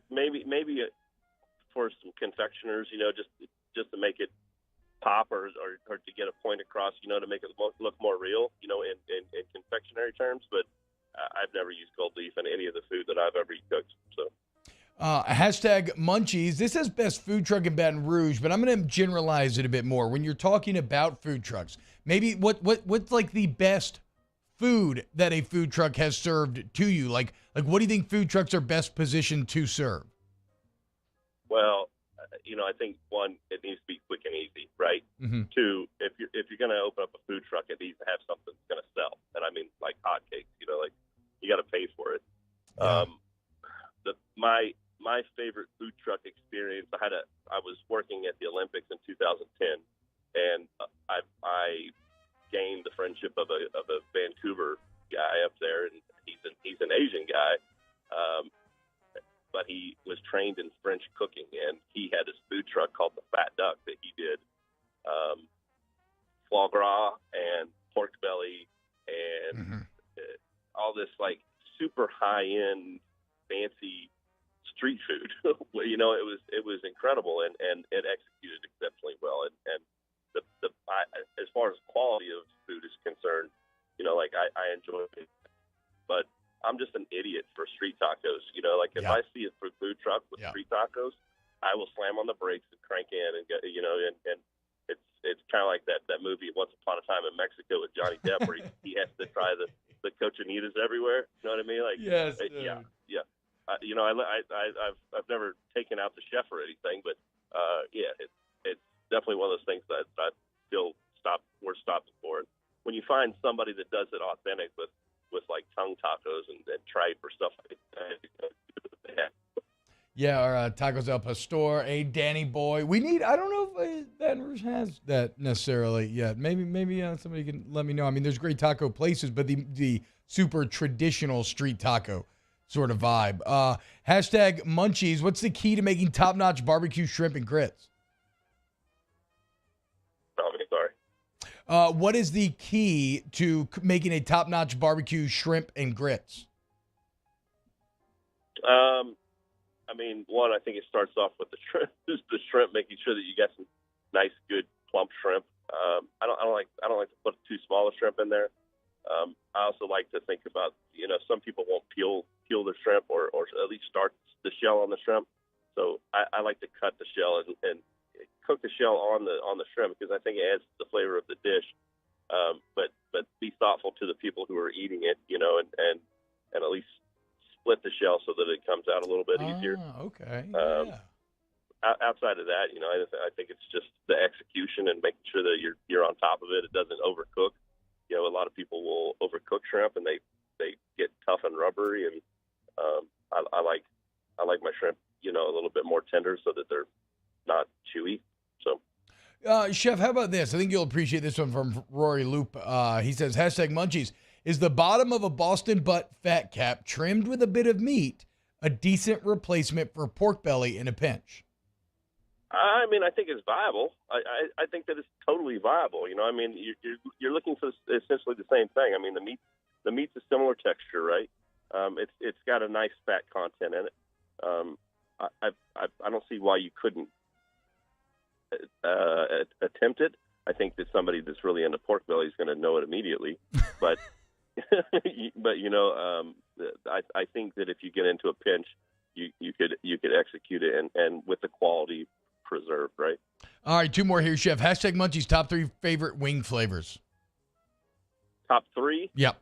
maybe for some confectioners, just to make it pop or to get a point across, to make it look more real, in confectionery terms. But I've never used gold leaf in any of the food that I've ever cooked. So. Hashtag Munchies. This says best food truck in Baton Rouge, but I'm going to generalize it a bit more. When you're talking about food trucks, maybe what's like the best food that a food truck has served to you? Like what do you think food trucks are best positioned to serve? Well, I think one, it needs to be quick and easy, right? Mm-hmm. Two, if you're going to open up a food truck, it needs to have something that's going to sell, and I mean like hotcakes. Like you got to pay for it. Yeah. My favorite food truck experience, I was working at the Olympics in 2010, and I gained the friendship of a Vancouver guy up there, and he's an Asian guy, but he was trained in French cooking, and he had this food truck called the Fat Duck that he did foie gras and pork belly and all this like super high end fancy street food. It was incredible, and it executed exceptionally well. And as far as quality of food is concerned, I enjoy but I'm just an idiot for street tacos. You know, like if I see a food truck with street tacos, I will slam on the brakes and crank in and get, you know, and it's kind of like that movie Once Upon a Time in Mexico with Johnny Depp where he has to try the cochinitas everywhere. You know what I mean? Like, yes, yeah. You know, I've never taken out the chef or anything, but it's definitely one of those things that I feel we're stopping for. And when you find somebody that does it authentic with like tongue tacos and tripe or stuff like that. Yeah, our Tacos El Pastor, a Danny Boy. We need, I don't know if Baton Rouge has that necessarily yet. Maybe somebody can let me know. I mean, there's great taco places, but the super traditional street taco sort of vibe. Hashtag munchies. What's the key to making top-notch barbecue shrimp and grits? Sorry. What is the key to making a top-notch barbecue shrimp and grits? I mean, one, I think it starts off with the shrimp, making sure that you get some nice, good, plump shrimp. I don't like to put too small a shrimp in there. I also like to think about, you know, some people won't peel the shrimp or at least start the shell on the shrimp. So I like to cut the shell and cook the shell on the shrimp because I think it adds the flavor of the dish. But be thoughtful to the people who are eating it, you know, and at least split the shell so that it comes out a little bit easier. Okay. Outside of that, you know, I think it's just the execution and making sure that you're on top of it. It doesn't overcook. You know, a lot of people will overcook shrimp and they get tough and rubbery. And I like my shrimp, you know, a little bit more tender so that they're not chewy. So, Chef, how about this? I think you'll appreciate this one from Rory Loop. He says, hashtag munchies. Is the bottom of a Boston butt fat cap trimmed with a bit of meat a decent replacement for pork belly in a pinch? I mean, I think it's viable. I think that it's totally viable. You know, I mean, you're looking for essentially the same thing. I mean, the meat's a similar texture, right? It's got a nice fat content in it. I don't see why you couldn't attempt it. I think that somebody that's really into pork belly is going to know it immediately, but. But you know, I think that if you get into a pinch, you could execute it and with the quality preserved, right? All right, two more here, Chef. Hashtag munchies. Top 3 favorite wing flavors. Top 3? Yep.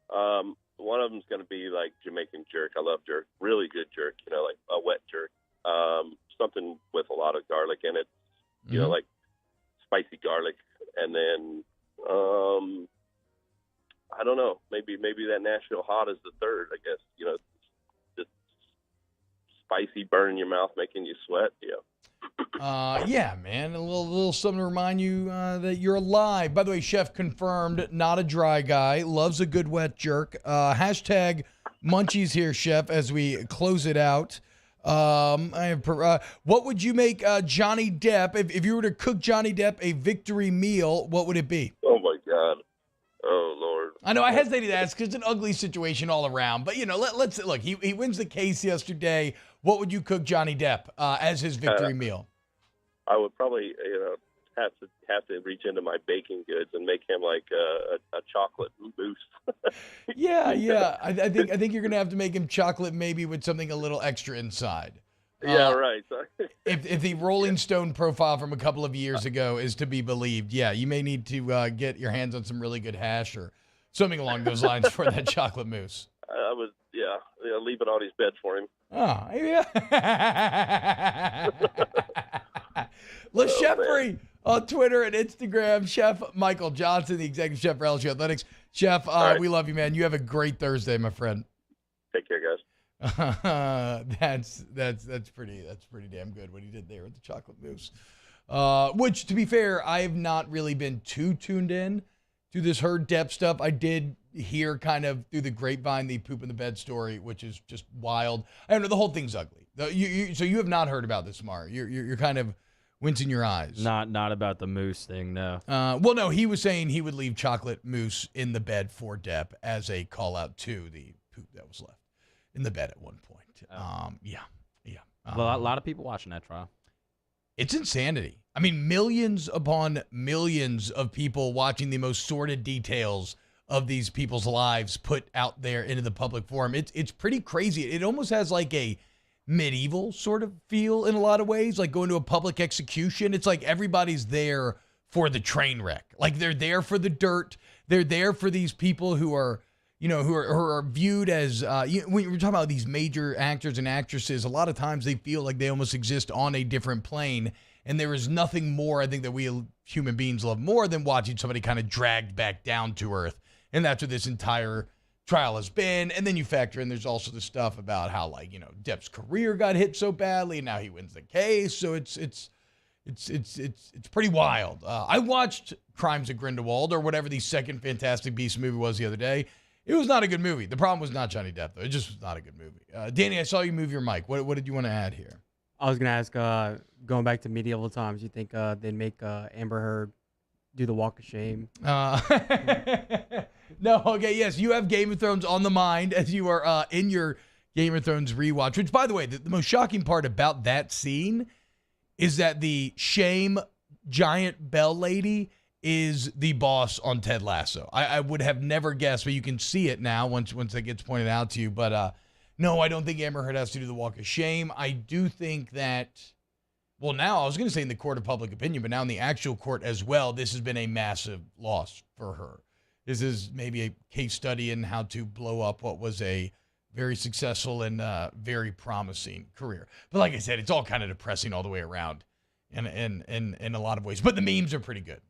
One of them's going to be like Jamaican jerk. I love jerk, really good jerk. You know, like a wet jerk. Something with a lot of garlic in it. You know, like spicy garlic, and then. I don't know. Maybe that Nashville hot is the third. I guess, you know, just spicy, burning your mouth, making you sweat. Yeah, man. A little something to remind you that you're alive. By the way, Chef confirmed, not a dry guy. Loves a good wet jerk. Hashtag munchies here, Chef. As we close it out, what would you make Johnny Depp if you were to cook Johnny Depp a victory meal? What would it be? Oh my God. Oh, Lord. I know I hesitated to ask because it's an ugly situation all around. But, you know, let's look. He wins the case yesterday. What would you cook Johnny Depp as his victory meal? I would probably, you know, have to reach into my baking goods and make him like a chocolate mousse. Yeah. I think you're gonna have to make him chocolate, maybe with something a little extra inside. Yeah, right. if the Rolling Stone profile from a couple of years ago is to be believed, yeah, you may need to get your hands on some really good hash or something along those lines for that chocolate mousse. I would, leave it on his bed for him. Oh, yeah. LeCheffery on Twitter and Instagram. Chef Michael Johnson, the executive chef for LSU Athletics. Chef, right. We love you, man. You have a great Thursday, my friend. Take care, guys. That's pretty damn good what he did there with the chocolate mousse. Which, to be fair, I have not really been too tuned in to this Herd Depp stuff. I did hear kind of through the grapevine the poop in the bed story, which is just wild. I don't know, the whole thing's ugly. So you have not heard about this, Mar. You're kind of wincing your eyes. Not about the mousse thing, no. Well, no, he was saying he would leave chocolate mousse in the bed for Depp as a call out to the poop that was left in the bed at one point. Yeah. Well, a lot of people watching that trial. It's insanity. I mean, millions upon millions of people watching the most sordid details of these people's lives put out there into the public forum. It's pretty crazy. It almost has like a medieval sort of feel in a lot of ways, like going to a public execution. It's like everybody's there for the train wreck. Like they're there for the dirt. They're there for these people who are, who are viewed as, when you're talking about these major actors and actresses, a lot of times they feel like they almost exist on a different plane. And there is nothing more, I think, that we human beings love more than watching somebody kind of dragged back down to earth. And that's what this entire trial has been. And then you factor in, there's also the stuff about how, like, Depp's career got hit so badly, and now he wins the case. So it's pretty wild. I watched Crimes of Grindelwald, or whatever the second Fantastic Beasts movie was the other day. It was not a good movie. The problem was not Johnny Depp, though. It just was not a good movie. Danny, I saw you move your mic. What did you want to add here? I was going to ask, going back to medieval times, you think they'd make Amber Heard do the walk of shame? No, okay, yes, you have Game of Thrones on the mind as you are in your Game of Thrones rewatch, which, by the way, the most shocking part about that scene is that the shame giant bell lady is the boss on Ted Lasso. I would have never guessed, but you can see it now once that gets pointed out to you. But no, I don't think Amber Heard has to do the walk of shame. I do think that, well, now I was going to say in the court of public opinion, but now in the actual court as well, this has been a massive loss for her. This is maybe a case study in how to blow up what was a very successful and very promising career. But like I said, it's all kind of depressing all the way around in a lot of ways. But the memes are pretty good.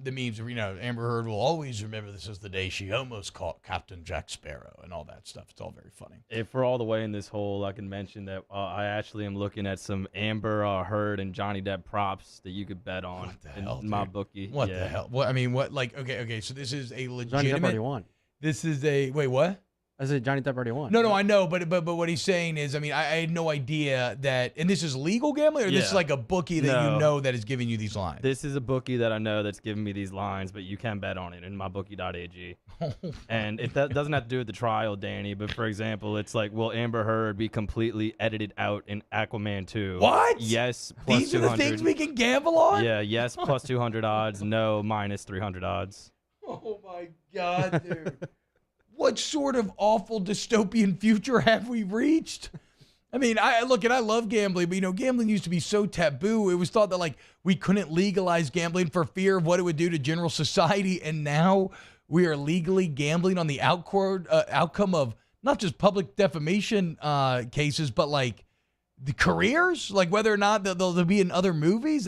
The memes are, Amber Heard will always remember this as the day she almost caught Captain Jack Sparrow and all that stuff. It's all very funny. If we're all the way in this hole, I can mention that I actually am looking at some Amber Heard and Johnny Depp props that you could bet on my bookie. What the hell? What I mean, what, like, okay, so this is a legitimate. Johnny Depp already won. This is a, wait, what? I said Johnny Depp already won. No, I know, but what he's saying is, I mean, I had no idea that, and this is legal gambling, or this is like a bookie that that is giving you these lines? This is a bookie that I know that's giving me these lines, but you can bet on it in mybookie.ag. And it doesn't have to do with the trial, Danny, but for example, it's like, will Amber Heard be completely edited out in Aquaman 2? What? Yes, plus These 200. are the things we can gamble on? Yeah, yes, plus 200 odds, no, minus 300 odds. Oh my God, dude. What sort of awful dystopian future have we reached? I mean, I love gambling, but gambling used to be so taboo. It was thought that like we couldn't legalize gambling for fear of what it would do to general society, and now we are legally gambling on the outcome of not just public defamation cases, but like the careers, like whether or not they'll be in other movies.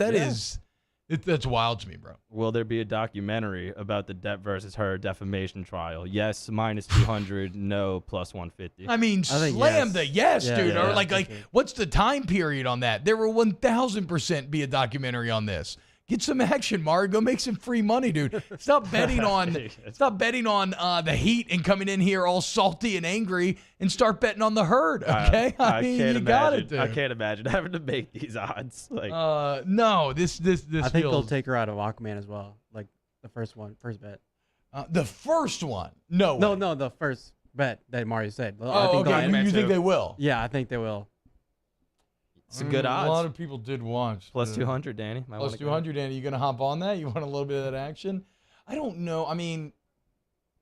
That's wild to me, bro. Will there be a documentary about the Depp versus Heard defamation trial? Yes, minus 200. No, plus 150. I mean, slam the yes, dude. Or like, what's the time period on that? There will 1,000% be a documentary on this. Get some action, Mark. Go make some free money, dude. Stop betting on the Heat and coming in here all salty and angry, and start betting on the Herd. Okay, I mean, can't you got it, dude. I can't imagine having to make these odds. Like, no, this. I think they'll take her out of Aquaman as well. Like the first bet. The first one? No. No, the first bet that Mario said. Okay. You think they will? Yeah, I think they will. It's a good odds. A lot of people did watch. Plus 200, Danny. Plus 200, Danny. You going to hop on that? You want a little bit of that action? I don't know. I mean,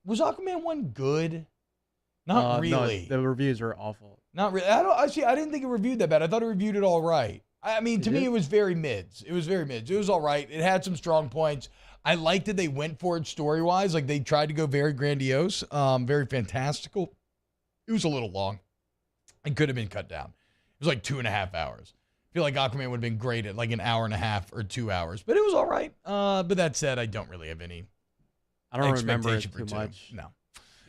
was Aquaman 1 good? Not really. No, the reviews are awful. Not really. I didn't think it reviewed that bad. I thought it reviewed it all right. I mean, to me, it was very mids. It was all right. It had some strong points. I liked that they went for it story-wise. Like, they tried to go very grandiose, very fantastical. It was a little long. It could have been cut down. It was like 2.5 hours. I feel like Aquaman would have been great at like an hour and a half or 2 hours, but it was all right. But that said, I don't really have any. I don't remember it too much. No.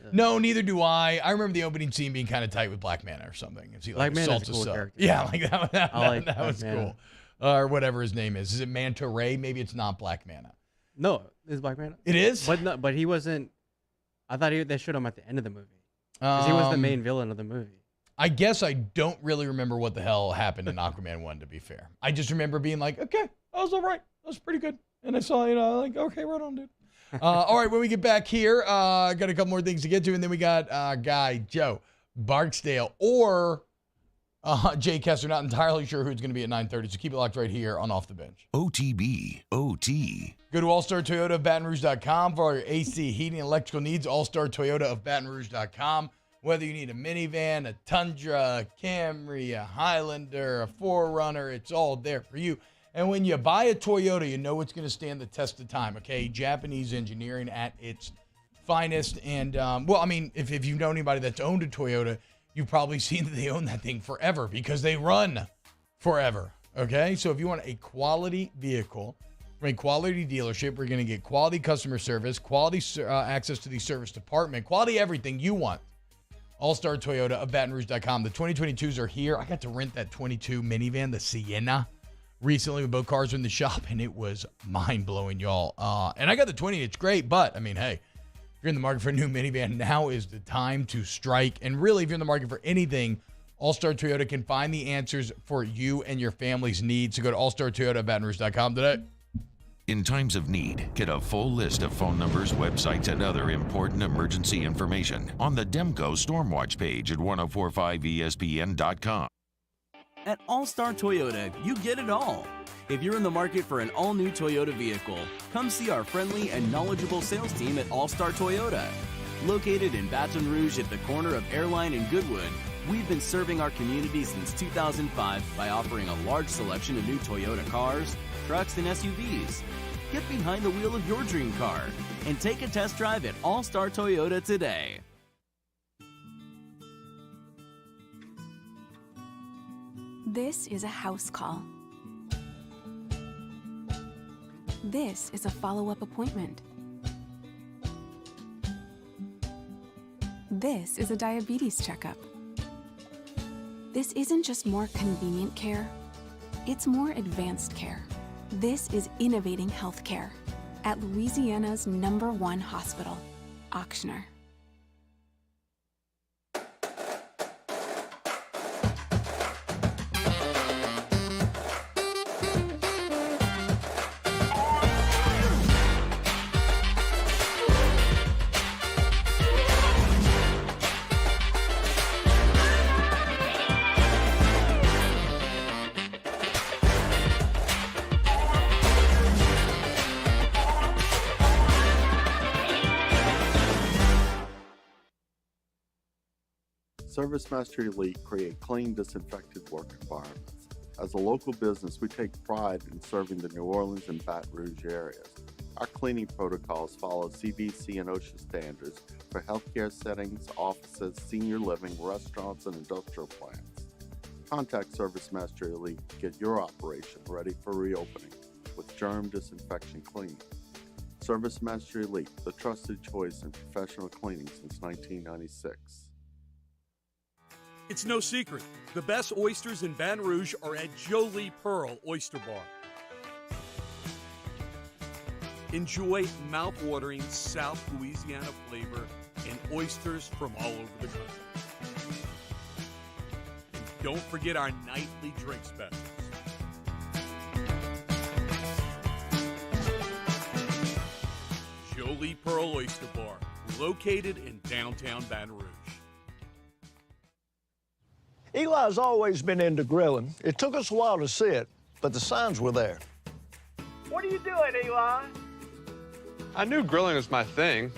Yeah. No, neither do I. I remember the opening scene being kind of tight with Black Manta or something. If he like Black Manta's a cool character. Yeah, like that was Manta. Cool. Or whatever his name is. Is it Manta Ray? Maybe it's not Black Manta. No, it's Black Manta. It is? But he wasn't. I thought they showed him at the end of the movie. Because he was the main villain of the movie. I guess I don't really remember what the hell happened in Aquaman 1, to be fair. I just remember being like, okay, that was all right. That was pretty good. And I saw, like, okay, right on, dude. All right, when we get back here, got a couple more things to get to, and then we got guy Joe Barksdale, or Jay Kessler, not entirely sure who's going to be at 9:30, so keep it locked right here on Off the Bench. OTB, OT. Go to All-Star Toyota of Baton Rouge.com for all your AC, heating, and electrical needs. All-Star Toyota of Baton Rouge.com. Whether you need a minivan, a Tundra, a Camry, a Highlander, a 4Runner, it's all there for you. And when you buy a Toyota, you know it's going to stand the test of time, okay? Japanese engineering at its finest. And, if you know anybody that's owned a Toyota, you've probably seen that they own that thing forever because they run forever, okay? So if you want a quality vehicle from a quality dealership, we're going to get quality customer service, quality access to the service department, quality everything you want. All-Star Toyota of Baton Rouge.com. The 2022s are here. I got to rent that 22 minivan, the Sienna, recently when both cars were in the shop, and it was mind-blowing, y'all. And I got the 20. It's great, but, hey, if you're in the market for a new minivan, now is the time to strike. And really, if you're in the market for anything, All-Star Toyota can find the answers for you and your family's needs. So go to allstartoyota.batonrouge.com today. In times of need, get a full list of phone numbers, websites, and other important emergency information on the Demco Stormwatch page at 1045ESPN.com. At All-Star Toyota, you get it all. If you're in the market for an all-new Toyota vehicle, come see our friendly and knowledgeable sales team at All-Star Toyota. Located in Baton Rouge at the corner of Airline and Goodwood, we've been serving our community since 2005 by offering a large selection of new Toyota cars, trucks, and SUVs. Get behind the wheel of your dream car and take a test drive at All-Star Toyota today. This is a house call. This is a follow-up appointment. This is a diabetes checkup. This isn't just more convenient care, it's more advanced care. This is innovating healthcare at Louisiana's #1 hospital, Auctioner. ServiceMaster Elite create clean, disinfected work environments. As a local business, we take pride in serving the New Orleans and Baton Rouge areas. Our cleaning protocols follow CDC and OSHA standards for healthcare settings, offices, senior living, restaurants, and industrial plants. Contact ServiceMaster Elite to get your operation ready for reopening with germ disinfection cleaning. ServiceMaster Elite, the trusted choice in professional cleaning since 1996. It's no secret. The best oysters in Baton Rouge are at Jolie Pearl Oyster Bar. Enjoy mouth-watering South Louisiana flavor and oysters from all over the country. And don't forget our nightly drink specials. Jolie Pearl Oyster Bar, located in downtown Baton Rouge. Eli's always been into grilling. It took us a while to see it, but the signs were there. What are you doing, Eli? I knew grilling was my thing.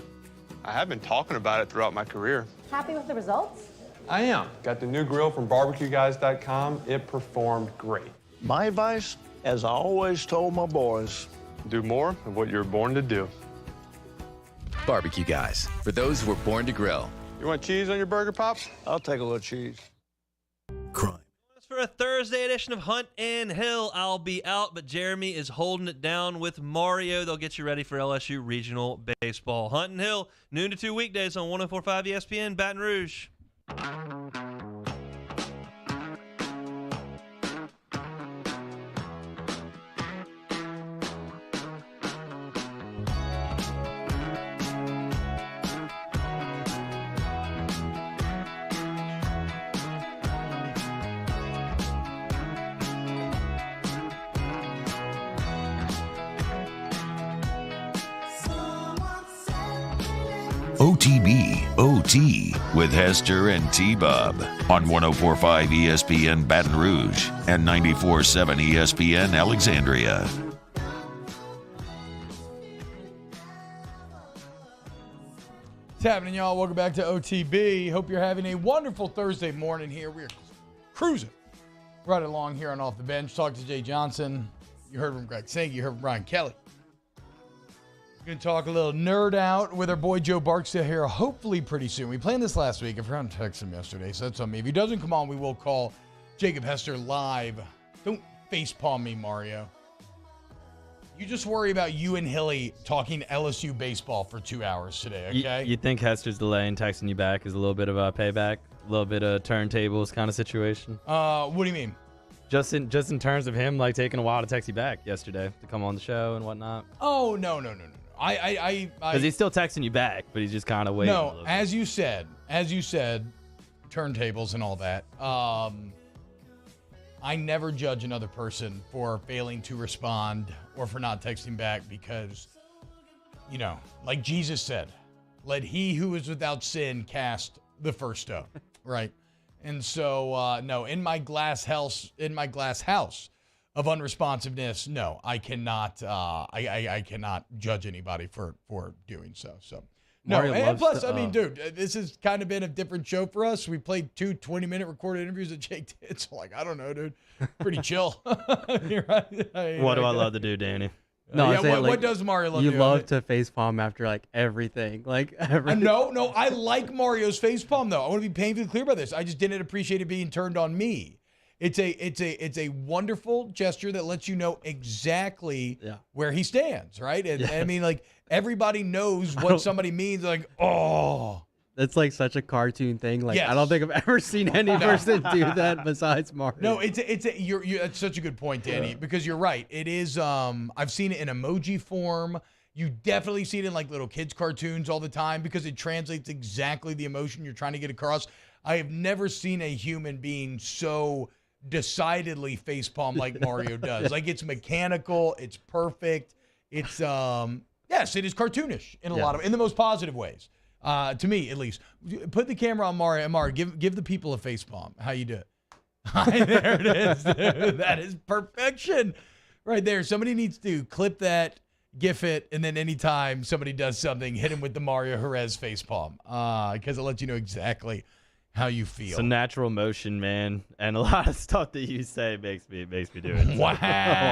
I have been talking about it throughout my career. Happy with the results? I am. Got the new grill from barbecueguys.com. It performed great. My advice, as I always told my boys, do more of what you were born to do. Barbecue Guys, for those who were born to grill. You want cheese on your burger, Pops? I'll take a little cheese. Crime. For a Thursday edition of Hunt and Hill, I'll be out, but Jeremy is holding it down with Mario. They'll get you ready for LSU Regional Baseball. Hunt and Hill, noon to 2 weekdays on 104.5 ESPN, Baton Rouge. OTB, OT with Hester and T-Bob on 104.5 ESPN Baton Rouge and 94.7 ESPN Alexandria. What's happening, y'all? Welcome back to OTB. Hope you're having a wonderful Thursday morning here. We're cruising right along here on Off the Bench. Talk to Jay Johnson. You heard from Greg Sankey. You heard from Brian Kelly. We're going to talk a little nerd out with our boy Joe Barksdale here, hopefully pretty soon. We planned this last week. I forgot to text him yesterday, so that's on me. If he doesn't come on, we will call Jacob Hester live. Don't facepalm me, Mario. You just worry about you and Hilly talking LSU baseball for 2 hours today, okay? You think Hester's delaying texting you back is a little bit of a payback? A little bit of turntables kind of situation? What do you mean? Just in terms of him like taking a while to text you back yesterday to come on the show and whatnot. Oh, no. Because he's still texting you back, but he's just kind of waiting. No, as you said, turntables and all that. I never judge another person for failing to respond or for not texting back because, like Jesus said, let he who is without sin cast the first stone, right? And so, no, in my glass house of unresponsiveness, no, I cannot. I cannot judge anybody for doing so. So. No, and plus, I mean, dude, this has kind of been a different show for us. We played 2 20-minute recorded interviews that Jake did. So, I don't know, dude. Pretty chill. You're right. What do I love to do, Danny? No, what does Mario love to do? You love to facepalm after, everything. No, I like Mario's facepalm, though. I want to be painfully clear about this. I just didn't appreciate it being turned on me. It's a wonderful gesture that lets you know exactly where he stands, right? And I mean, everybody knows what somebody means. Like, oh, that's such a cartoon thing. I don't think I've ever seen any person do that besides Mario. No, that's such a good point, Danny, because you're right. It is. I've seen it in emoji form. You definitely see it in little kids' cartoons all the time because it translates exactly the emotion you're trying to get across. I have never seen a human being so decidedly facepalm like Mario does. It's mechanical, it's perfect. It's yes, it is cartoonish in in the most positive ways. To me, at least. Put the camera on Mario. Mario, give the people a facepalm. How you do it? There it is. Dude. That is perfection. Right there. Somebody needs to clip that, GIF it, and then anytime somebody does something, hit him with the Mario Jerez facepalm. Because it lets you know exactly how you feel. It's a natural motion, man, and a lot of stuff that you say makes me do it. Wow.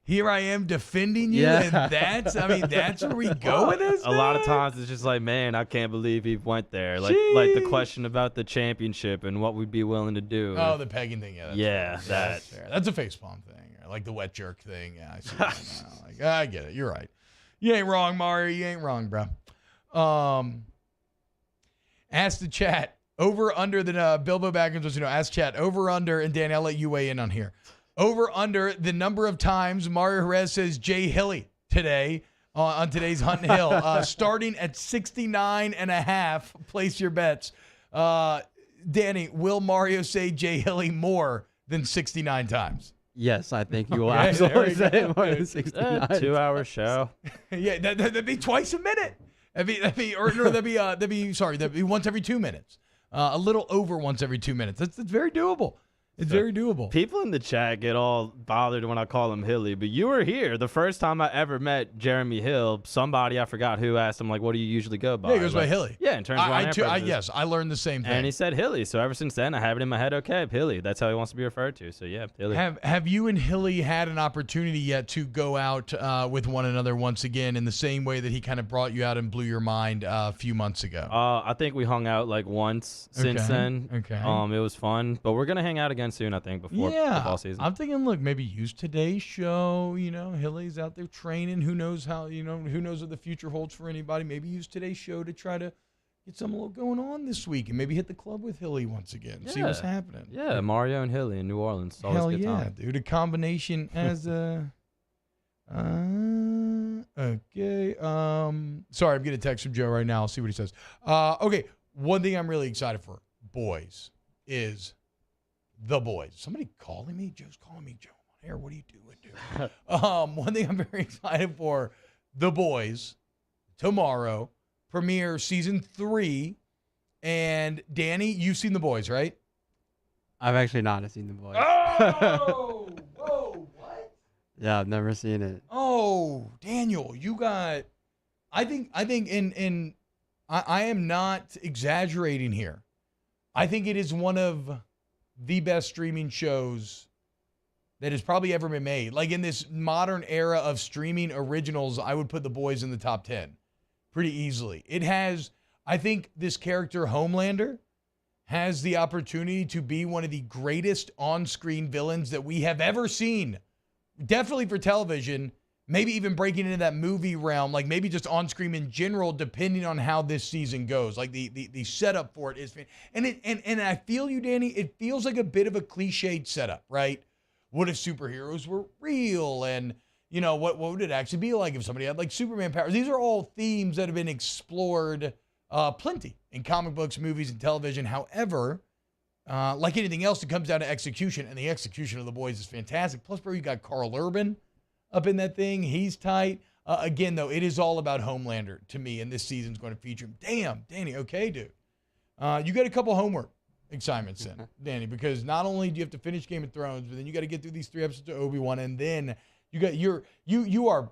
Here I am defending you, and that's where we go with this. A lot of times it's just man, I can't believe he went there. Like the question about the championship and what we'd be willing to do. Oh, the pegging thing, that's a facepalm thing, or like the wet jerk thing. Yeah, I see that now. I get it. You're right. You ain't wrong, Mario. You ain't wrong, bro. Ask the chat over under the Bilbo Baggins was ask chat over under, and Dan, I'll let you weigh in on here. Over under the number of times Mario Jerez says Jay Hilly today on today's Hunt and Hill, starting at 69.5. Place your bets. Danny, will Mario say Jay Hilly more than 69 times? Yes, I think you will absolutely say it more than 69. 2-hour show. Yeah, that'd be twice a minute. That'd be once every 2 minutes. A little over once every 2 minutes. That's very doable. It's very doable. People in the chat get all bothered when I call him Hilly, but you were here. The first time I ever met Jeremy Hill, somebody, I forgot who, asked him, what do you usually go by? Yeah, he goes by Hilly. Yeah, in terms of yes, I learned the same thing. And he said Hilly, so ever since then, I have it in my head, okay, Hilly. That's how he wants to be referred to, so yeah, Hilly. Have you and Hilly had an opportunity yet to go out with one another once again in the same way that he kind of brought you out and blew your mind a few months ago? I think we hung out once since then. Okay. It was fun, but we're going to hang out again soon, I think, before football season. I'm thinking, look, maybe use today's show. Hilly's out there training. Who knows who knows what the future holds for anybody. Maybe use today's show to try to get something a little going on this week and maybe hit the club with Hilly once again. See what's happening. Yeah, Mario and Hilly in New Orleans. Always Hell good yeah, time. dude. A combination as a... okay. Sorry, I'm getting a text from Joe right now. I'll see what he says. Okay, one thing I'm really excited for, boys, is... The boys. Somebody calling me? Joe's calling me. Joe, I'm on air. What are you doing, dude? One thing I'm very excited for, the boys, tomorrow, premiere season 3. And Danny, you've seen The Boys, right? I've actually not seen The Boys. Oh, whoa, what? Yeah, I've never seen it. Oh, Daniel, you got. I think, and I am not exaggerating here. I think it is one of the best streaming shows that has probably ever been made. Like in this modern era of streaming originals, I would put The Boys in the top 10 pretty easily. It has, I think this character, Homelander, has the opportunity to be one of the greatest on-screen villains that we have ever seen. Definitely for television, maybe even breaking into that movie realm, like maybe just on-screen in general, depending on how this season goes. Like the setup for it is, and I feel you, Danny, it feels like a bit of a cliched setup, right? What if superheroes were real? And, you know, what would it actually be like if somebody had like Superman powers? These are all themes that have been explored plenty in comic books, movies, and television. However, like anything else, it comes down to execution, and the execution of The Boys is fantastic. Plus, bro, you got Carl Urban up in that thing. He's tight. Again, though, it is all about Homelander to me, and this season's going to feature him. Damn, Danny, okay, dude. You got a couple homework assignments in, Danny, because not only do you have to finish Game of Thrones, but then you got to get through these 3 episodes of Obi-Wan, and then you got you are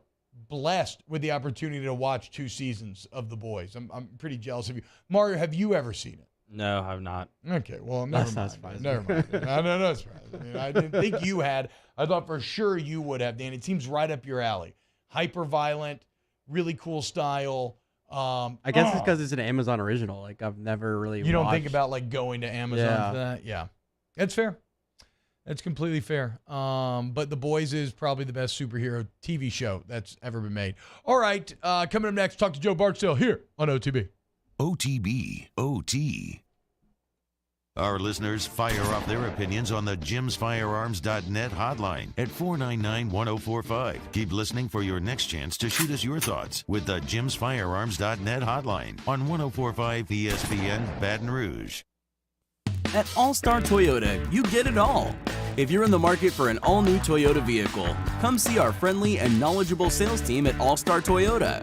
blessed with the opportunity to watch 2 seasons of The Boys. I'm pretty jealous of you. Mario, have you ever seen it? No, I've not. Okay, well, never mind. Never mind. No, it's fine. I mean, I didn't think you had. I thought for sure you would have, Dan. It seems right up your alley. Hyper violent, really cool style. I guess it's because it's an Amazon original. Like, I've never really You don't think about, like, going to Amazon for that? Yeah. That's fair. That's completely fair. But The Boys is probably the best superhero TV show that's ever been made. All right, coming up next, talk to Joe Barksdale here on OTB. OTB, OT. Our listeners fire off their opinions on the jimsfirearms.net hotline at 499-1045. Keep listening for your next chance to shoot us your thoughts with the jimsfirearms.net hotline on 1045 ESPN Baton Rouge. At All-Star Toyota, you get it all. If you're in the market for an all-new Toyota vehicle, come see our friendly and knowledgeable sales team at All-Star Toyota.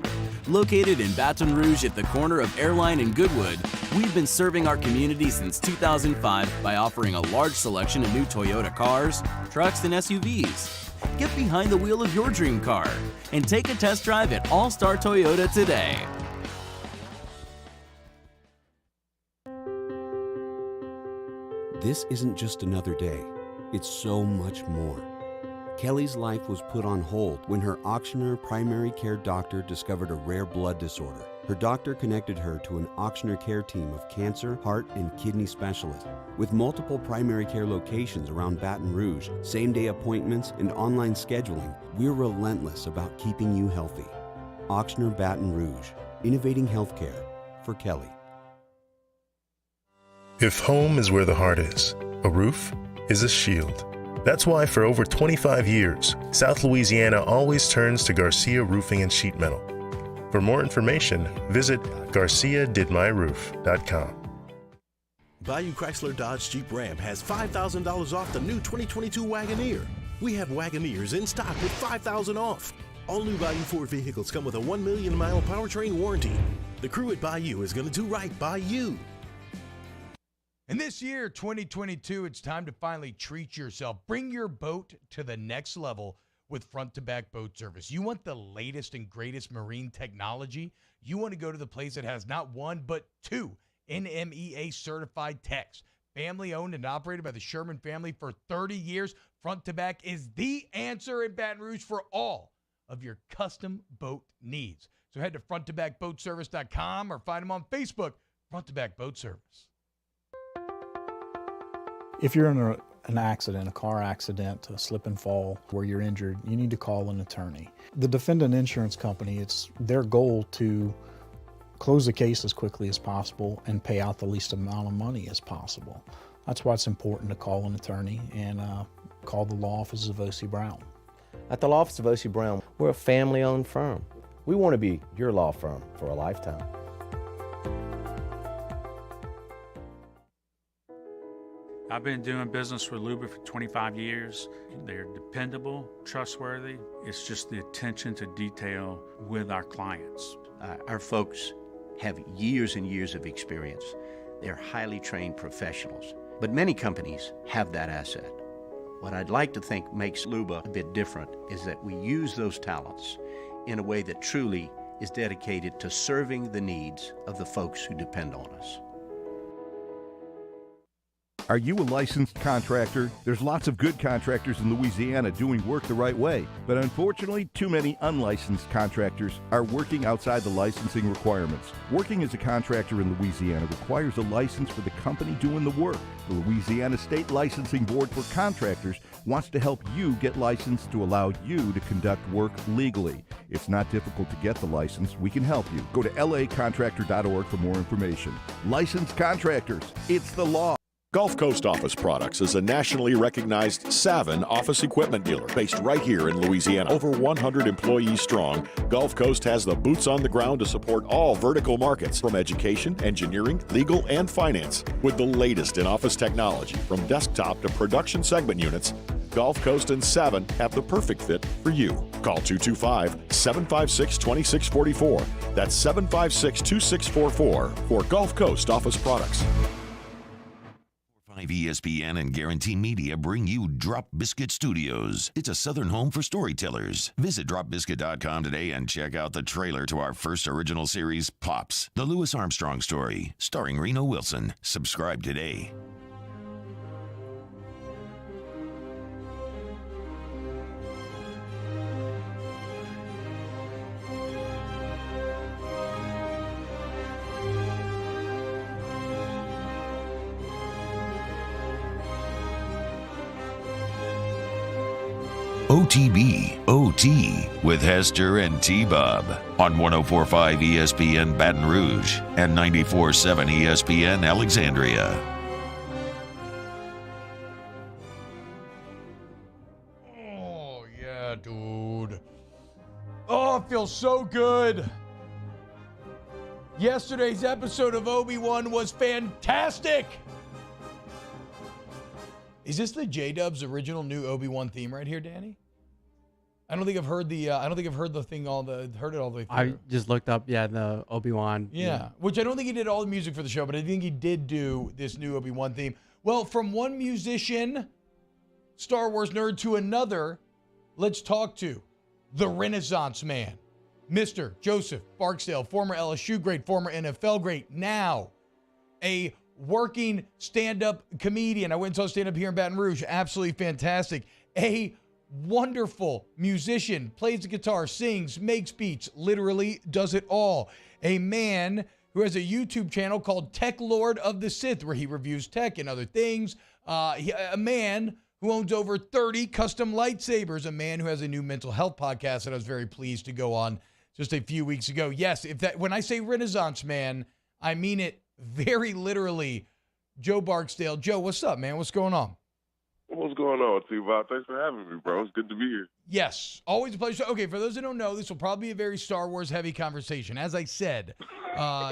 Located in Baton Rouge at the corner of Airline and Goodwood, we've been serving our community since 2005 by offering a large selection of new Toyota cars, trucks, and SUVs. Get behind the wheel of your dream car and take a test drive at All-Star Toyota today. This isn't just another day. It's so much more. Kelly's life was put on hold when her auctioneer primary care doctor discovered a rare blood disorder. Her doctor connected her to an auctioneer care team of cancer, heart, and kidney specialists. With multiple primary care locations around Baton Rouge, same-day appointments, and online scheduling, we're relentless about keeping you healthy. Auctioneer Baton Rouge, innovating healthcare for Kelly. If home is where the heart is, a roof is a shield. That's why for over 25 years, South Louisiana always turns to Garcia Roofing and Sheet Metal. For more information, visit GarciaDidMyRoof.com. Bayou Chrysler Dodge Jeep Ram has $5,000 off the new 2022 Wagoneer. We have Wagoneers in stock with $5,000 off. All new Bayou Ford vehicles come with a 1 million mile powertrain warranty. The crew at Bayou is going to do right by you. And this year, 2022, it's time to finally treat yourself. Bring your boat to the next level with front-to-back boat service. You want the latest and greatest marine technology? You want to go to the place that has not one, but 2 NMEA-certified techs. Family-owned and operated by the Sherman family for 30 years. Front-to-back is the answer in Baton Rouge for all of your custom boat needs. So head to fronttobackboatservice.com or find them on Facebook, Front-to-Back Boat Service. If you're in an accident, a car accident, a slip and fall where you're injured, you need to call an attorney. The defendant insurance company, it's their goal to close the case as quickly as possible and pay out the least amount of money as possible. That's why it's important to call an attorney and call the law offices of O.C. Brown. At the law office of O.C. Brown, we're a family-owned firm. We want to be your law firm for a lifetime. I've been doing business with Luba for 25 years. They're dependable, trustworthy. It's just the attention to detail with our clients. Our folks have years and years of experience. They're highly trained professionals, but many companies have that asset. What I'd like to think makes Luba a bit different is that we use those talents in a way that truly is dedicated to serving the needs of the folks who depend on us. Are you a licensed contractor? There's lots of good contractors in Louisiana doing work the right way, but unfortunately, too many unlicensed contractors are working outside the licensing requirements. Working as a contractor in Louisiana requires a license for the company doing the work. The Louisiana State Licensing Board for Contractors wants to help you get licensed to allow you to conduct work legally. It's not difficult to get the license. We can help you. Go to lacontractor.org for more information. Licensed contractors, it's the law. Gulf Coast Office Products is a nationally recognized Savin office equipment dealer based right here in Louisiana. Over 100 employees strong, Gulf Coast has the boots on the ground to support all vertical markets, from education, engineering, legal, and finance. With the latest in office technology, from desktop to production segment units, Gulf Coast and Savin have the perfect fit for you. Call 225-756-2644. That's 756-2644 for Gulf Coast Office Products. ESPN and Guarantee Media bring you Drop Biscuit Studios. It's a southern home for storytellers. Visit dropbiscuit.com today and check out the trailer to our first original series, Pops, the Louis Armstrong story, starring Reno Wilson. Subscribe today. OTB OT with Hester and T-Bob on 104.5 ESPN Baton Rouge and 94.7 ESPN Alexandria. Oh, yeah, dude. Oh, it feels so good. Yesterday's episode of Obi-Wan was fantastic. Is this the J-Dub's original new Obi-Wan theme right here, Danny? I don't think I've heard the. I don't think I've heard the thing heard it all the way through. I just looked up, the Obi-Wan. Yeah, which I don't think he did all the music for the show, but I think he did do this new Obi-Wan theme. Well, from one musician, Star Wars nerd, to another, let's talk to the Renaissance man, Mr. Joseph Barksdale, former LSU great, former NFL great, now a working stand-up comedian. I went and saw stand-up here in Baton Rouge. Absolutely fantastic. A wonderful musician, plays the guitar, sings, makes beats, literally does it all. A man who has a YouTube channel called Tech Lord of the Sith, where he reviews tech and other things. A man who owns over 30 custom lightsabers. A man who has a new mental health podcast that I was very pleased to go on just a few weeks ago. Yes, when I say Renaissance man, I mean it very literally. Joe Barksdale. Joe, what's up, man? What's going on? What's going on, T-Bob? Thanks for having me, bro. It's good to be here. Yes, always a pleasure. Okay, for those that don't know, this will probably be a very Star Wars heavy conversation. As I said,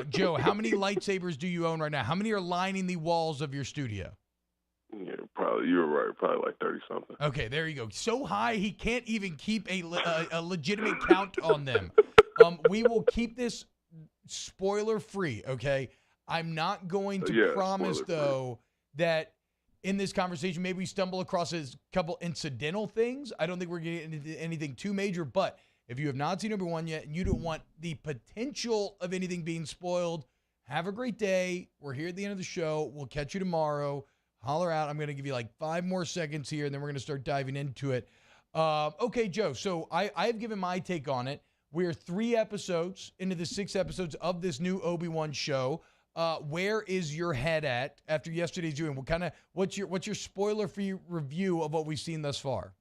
Joe, how many lightsabers do you own right now? How many are lining the walls of your studio? Yeah, probably. You're right. Probably like 30-something. Okay, there you go. So high, he can't even keep a legitimate count on them. We will keep this spoiler-free, okay? I'm not going to promise, though, that in this conversation, maybe we stumble across a couple incidental things. I don't think we're getting into anything too major, but if you have not seen Obi-Wan yet and you don't want the potential of anything being spoiled, have a great day. We're here at the end of the show. We'll catch you tomorrow. Holler out. I'm going to give you like 5 more seconds here, and then we're going to start diving into it. Okay, Joe, so I've given my take on it. We're 3 episodes into the 6 episodes of this new Obi-Wan show. Where is your head at after yesterday's viewing? What's your spoiler-free review of what we've seen thus far?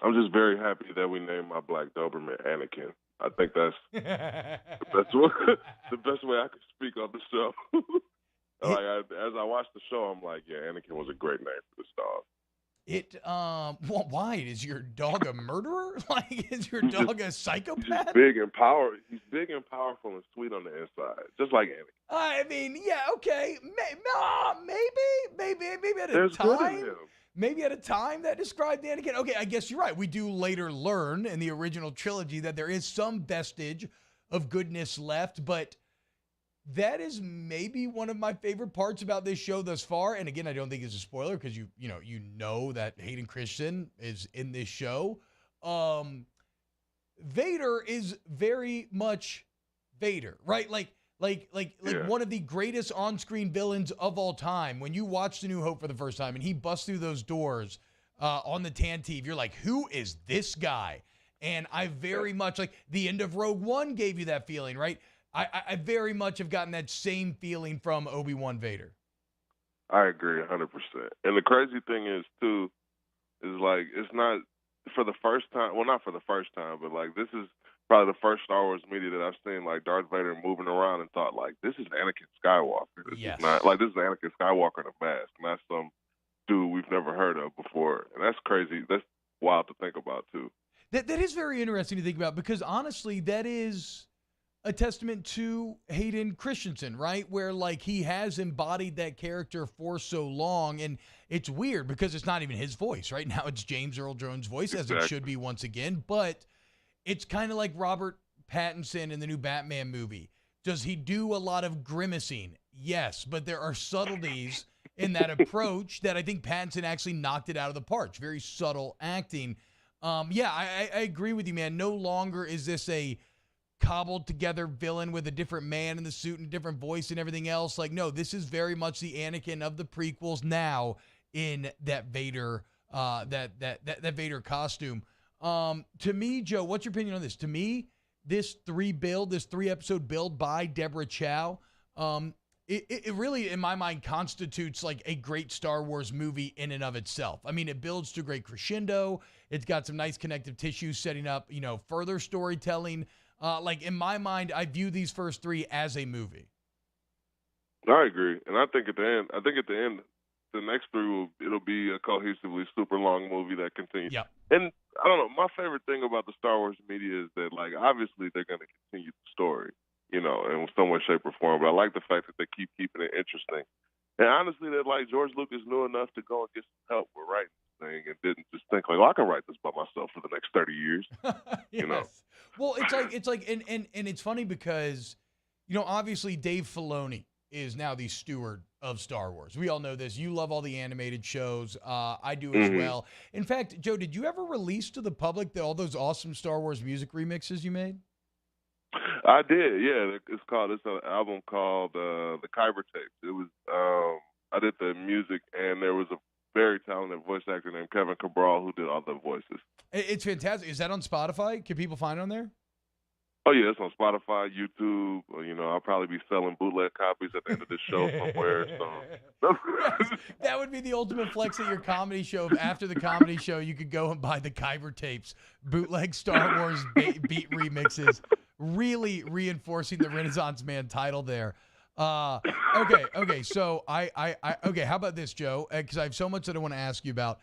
I'm just very happy that we named my Black Doberman Anakin. I think that's the best way I could speak on the show. As I watched the show, I'm like, yeah, Anakin was a great name for this dog. Why? Is your dog a murderer? Is your dog a psychopath? He's just big and powerful. He's big and powerful and sweet on the inside, just like Anakin. I mean, yeah, okay, maybe at a There's time. good in him. maybe at a time that described Anakin. Okay, I guess you're right. We do later learn in the original trilogy that there is some vestige of goodness left, but that is maybe one of my favorite parts about this show thus far. And again, I don't think it's a spoiler because you know that Hayden Christensen is in this show. Vader is very much Vader, right? Like one of the greatest on-screen villains of all time. When you watch The New Hope for the first time and he busts through those doors on the Tantive, you're like, who is this guy? And I very much, like, the end of Rogue One gave you that feeling, right? I very much have gotten that same feeling from Obi-Wan Vader. I agree 100%. And the crazy thing is, too, is, like, it's not for the first time. Well, not for the first time, but, like, this is probably the first Star Wars media that I've seen, like, Darth Vader moving around and thought, like, this is Anakin Skywalker. This is not, like, this is Anakin Skywalker in a mask, not some dude we've never heard of before. And that's crazy. That's wild to think about, too. That is very interesting to think about because, honestly, that is a testament to Hayden Christensen, right? Where, like, he has embodied that character for so long, and it's weird because it's not even his voice, right? Now it's James Earl Jones' voice, as it should be once again, but it's kind of like Robert Pattinson in the new Batman movie. Does he do a lot of grimacing? Yes, but there are subtleties in that approach that I think Pattinson actually knocked it out of the park. Very subtle acting. I agree with you, man. No longer is this a cobbled together villain with a different man in the suit and different voice and everything else. Like, no, this is very much the Anakin of the prequels now in that Vader, that Vader costume. To me, Joe, what's your opinion on this? To me, this 3-episode build by Deborah Chow, it really, in my mind, constitutes like a great Star Wars movie in and of itself. I mean, it builds to a great crescendo. It's got some nice connective tissue setting up, further storytelling. Like, in my mind, I view these first 3 as a movie. I agree. And I think at the end, the next 3 it'll be a cohesively super long movie that continues. Yep. And I don't know, my favorite thing about the Star Wars media is that, like, obviously they're going to continue the story, in some way, shape, or form. But I like the fact that they keep keeping it interesting. And honestly, that, like, George Lucas knew enough to go and get some help with writing this thing and didn't just think, like, I can write this by myself for the next 30 years. Yes. Well, it's like, and it's funny because, obviously Dave Filoni is now the steward of Star Wars. We all know this. You love all the animated shows. I do as well. In fact, Joe, did you ever release to the public all those awesome Star Wars music remixes you made? I did, yeah. It's an album called the Kyber Tapes. It was I did the music, and there was a very talented voice actor named Kevin Cabral who did all the voices. It's fantastic. Is that on Spotify? Can people find it on there? Oh, yeah, it's on Spotify, YouTube. I'll probably be selling bootleg copies at the end of this show somewhere. So. Yes, that would be the ultimate flex at your comedy show. After the comedy show, you could go and buy the Kyber Tapes, bootleg Star Wars beat remixes, really reinforcing the Renaissance Man title there. Okay. So okay. How about this, Joe? Because I have so much that I want to ask you about.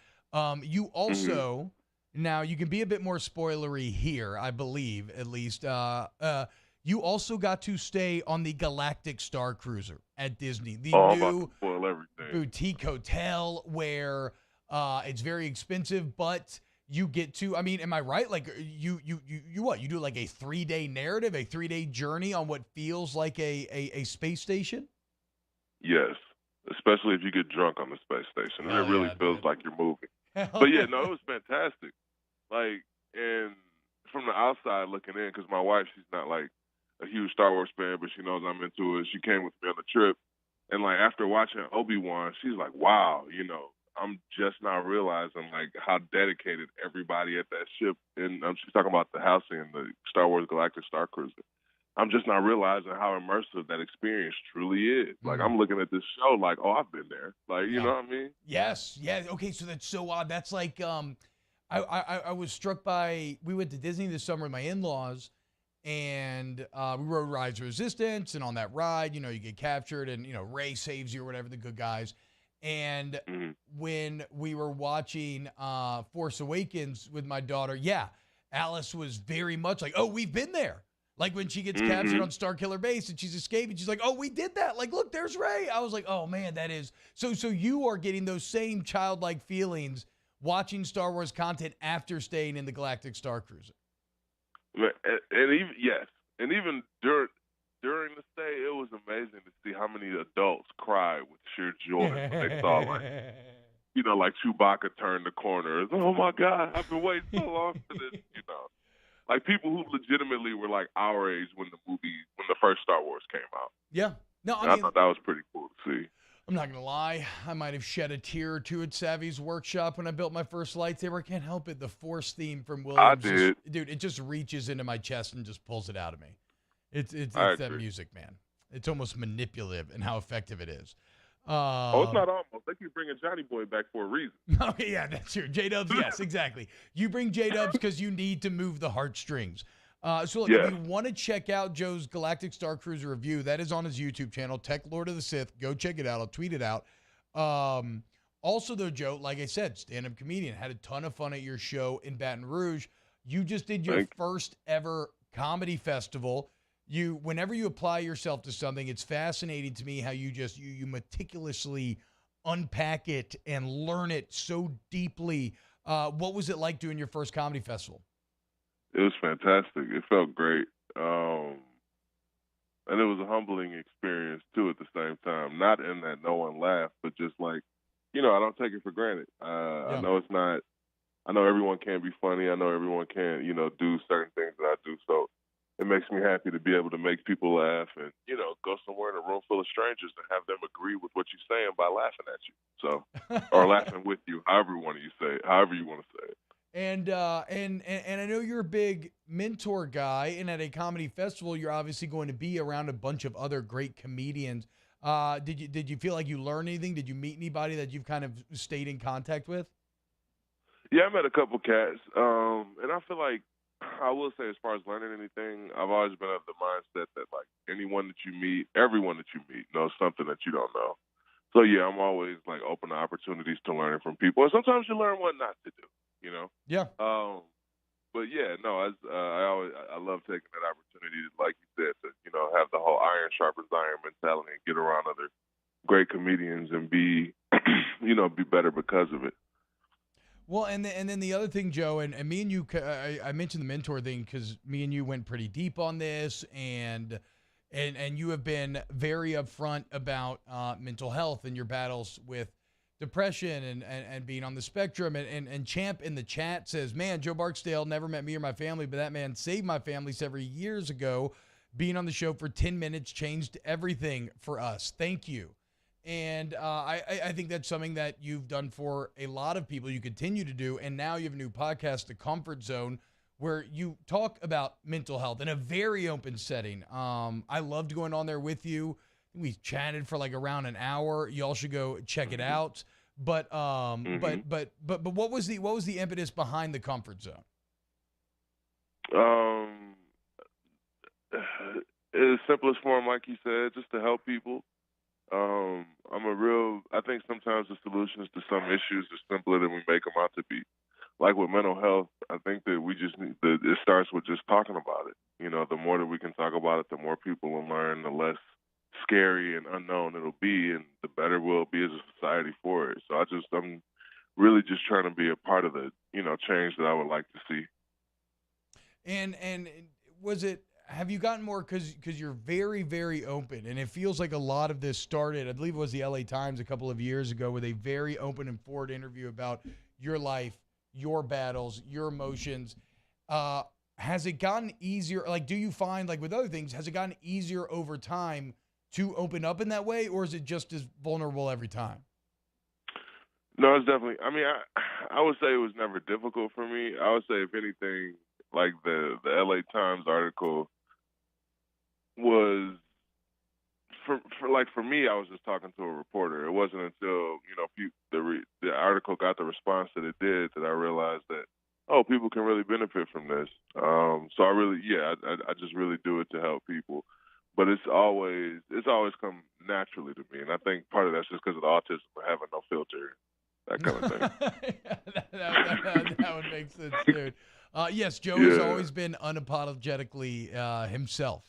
You also. Now, you can be a bit more spoilery here, I believe, at least. You also got to stay on the Galactic Star Cruiser at Disney, the new boutique hotel where it's very expensive, but you get to, I mean, am I right? Like, you what? You do like a 3-day narrative, a 3-day journey on what feels like a space station? Yes, especially if you get drunk on the space station. It really feels like you're moving. But yeah, no, it was fantastic. Like, and from the outside looking in, because my wife, she's not like a huge Star Wars fan, but she knows I'm into it. She came with me on the trip, and like after watching Obi-Wan, she's like, "Wow, I'm just now realizing like how dedicated everybody at that ship." And she's talking about the housing and the Star Wars Galactic Star Cruiser. I'm just now realizing how immersive that experience truly is. Like, I'm looking at this show like, oh, I've been there. Like, you know what I mean? Yes. Yeah. Okay. So that's so odd. That's like, I was struck by, we went to Disney this summer with my in-laws, and we rode Rise of Resistance, and on that ride, you get captured, and, Rey saves you or whatever, the good guys. And when we were watching Force Awakens with my daughter, Alice was very much like, oh, we've been there. Like when she gets captured on Star Killer Base and she's escaping, she's like, "Oh, we did that! Like, look, there's Rey." I was like, "Oh man, that is so." So you are getting those same childlike feelings watching Star Wars content after staying in the Galactic Star Cruiser. And even yes, and even during the stay, it was amazing to see how many adults cried with sheer joy when they saw like Chewbacca turn the corner. Oh my God, I've been waiting so long for this. Like people who legitimately were like our age when the first Star Wars came out. Yeah, no, I thought that was pretty cool to see. I'm not gonna lie, I might have shed a tear or two at Savvy's workshop when I built my first lightsaber. I can't help it. The Force theme from Williams, I did. Dude, it just reaches into my chest and just pulls it out of me. It's that music, man. It's almost manipulative in how effective it is. It's not almost. They keep bringing Johnny Boy back for a reason. Okay, yeah, that's true. J-Dubs, yes, exactly. You bring J-Dubs because you need to move the heartstrings. So look, if you want to check out Joe's Galactic Star Cruiser review, that is on his YouTube channel, Tech Lord of the Sith. Go check it out. I'll tweet it out. Also, though, Joe, like I said, stand-up comedian. Had a ton of fun at your show in Baton Rouge. You just did your first ever comedy festival. Whenever you apply yourself to something, it's fascinating to me how you meticulously unpack it and learn it so deeply. What was it like doing your first comedy festival? It was fantastic. It felt great. And it was a humbling experience, too, at the same time. Not in that no one laughed, but just like, I don't take it for granted. I know it's not – I know everyone can't be funny. I know everyone can't, do certain things that I do. So it makes me happy to be able to make people laugh and, go somewhere in a room full of strangers and have them agree with what you're saying by laughing at you. So, or laughing with you, however you want to say it. And I know you're a big mentor guy, and at a comedy festival, you're obviously going to be around a bunch of other great comedians. Did you feel like you learned anything? Did you meet anybody that you've kind of stayed in contact with? Yeah, I met a couple cats, and I feel like I will say, as far as learning anything, I've always been of the mindset that like everyone that you meet knows something that you don't know. So yeah, I'm always like open to opportunities to learn from people, and sometimes you learn what not to do. Yeah. But yeah, no, I love taking that opportunity, like you said, to have the whole iron sharpens iron mentality and get around other great comedians and be, be better because of it. Well, and then the other thing, Joe, and me and you, I mentioned the mentor thing because me and you went pretty deep on this, and you have been very upfront about mental health and your battles with depression and being on the spectrum. And Champ in the chat says, "Man, Joe Barksdale never met me or my family, but that man saved my family several years ago. Being on the show for 10 minutes changed everything for us. Thank you." And I think that's something that you've done for a lot of people. You continue to do, and now you have a new podcast, The Comfort Zone, where you talk about mental health in a very open setting. I loved going on there with you. We chatted for like around an hour. You all should go check it out. But what was the impetus behind The Comfort Zone? In the simplest form, like you said, just to help people. I think sometimes the solutions to some issues are simpler than we make them out to be. Like with mental health, I think that it starts with just talking about it. The more that we can talk about it, the more people will learn, the less scary and unknown it'll be, and the better we'll be as a society for it. So I'm really just trying to be a part of the, change that I would like to see. And have you gotten more, because you're very, very open, and it feels like a lot of this started, I believe it was the LA Times a couple of years ago, with a very open and forward interview about your life, your battles, your emotions. Has it gotten easier? Like, do you find, like with other things, has it gotten easier over time to open up in that way, or is it just as vulnerable every time? No, it's definitely, I would say it was never difficult for me. I would say, if anything, like the LA Times article was, for me, I was just talking to a reporter. It wasn't until, the article got the response that it did that I realized that, people can really benefit from this. So I just really do it to help people. But it's always come naturally to me. And I think part of that's just because of the autism of having no filter, that kind of thing. that would make sense, dude. Yes, Joe has always been unapologetically himself,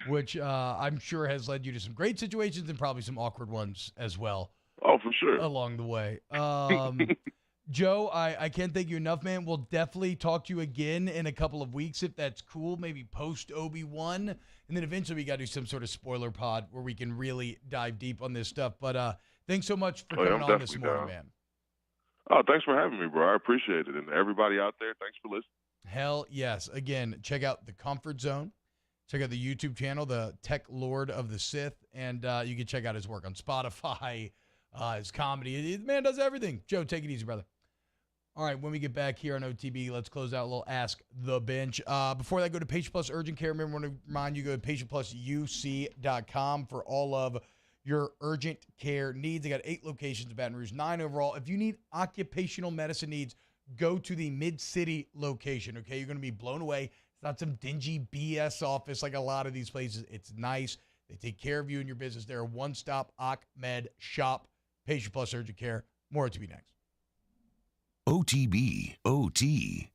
which I'm sure has led you to some great situations and probably some awkward ones as well. Oh, for sure. Along the way. Joe, I can't thank you enough, man. We'll definitely talk to you again in a couple of weeks if that's cool, maybe post Obi-Wan. And then eventually we got to do some sort of spoiler pod where we can really dive deep on this stuff. But thanks so much for coming on this morning, man. Oh, thanks for having me, bro. I appreciate it. And everybody out there, thanks for listening. Hell yes. Again, check out The Comfort Zone. Check out the YouTube channel, The Tech Lord of the Sith. And you can check out his work on Spotify, his comedy. The man does everything. Joe, take it easy, brother. All right, when we get back here on OTB, let's close out a little Ask the Bench. Before that, go to Patient Plus Urgent Care. Remember, I want to remind you, go to patientplusuc.com for all of your urgent care needs. They got 8 locations in Baton Rouge, 9 overall. If you need occupational medicine needs, go to the Mid-City location, okay? You're going to be blown away. It's not some dingy BS office like a lot of these places. It's nice. They take care of you and your business. They're a one-stop OcMed shop. Patient Plus Urgent Care. More OTB next. OTB, OT.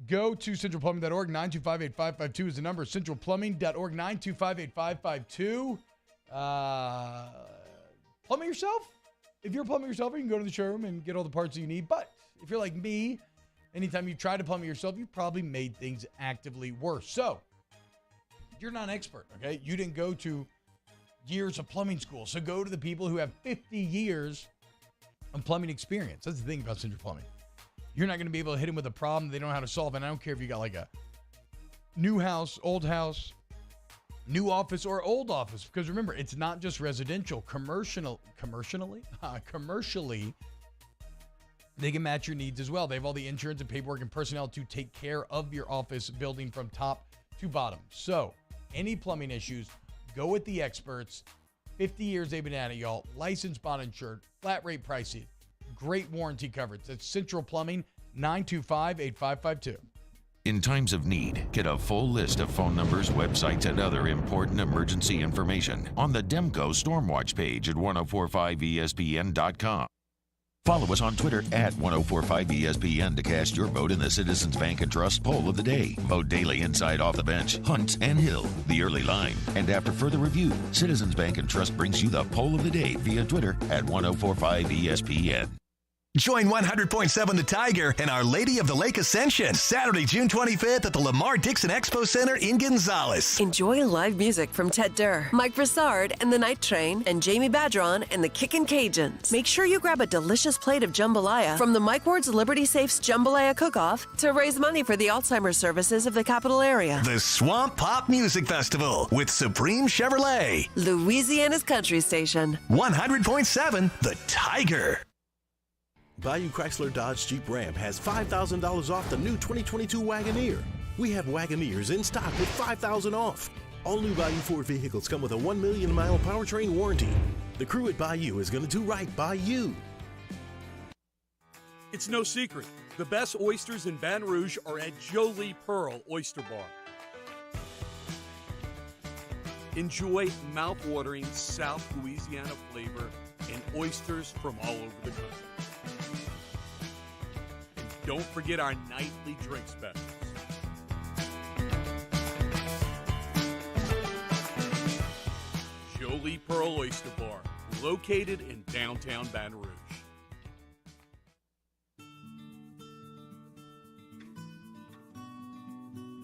Go to centralplumbing.org. 925-8552 is the number. Centralplumbing.org. 925-8552. Plumbing yourself? If you're plumbing yourself, you can go to the showroom and get all the parts that you need. But if you're like me, anytime you try to plumb yourself, you've probably made things actively worse. So, you're not an expert, okay? You didn't go to years of plumbing school. So go to the people who have 50 years of plumbing experience. That's the thing about Central Plumbing. You're not going to be able to hit them with a problem they don't know how to solve. And I don't care if you got like a new house, new office, or old office. Because remember, it's not just residential. Commercially, they can match your needs as well. They have all the insurance and paperwork and personnel to take care of your office building from top to bottom. So, any plumbing issues, go with the experts. 50 years they've been at it, y'all. Licensed, bond insured, flat rate pricing, great warranty coverage. That's Central Plumbing, 925-8552. In times of need, get a full list of phone numbers, websites, and other important emergency information on the Demco Stormwatch page at 1045ESPN.com. Follow us on Twitter at 1045ESPN to cast your vote in the Citizens Bank and Trust Poll of the Day. Vote daily inside Off the Bench, Hunt, and Hill, the early line. And after further review, Citizens Bank and Trust brings you the Poll of the Day via Twitter at 1045ESPN. Join 100.7 The Tiger and Our Lady of the Lake Ascension, Saturday, June 25th at the Lamar Dixon Expo Center in Gonzales. Enjoy live music from Ted Durr, Mike Broussard and the Night Train, and Jamie Badron and the Kickin' Cajuns. Make sure you grab a delicious plate of jambalaya from the Mike Ward's Liberty Safes Jambalaya Cook-Off to raise money for the Alzheimer's services of the capital area. The Swamp Pop Music Festival with Supreme Chevrolet, Louisiana's country station. 100.7 The Tiger. Bayou Chrysler Dodge Jeep Ram has $5,000 off the new 2022 Wagoneer. We have Wagoneers in stock with $5,000 off. All new Bayou Ford vehicles come with a 1 million mile powertrain warranty. The crew at Bayou is going to do right by you. It's no secret. The best oysters in Baton Rouge are at Jolie Pearl Oyster Bar. Enjoy mouth-watering South Louisiana flavor and oysters from all over the country. And don't forget our nightly drink specials. Jolie Pearl Oyster Bar, located in downtown Baton Rouge.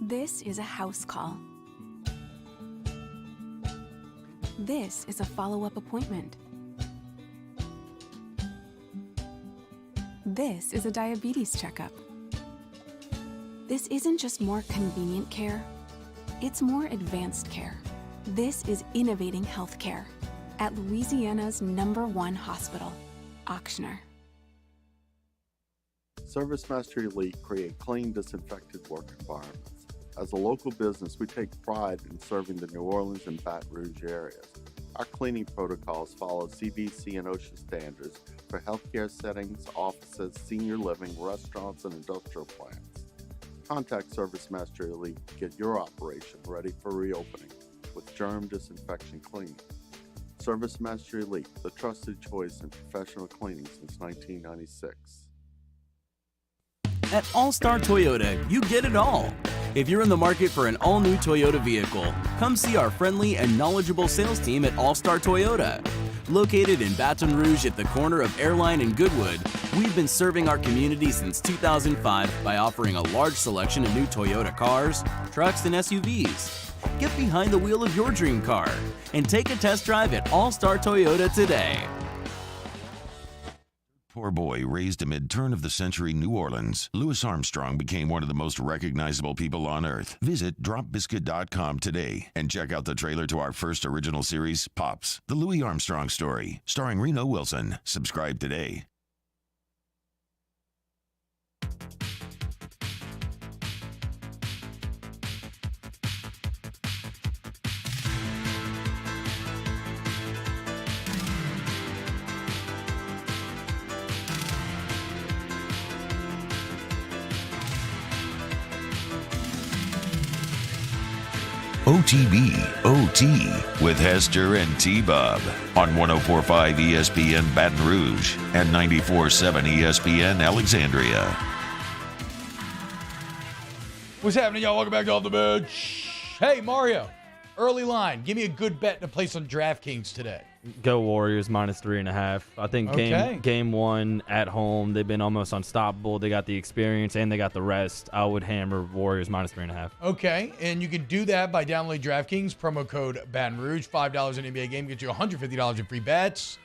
This is a house call. This is a follow-up appointment. This is a diabetes checkup. This isn't just more convenient care, it's more advanced care. This is innovating healthcare at Louisiana's #1 hospital, Ochsner. ServiceMaster Elite create clean, disinfected work environments. As a local business, we take pride in serving the New Orleans and Baton Rouge areas. Our cleaning protocols follow CDC and OSHA standards for healthcare settings, offices, senior living, restaurants, and industrial plants. Contact ServiceMaster Elite to get your operation ready for reopening with germ disinfection cleaning. ServiceMaster Elite, the trusted choice in professional cleaning since 1996. At All-Star Toyota, you get it all. If you're in the market for an all-new Toyota vehicle, come see our friendly and knowledgeable sales team at All-Star Toyota. Located in Baton Rouge at the corner of Airline and Goodwood, we've been serving our community since 2005 by offering a large selection of new Toyota cars, trucks, and SUVs. Get behind the wheel of your dream car and take a test drive at All-Star Toyota today. Poor boy raised amid turn-of-the-century New Orleans, Louis Armstrong became one of the most recognizable people on Earth. Visit dropbiscuit.com today and check out the trailer to our first original series, Pops, The Louis Armstrong Story, starring Reno Wilson. Subscribe today. OTB OT with Hester and T-Bob on 104.5 ESPN Baton Rouge and 94.7 ESPN Alexandria. What's happening, y'all? Welcome back to Off the Bench. Hey, Mario, early line. Give me a good bet to place on DraftKings today. Go Warriors -3.5. I think game one at home, they've been almost unstoppable. They got the experience and they got the rest. I would hammer Warriors -3.5. Okay, and you can do that by downloading DraftKings, promo code Baton Rouge, $5 in NBA game, gets you $150 in free bets.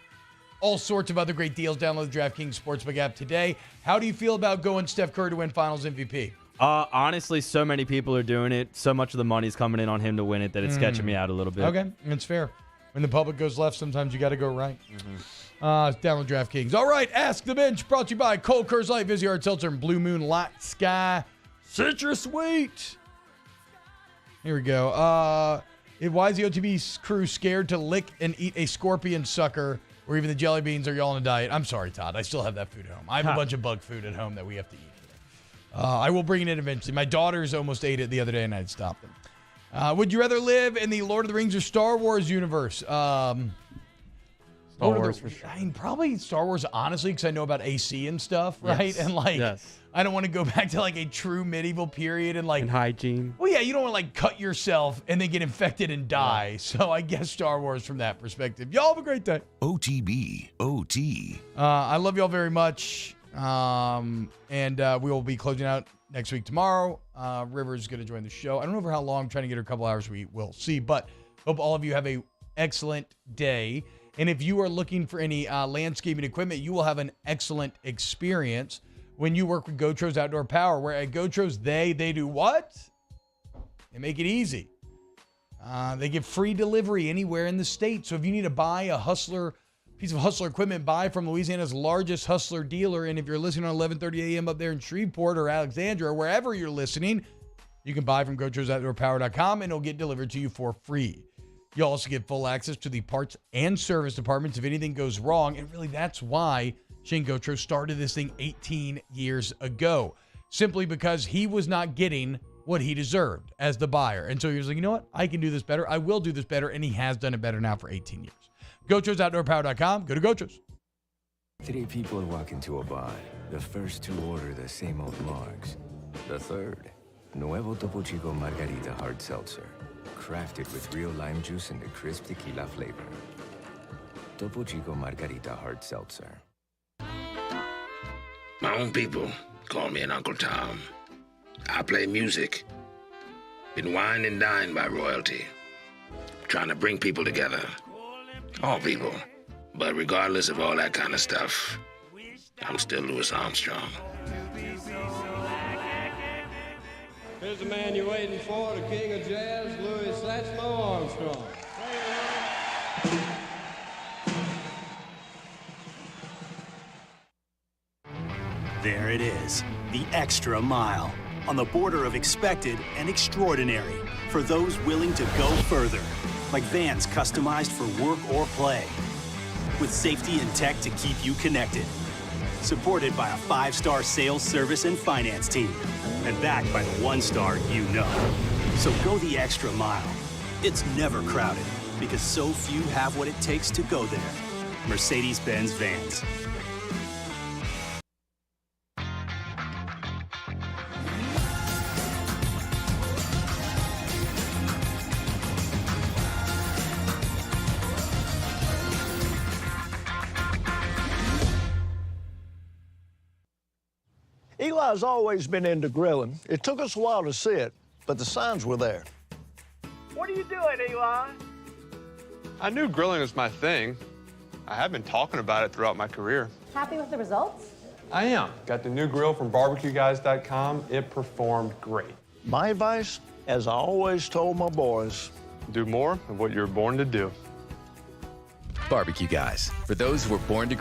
All sorts of other great deals. Download the DraftKings Sportsbook app today. How do you feel about going Steph Curry to win Finals MVP? Honestly, so many people are doing it. So much of the money's coming in on him to win it that it's sketching me out a little bit. Okay, that's fair. When the public goes left, sometimes you got to go right. Download DraftKings. All right, Ask the Bench, brought to you by Cold Coors Light, Vizzy Hard Seltzer, and Blue Moon Light Sky Citrus Sweet. Here we go. Why is the OTB crew scared to lick and eat a scorpion sucker or even the jelly beans? Are y'all on a diet? I'm sorry, Todd. I still have that food at home. I have a bunch of bug food at home that we have to eat today. I will bring it in eventually. My daughters almost ate it the other day, and I had to stop them. Would you rather live in the Lord of the Rings or Star Wars universe? Star Wars for sure. I mean, probably Star Wars, honestly, because I know about AC and stuff, right? Yes. And I don't want to go back to a true medieval period and hygiene. Well, yeah, you don't want to cut yourself and then get infected and die. Yeah. So I guess Star Wars from that perspective. Y'all have a great day. OTB OT. I love y'all very much. And we will be closing out next week tomorrow. River's going to join the show. I don't know for how long. I'm trying to get her a couple hours. We will see. But hope all of you have a excellent day. And if you are looking for any landscaping equipment, you will have an excellent experience when you work with Gotros Outdoor Power. Where at Gotros, they do what? They make it easy. They give free delivery anywhere in the state. So if you need to buy a piece of Hustler equipment, buy from Louisiana's largest Hustler dealer. And if you're listening on 11:30 a.m. up there in Shreveport or Alexandria or wherever you're listening, you can buy from GoTroSOutdoorPower.com and it'll get delivered to you for free. You also get full access to the parts and service departments if anything goes wrong. And really, that's why Shane Gotro started this thing 18 years ago, simply because he was not getting what he deserved as the buyer. And so he was like, you know what? I can do this better. I will do this better. And he has done it better now for 18 years. GoTroSOutdoorPower.com. Go to Gotros. 3 people walk into a bar. The first 2 order the same old margs. The third, Nuevo Topo Chico Margarita Hard Seltzer. Crafted with real lime juice and a crisp tequila flavor. Topo Chico Margarita Hard Seltzer. My own people call me an Uncle Tom. I play music. Been wined and dined by royalty. Trying to bring people together. All people. But regardless of all that kind of stuff, I'm still Louis Armstrong. Here's the man you're waiting for, the king of jazz, Louis Armstrong. There it is, the extra mile. On the border of expected and extraordinary for those willing to go further. Like vans customized for work or play. With safety and tech to keep you connected. Supported by a 5-star sales, service, and finance team. And backed by the 1-star you know. So go the extra mile. It's never crowded because so few have what it takes to go there. Mercedes-Benz Vans. Eli's always been into grilling. It took us a while to see it, but the signs were there. What are you doing, Eli? I knew grilling was my thing. I have been talking about it throughout my career. Happy with the results? I am. Got the new grill from barbecueguys.com. It performed great. My advice, as I always told my boys, do more of what you're born to do. Barbecue Guys, for those who were born to grill.